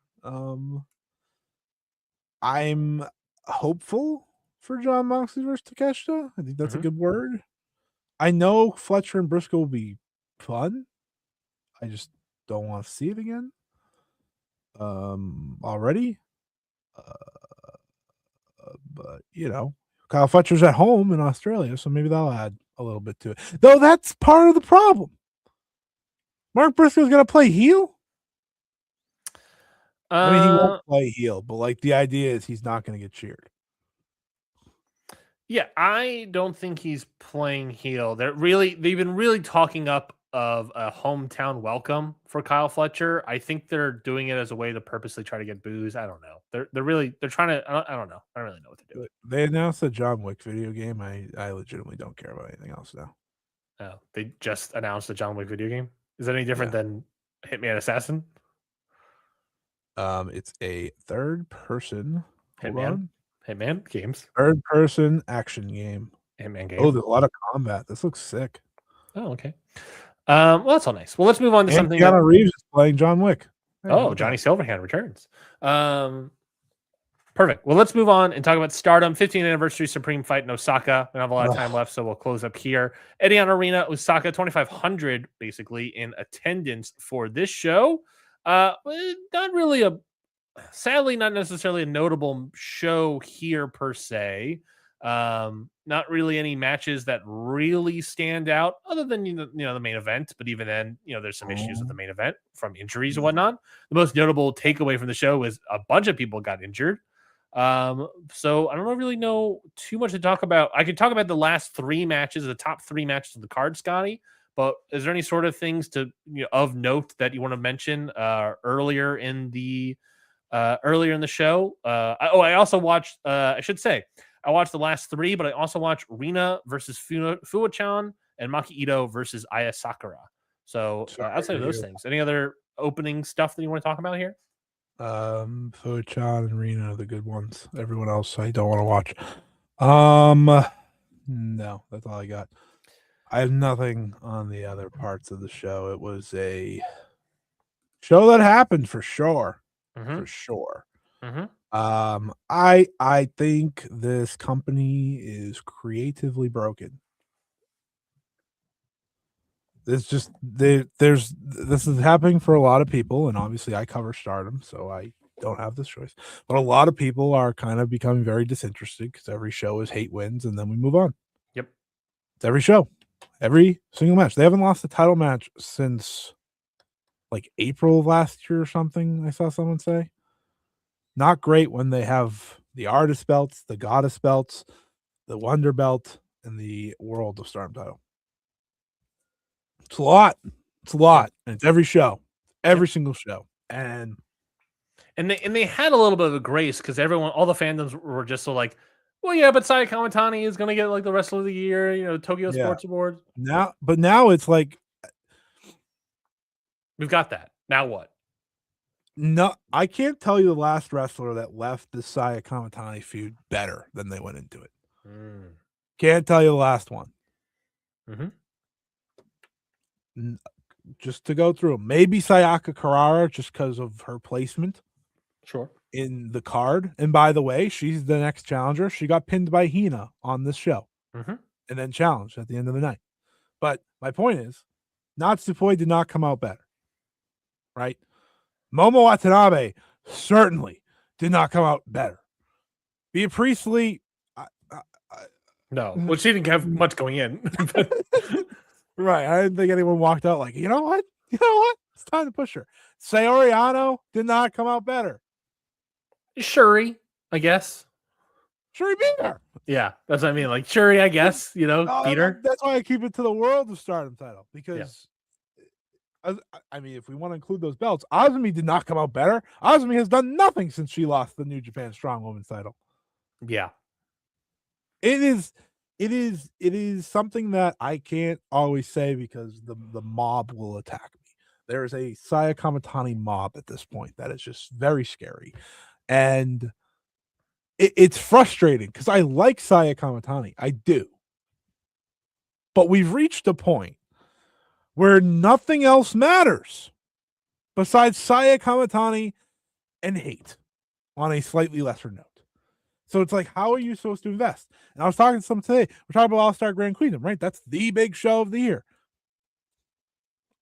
I'm hopeful for Jon Moxley versus Takeshita. I think that's a good word. I know Fletcher and Briscoe will be fun. I just don't want to see it again. Already. But Kyle Fletcher's at home in Australia, so maybe that'll add a little bit to it. Though that's part of the problem. Mark Briscoe's gonna play heel. I mean, he won't play heel, but like the idea is he's not gonna get cheered. Yeah, I don't think he's playing heel. They've been really talking up of a hometown welcome for Kyle Fletcher. I think they're doing it as a way to purposely try to get booze. I don't know. They're trying to. I don't know. I don't really know what they're doing. They announced the John Wick video game. I legitimately don't care about anything else now. Oh, they just announced the John Wick video game. Is that any different than Hitman Assassin? It's a third person. Hold on. Hitman games. Third person action game. Hitman game. Oh, there's a lot of combat. This looks sick. Oh, okay. Well, that's all nice. Well, let's move on to something. Keanu Reeves is playing John Wick. Hey, Johnny Silverhand returns. Perfect. Well, let's move on and talk about Stardom 15th anniversary Supreme Fight in Osaka. We don't have a lot of time left, so we'll close up here. Edion Arena, Osaka, 2,500 basically in attendance for this show. Not really sadly, not necessarily a notable show here per se. Not really any matches that really stand out other than the main event, but even then there's some issues with the main event from injuries and whatnot. The most notable takeaway from the show is a bunch of people got injured, so I don't really know too much to talk about. I could talk about the last three matches, the top three matches of the card, Scotty, but is there any sort of things to of note that you want to mention earlier in the show? I also watched I should say I watched the last three, but I also watched Rina versus Fuwachan and Maki Ito versus Aya Sakura. So outside of those things, any other opening stuff that you want to talk about here? Fuwachan and Rina are the good ones. Everyone else I don't want to watch. No, that's all I got. I have nothing on the other parts of the show. It was a show that happened for sure. For sure. I think this company is creatively broken. This is happening for a lot of people, and obviously I cover Stardom, so I don't have this choice. But a lot of people are kind of becoming very disinterested because every show is hate wins, and then we move on. Yep, it's every show, every single match. They haven't lost a title match since like April of last year or something. I saw someone say. Not great when they have the artist belts, the goddess belts, the wonder belt, and the World of Stardom title. It's a lot. It's a lot. And it's every show. Every single show. And they had a little bit of a grace because all the fandoms were just so like, well, yeah, but Saya Kamitani is gonna get like the rest of the year, Tokyo Sports Awards. Now it's like we've got that. Now what? No, I can't tell you the last wrestler that left the Saya Kamitani feud better than they went into it. Can't tell you the last one. Just to go through, maybe Sayaka Carrara, just because of her placement. Sure. In the card. And by the way, she's the next challenger. She got pinned by Hina on this show. And then challenged at the end of the night. But my point is, Natsupoi did not come out better. Right? Momo Watanabe certainly did not come out better. Bea Priestley, no. Well, she didn't have much going in. Right. I didn't think anyone walked out like, you know what? It's time to push her. Saori Anou did not come out better. Shuri, I guess. Shuri beat her. Yeah, that's what I mean. Like Shuri, I guess, beat her. That's why I keep it to the World of Stardom title because I mean, if we want to include those belts, Azumi did not come out better. Azumi has done nothing since she lost the New Japan Strong Women's title. Yeah. It is something that I can't always say because the mob will attack me. There is a Saya Kamitani mob at this point that is just very scary. And it's frustrating because I like Saya Kamitani. I do. But we've reached a point where nothing else matters besides Saya Kamitani and hate on a slightly lesser note. So it's like, how are you supposed to invest? And I was talking to someone today. We're talking about All-Star Grand Queendom, right? That's the big show of the year.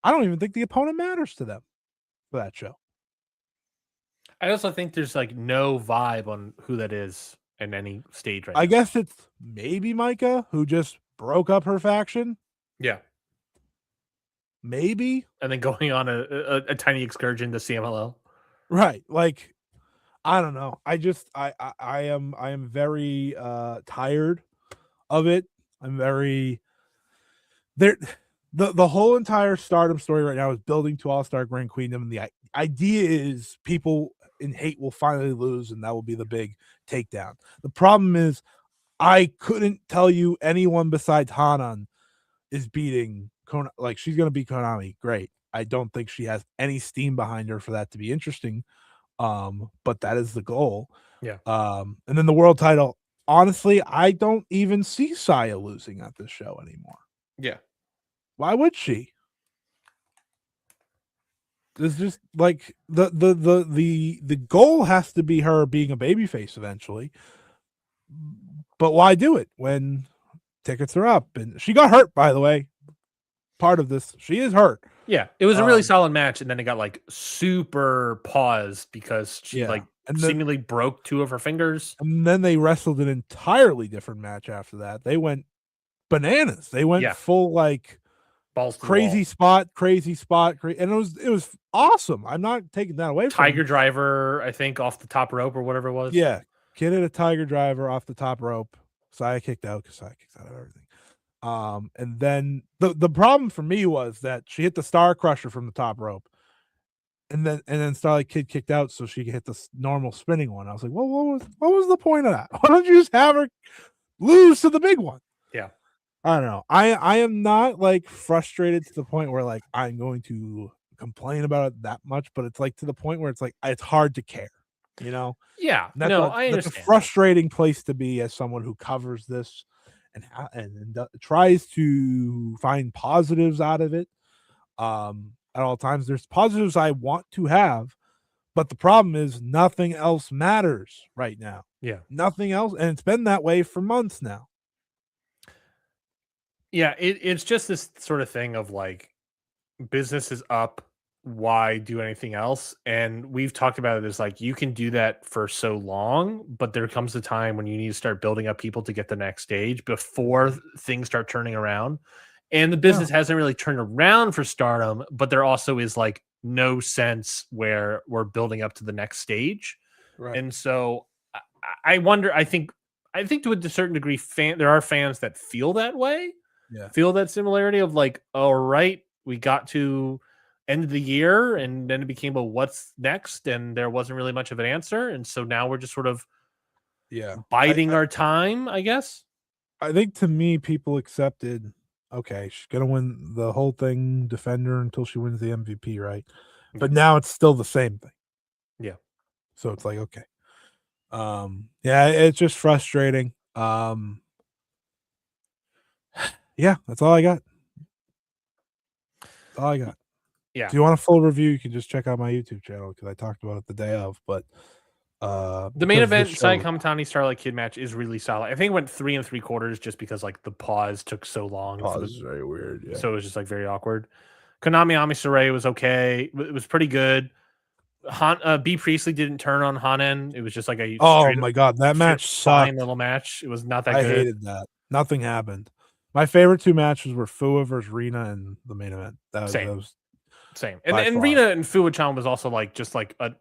I don't even think the opponent matters to them for that show. I also think there's like no vibe on who that is in any stage right now. I guess it's maybe Micah, who just broke up her faction. Yeah. Maybe. And then going on a tiny excursion to CMLL. Right. Like, I don't know. I am very tired of it. I'm very there. The whole entire Stardom story right now is building to All-Star Grand Queendom, and the idea is people in hate will finally lose, and that will be the big takedown. The problem is, I couldn't tell you anyone besides Hanan is beating like she's gonna beat Konami. Great. I don't think she has any steam behind her for that to be interesting. But that is the goal. Yeah. And then the world title. Honestly, I don't even see Saya losing at this show anymore. Yeah. Why would she? It's just like the goal has to be her being a babyface eventually. But why do it when tickets are up? And she got hurt, by the way. Part of this, she is hurt. Yeah, it was a really solid match, and then it got like super paused because she seemingly broke 2 of her fingers. And then they wrestled an entirely different match after that. They went bananas. They went full like balls crazy spot, and it was awesome. I'm not taking that away from Tiger Driver, I think, off the top rope or whatever it was. Yeah, kid hit a Tiger Driver off the top rope. Saya kicked out because Saya kicks out of everything. And then the problem for me was that she hit the Star Crusher from the top rope, and then Starlight Kid kicked out so she could hit the normal spinning one. I was like, well, what was the point of that? Why don't you just have her lose to the big one? Yeah, I don't know. I am not like frustrated to the point where like I'm going to complain about it that much, but it's like to the point where it's like it's hard to care, you know? Yeah, I understand. That's a frustrating place to be as someone who covers this and tries to find positives out of it. At all times, there's positives I want to have, but the problem is nothing else matters right now. Yeah, nothing else, and it's been that way for months now. Yeah, it's just this sort of thing of like business is up. Why do anything else? And we've talked about it as like you can do that for so long, but there comes a time when you need to start building up people to get the next stage before things start turning around. And the business hasn't really turned around for Stardom, but there also is like no sense where we're building up to the next stage. Right. And so I wonder, I think to a certain degree, there are fans that feel that way. Yeah. Feel that similarity of like, all right, we got to end of the year and then it became a what's next, and there wasn't really much of an answer, and so now we're just sort of biding our time, I guess. I think to me, people accepted, okay, she's gonna win the whole thing, defend her until she wins the MVP, right? But now it's still the same thing. Yeah. So it's like, okay. Yeah, it's just frustrating. Yeah, that's all I got. That's all I got. Yeah. If you want a full review, you can just check out my YouTube channel because I talked about it the day of. But the main event, Sai Kamatani Starlight Kid match is really solid. I think it went 3 3/4 just because like the pause took so long. Pause is very weird. Yeah. So it was just like very awkward. Konami Ami Saray was okay. It was pretty good. B Priestley didn't turn on Hanen. It was just like a my god, that match sucked. Little match. It was not that good. I hated that. Nothing happened. My favorite 2 matches were Fua versus Rina and the main event. That was same. And Rina and Fua-chan was also like just like a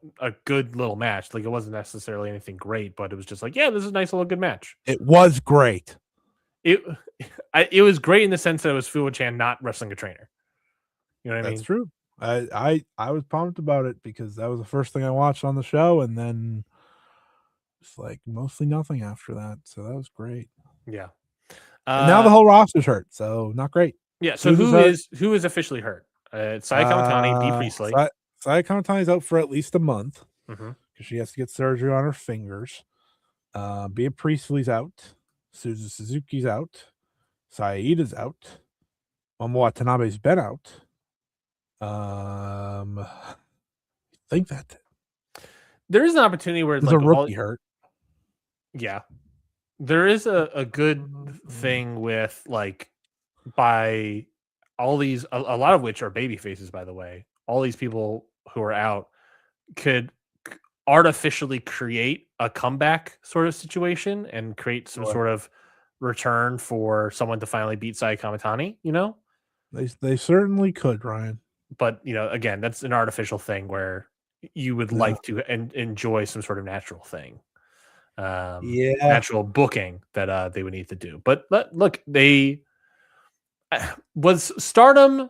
good little match. Like it wasn't necessarily anything great, but it was just like, yeah, this is a nice little good match. It was great. It was great in the sense that it was Fua-chan not wrestling a trainer. You know what I mean? That's true. I was pumped about it because that was the first thing I watched on the show, and then it's like mostly nothing after that. So that was great. Yeah. And now the whole roster's hurt, so not great. Yeah. So who is officially hurt? Sai Kamatani, B Priestley. Sai Kamatani's out for at least a month because she has to get surgery on her fingers. B Priestley's out. Suzu Suzuki's out. Saida's out. Momo Watanabe's been out. I think that there is an opportunity where there's like a rookie hurt. Yeah, there is a good thing with like by all these a lot of which are baby faces, by the way. All these people who are out could artificially create a comeback sort of situation and create some sort of return for someone to finally beat Sai Kamatani, you know? They certainly could, Ryan. But, you know, again, that's an artificial thing where you would like to enjoy some sort of natural thing. Natural booking that they would need to do. But look, they was Stardom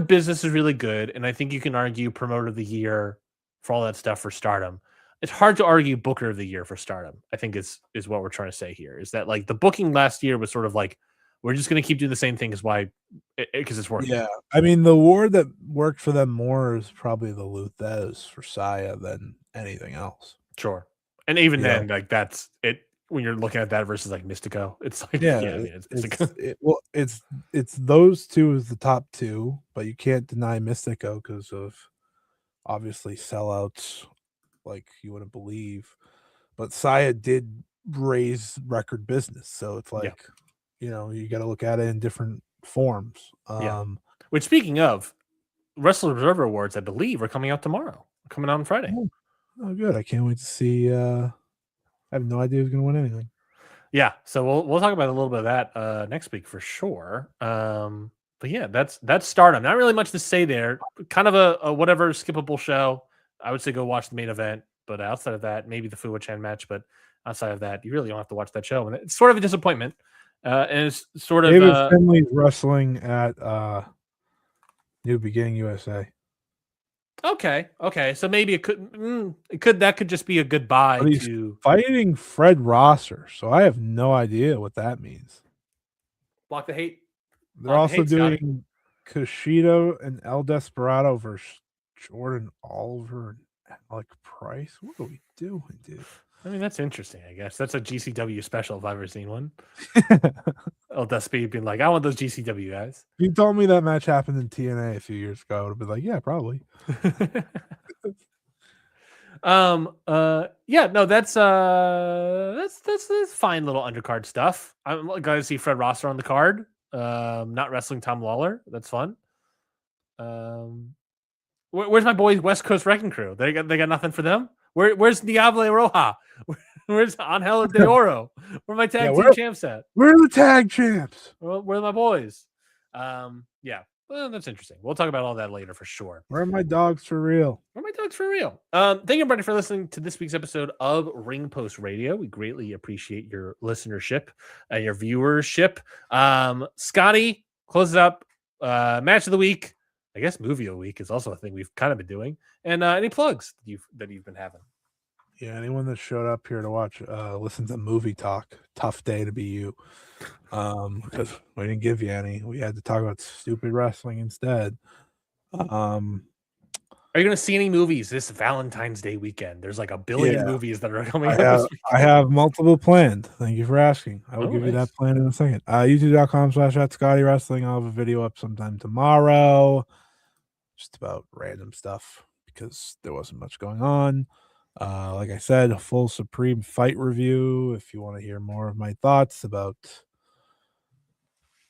business is really good, and I think you can argue promoter of the year for all that stuff for Stardom. It's hard to argue booker of the year for Stardom. I think is what we're trying to say here, is that like the booking last year was sort of like we're just going to keep doing the same thing because it's working. Yeah, I mean, the war that worked for them more is probably the Luthez for Saya than anything else. Sure, and even then, like that's it. When you're looking at that versus like Mystico, it's like I mean, it's those two as the top two, but you can't deny Mystico because of obviously sellouts like you wouldn't believe. But Saya did raise record business, so it's like you got to look at it in different forms. Which, speaking of Wrestler Observer Awards, I believe are coming out tomorrow. Coming out on Friday. Oh, good! I can't wait to see. I have no idea who's going to win anything. Yeah, so we'll talk about a little bit of that next week for sure. But yeah, that's Stardom. Not really much to say there. Kind of a whatever skippable show. I would say go watch the main event, but outside of that, maybe the Fuwa Chen match. But outside of that, you really don't have to watch that show, and it's sort of a disappointment. And it's sort of David Finley's wrestling at New Beginning USA. Okay. So maybe it could just be a goodbye to fighting Fred Rosser. So I have no idea what that means. Block the hate. They're also doing Kushida and El Desperado versus Jordan Oliver and Alec Price. What are we doing, dude? I mean, that's interesting, I guess. That's a GCW special if I've ever seen one. El Desperado being like, I want those GCW guys. If you told me that match happened in TNA a few years ago, I would have been like, yeah, probably. Yeah, no, that's fine little undercard stuff. I'm glad to see Fred Rosser on the card. Not wrestling Tom Lawler. That's fun. Where's my boys West Coast Wrecking Crew? They got nothing for them. Where's Diablo Roja? Where's Angel De Oro? Where my tag team champs at? Where are the tag champs? Where are my boys? Yeah. Well, that's interesting. We'll talk about all that later for sure. Where are my dogs for real? Thank you, everybody, for listening to this week's episode of Ring Post Radio. We greatly appreciate your listenership and your viewership. Scotty, closes up. Match of the week. I guess movie of the week is also a thing we've kind of been doing. And any plugs that you've been having? Yeah, anyone that showed up here to watch, listen to Movie Talk. Tough day to be you. Because we didn't give you any. We had to talk about stupid wrestling instead. Are you going to see any movies this Valentine's Day weekend? There's like a billion movies that are coming out this weekend. I have multiple planned. Thank you for asking. I will give you that plan in a second. YouTube.com/@ScottyWrestling. I'll have a video up sometime tomorrow. Just about random stuff because there wasn't much going on. Like I said, a full Supreme fight review. If you want to hear more of my thoughts about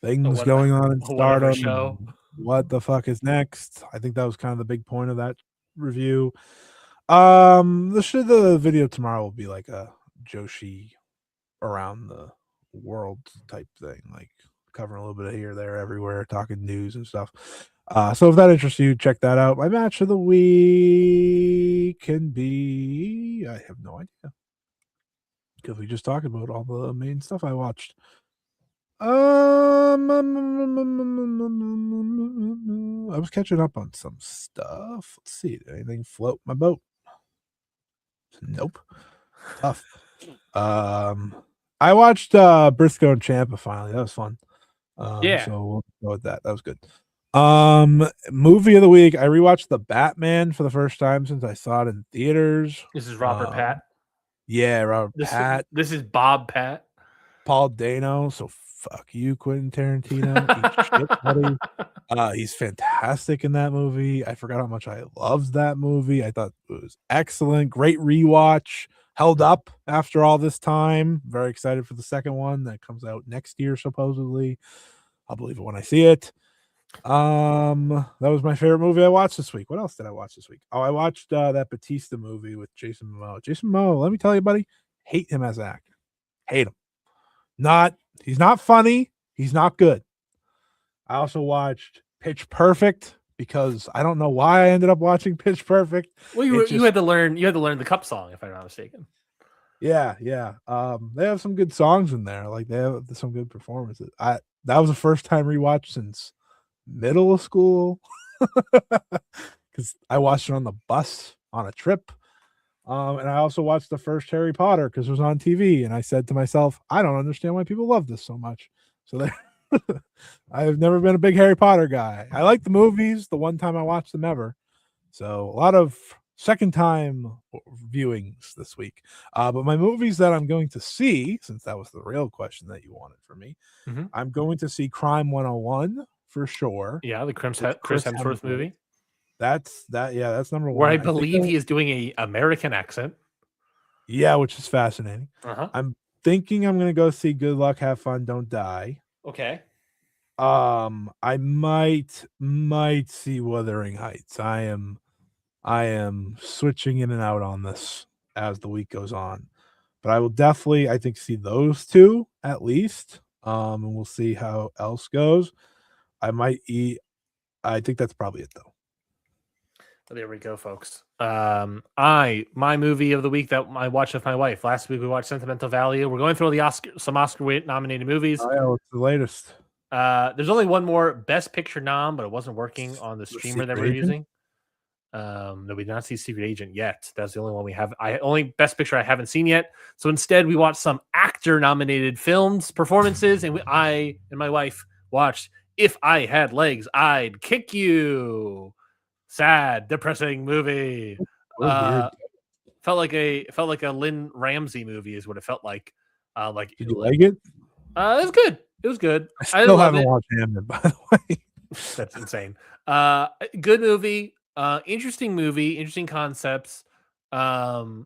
things going on in Stardom, what the fuck is next? I think that was kind of the big point of that review. The video tomorrow will be like a Joshi around the world type thing, like covering a little bit of here, there, everywhere, talking news and stuff. So if that interests you, check that out. My match of the week can be, I have no idea, because we just talked about all the main stuff I watched. I was catching up on some stuff. Let's see, did anything float my boat? Nope. Tough. I watched Briscoe and Ciampa finally. That was fun. So we'll go with that. That was good. Movie of the week. I rewatched The Batman for the first time since I saw it in theaters. This is Robert Pat. Yeah, Robert Pat. This is Bob Pat. Paul Dano. So fuck you, Quentin Tarantino. Eat shit, buddy. He's fantastic in that movie. I forgot how much I loved that movie. I thought it was excellent. Great rewatch. Held up after all this time. Very excited for the second one that comes out next year, supposedly. I'll believe it when I see it. That was my favorite movie I watched this week. What else did I watch this week? Oh, I watched that Batista movie with Jason Momoa. Jason Momoa, let me tell you, buddy, hate him as an actor. Hate him. He's not funny. He's not good. I also watched Pitch Perfect because I don't know why I ended up watching Pitch Perfect. Well, you had to learn the Cup song, if I'm not mistaken. Yeah. They have some good songs in there. Like they have some good performances. That was the first time rewatch since middle school because I watched it on the bus on a trip. And I also watched the first Harry Potter because it was on TV. And I said to myself, I don't understand why people love this so much. So I've never been a big Harry Potter guy. I like the movies, the one time I watched them ever. So a lot of second time viewings this week. But my movies that I'm going to see, since that was the real question that you wanted from me, I'm going to see Crime 101 for sure. Yeah, the Chris Hemsworth movie. That's number one. Where I believe he is doing a American accent. Yeah, which is fascinating. I'm thinking I'm gonna go see Good Luck, Have Fun, Don't Die. Okay. I might see Wuthering Heights. I am switching in and out on this as the week goes on. But I will definitely, I think, see those two at least. And we'll see how else goes. I think that's probably it though. Well, there we go, folks. My movie of the week that I watched with my wife. Last week we watched Sentimental Value. We're going through some Oscar nominated movies. Oh, yeah, what's the latest? There's only one more Best Picture nom, but it wasn't working on the streamer that we're using. No, we did not see Secret Agent yet. That's the only one we have. Only Best Picture I haven't seen yet. So instead, we watched some actor nominated films, performances, and I and my wife watched If I Had Legs, I'd Kick You. Sad, depressing movie. Felt like a Lynn Ramsey movie is what it felt like. Did you like it? It was good. It was good. I still haven't watched Hamnet, by the way. That's insane. Good movie. Interesting movie. Interesting concepts. I thought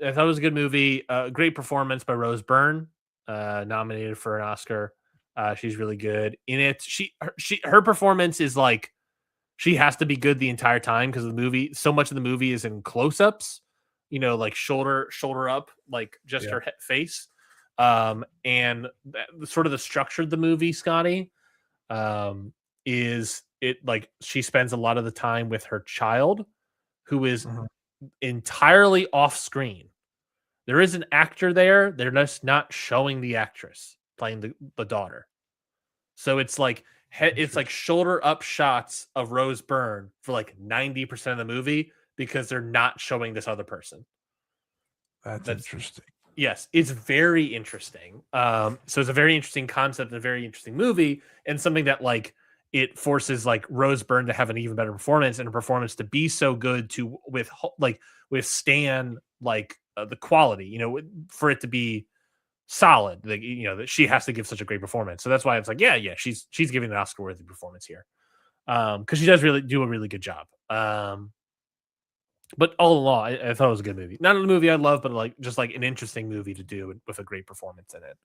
it was a good movie. Great performance by Rose Byrne. Nominated for an Oscar. She's really good in it. Her performance is like she has to be good the entire time because so much of the movie is in close-ups. Like shoulder up, like just her face. And sort of the structure of the movie, Scotty, is it like she spends a lot of the time with her child who is entirely off screen. There is an actor there. They're just not showing the actress playing the daughter. So it's like shoulder up shots of Rose Byrne for like 90% of the movie because they're not showing this other person. That's interesting. Yes, it's very interesting. So it's a very interesting concept, a very interesting movie, and something that like it forces like Rose Byrne to have an even better performance and a performance to be so good to withstand like the quality, for it to be solid. Like, that she has to give such a great performance. So that's why it's like, yeah, she's giving an Oscar worthy performance here, because she does really do a really good job. But all in all, I thought it was a good movie. Not a movie I love, but just like an interesting movie to do with a great performance in it.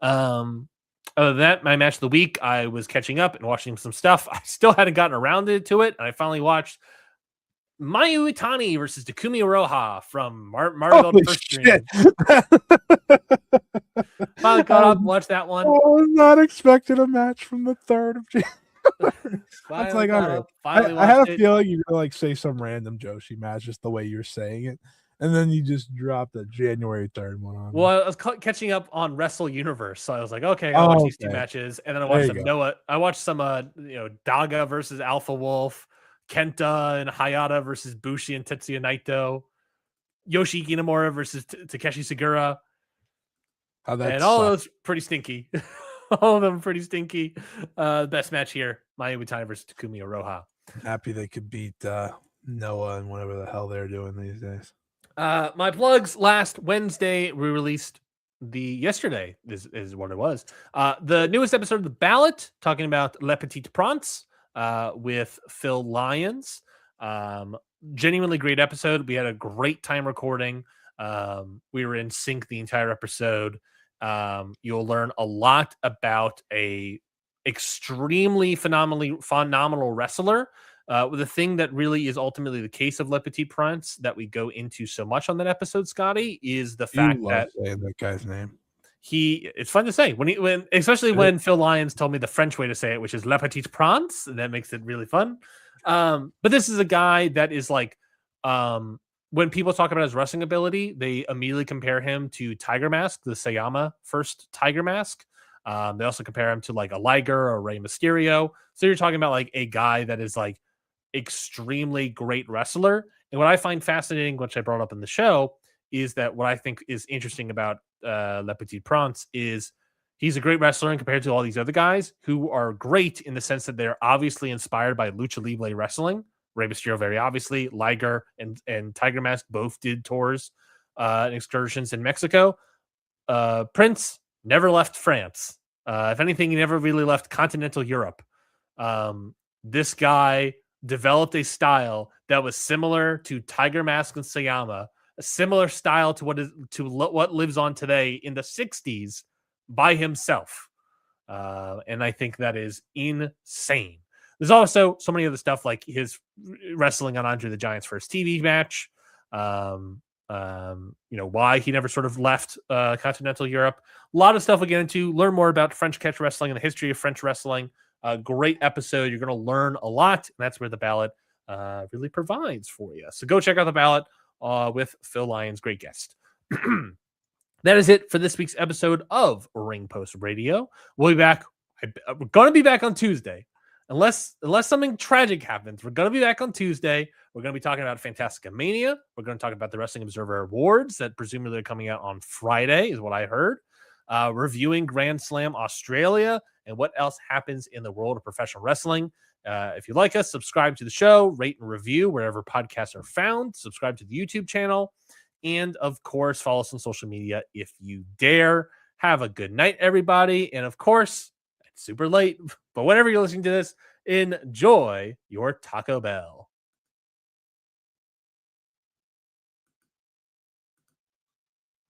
Other than that, my match of the week, I was catching up and watching some stuff. I still hadn't gotten around to it, and I finally watched Mayu Iwatani versus Takumi Iroha from Marvel First Stream. Finally got up and watched that one. I was not expecting a match from the 3rd of January. That's like, I had a feeling you were gonna like say some random Joshi match just the way you're saying it, and then you just dropped the January 3rd one on. Well, I was catching up on Wrestle Universe, so I was like, okay, I'll watch these two matches, and then I watched some Noah. I watched some Daga versus Alpha Wolf, Kenta and Hayata versus Bushi and Tetsuya Naito, Yoshiki Inamura versus Takeshi Segura, and all those pretty stinky. All of them pretty stinky. Best match here, Mayu Iwatani versus Takumi Iroha. I'm happy they could beat Noah and whatever the hell they're doing these days. My plugs last Wednesday, we released yesterday is what it was. The newest episode of The Ballot, talking about Le Petit Prince with Phil Lyons. Genuinely great episode. We had a great time recording. We were in sync the entire episode. You'll learn a lot about a extremely phenomenal wrestler. The thing that really is ultimately the case of Le Petit Prince that we go into so much on that episode, Scotty, is the fact that saying that guy's name. It's fun to say especially when Phil Lyons told me the French way to say it, which is Le Petit Prince, and that makes it really fun. But this is a guy that is like, when people talk about his wrestling ability, they immediately compare him to Tiger Mask, the Sayama first Tiger Mask. They also compare him to like a Liger or Rey Mysterio. So you're talking about like a guy that is like extremely great wrestler. And what I find fascinating, which I brought up in the show, is that what I think is interesting about Le Petit Prince is He's a great wrestler and compared to all these other guys who are great in the sense that they're obviously inspired by Lucha Libre wrestling. Rey Mysterio, very obviously, Liger and Tiger Mask both did tours and excursions in Mexico. Prince never left France. If anything, he never really left continental Europe. This guy developed a style that was similar to Tiger Mask and Sayama, a similar style to what lives on today in the 60s by himself. And I think that is insane. There's also so many other stuff like his wrestling on Andre the Giant's first TV match. Why he never sort of left continental Europe. A lot of stuff we'll get into. Learn more about French catch wrestling and the history of French wrestling. A great episode. You're going to learn a lot, and that's where the ballot really provides for you. So go check out the ballot with Phil Lyons, great guest. That is it for this week's episode of Ring Post Radio. We'll be back. We're going to be back on Tuesday. Unless something tragic happens, we're going to be back on Tuesday. We're going to be talking about Fantastica Mania. We're going to talk about the Wrestling Observer Awards that presumably are coming out on Friday, is what I heard. Reviewing Grand Slam Australia and what else happens in the world of professional wrestling. If you like us, subscribe to the show, rate and review wherever podcasts are found. Subscribe to the YouTube channel. And, of course, follow us on social media if you dare. Have a good night, everybody. And, of course, it's super late, but whenever you're listening to this, enjoy your Taco Bell.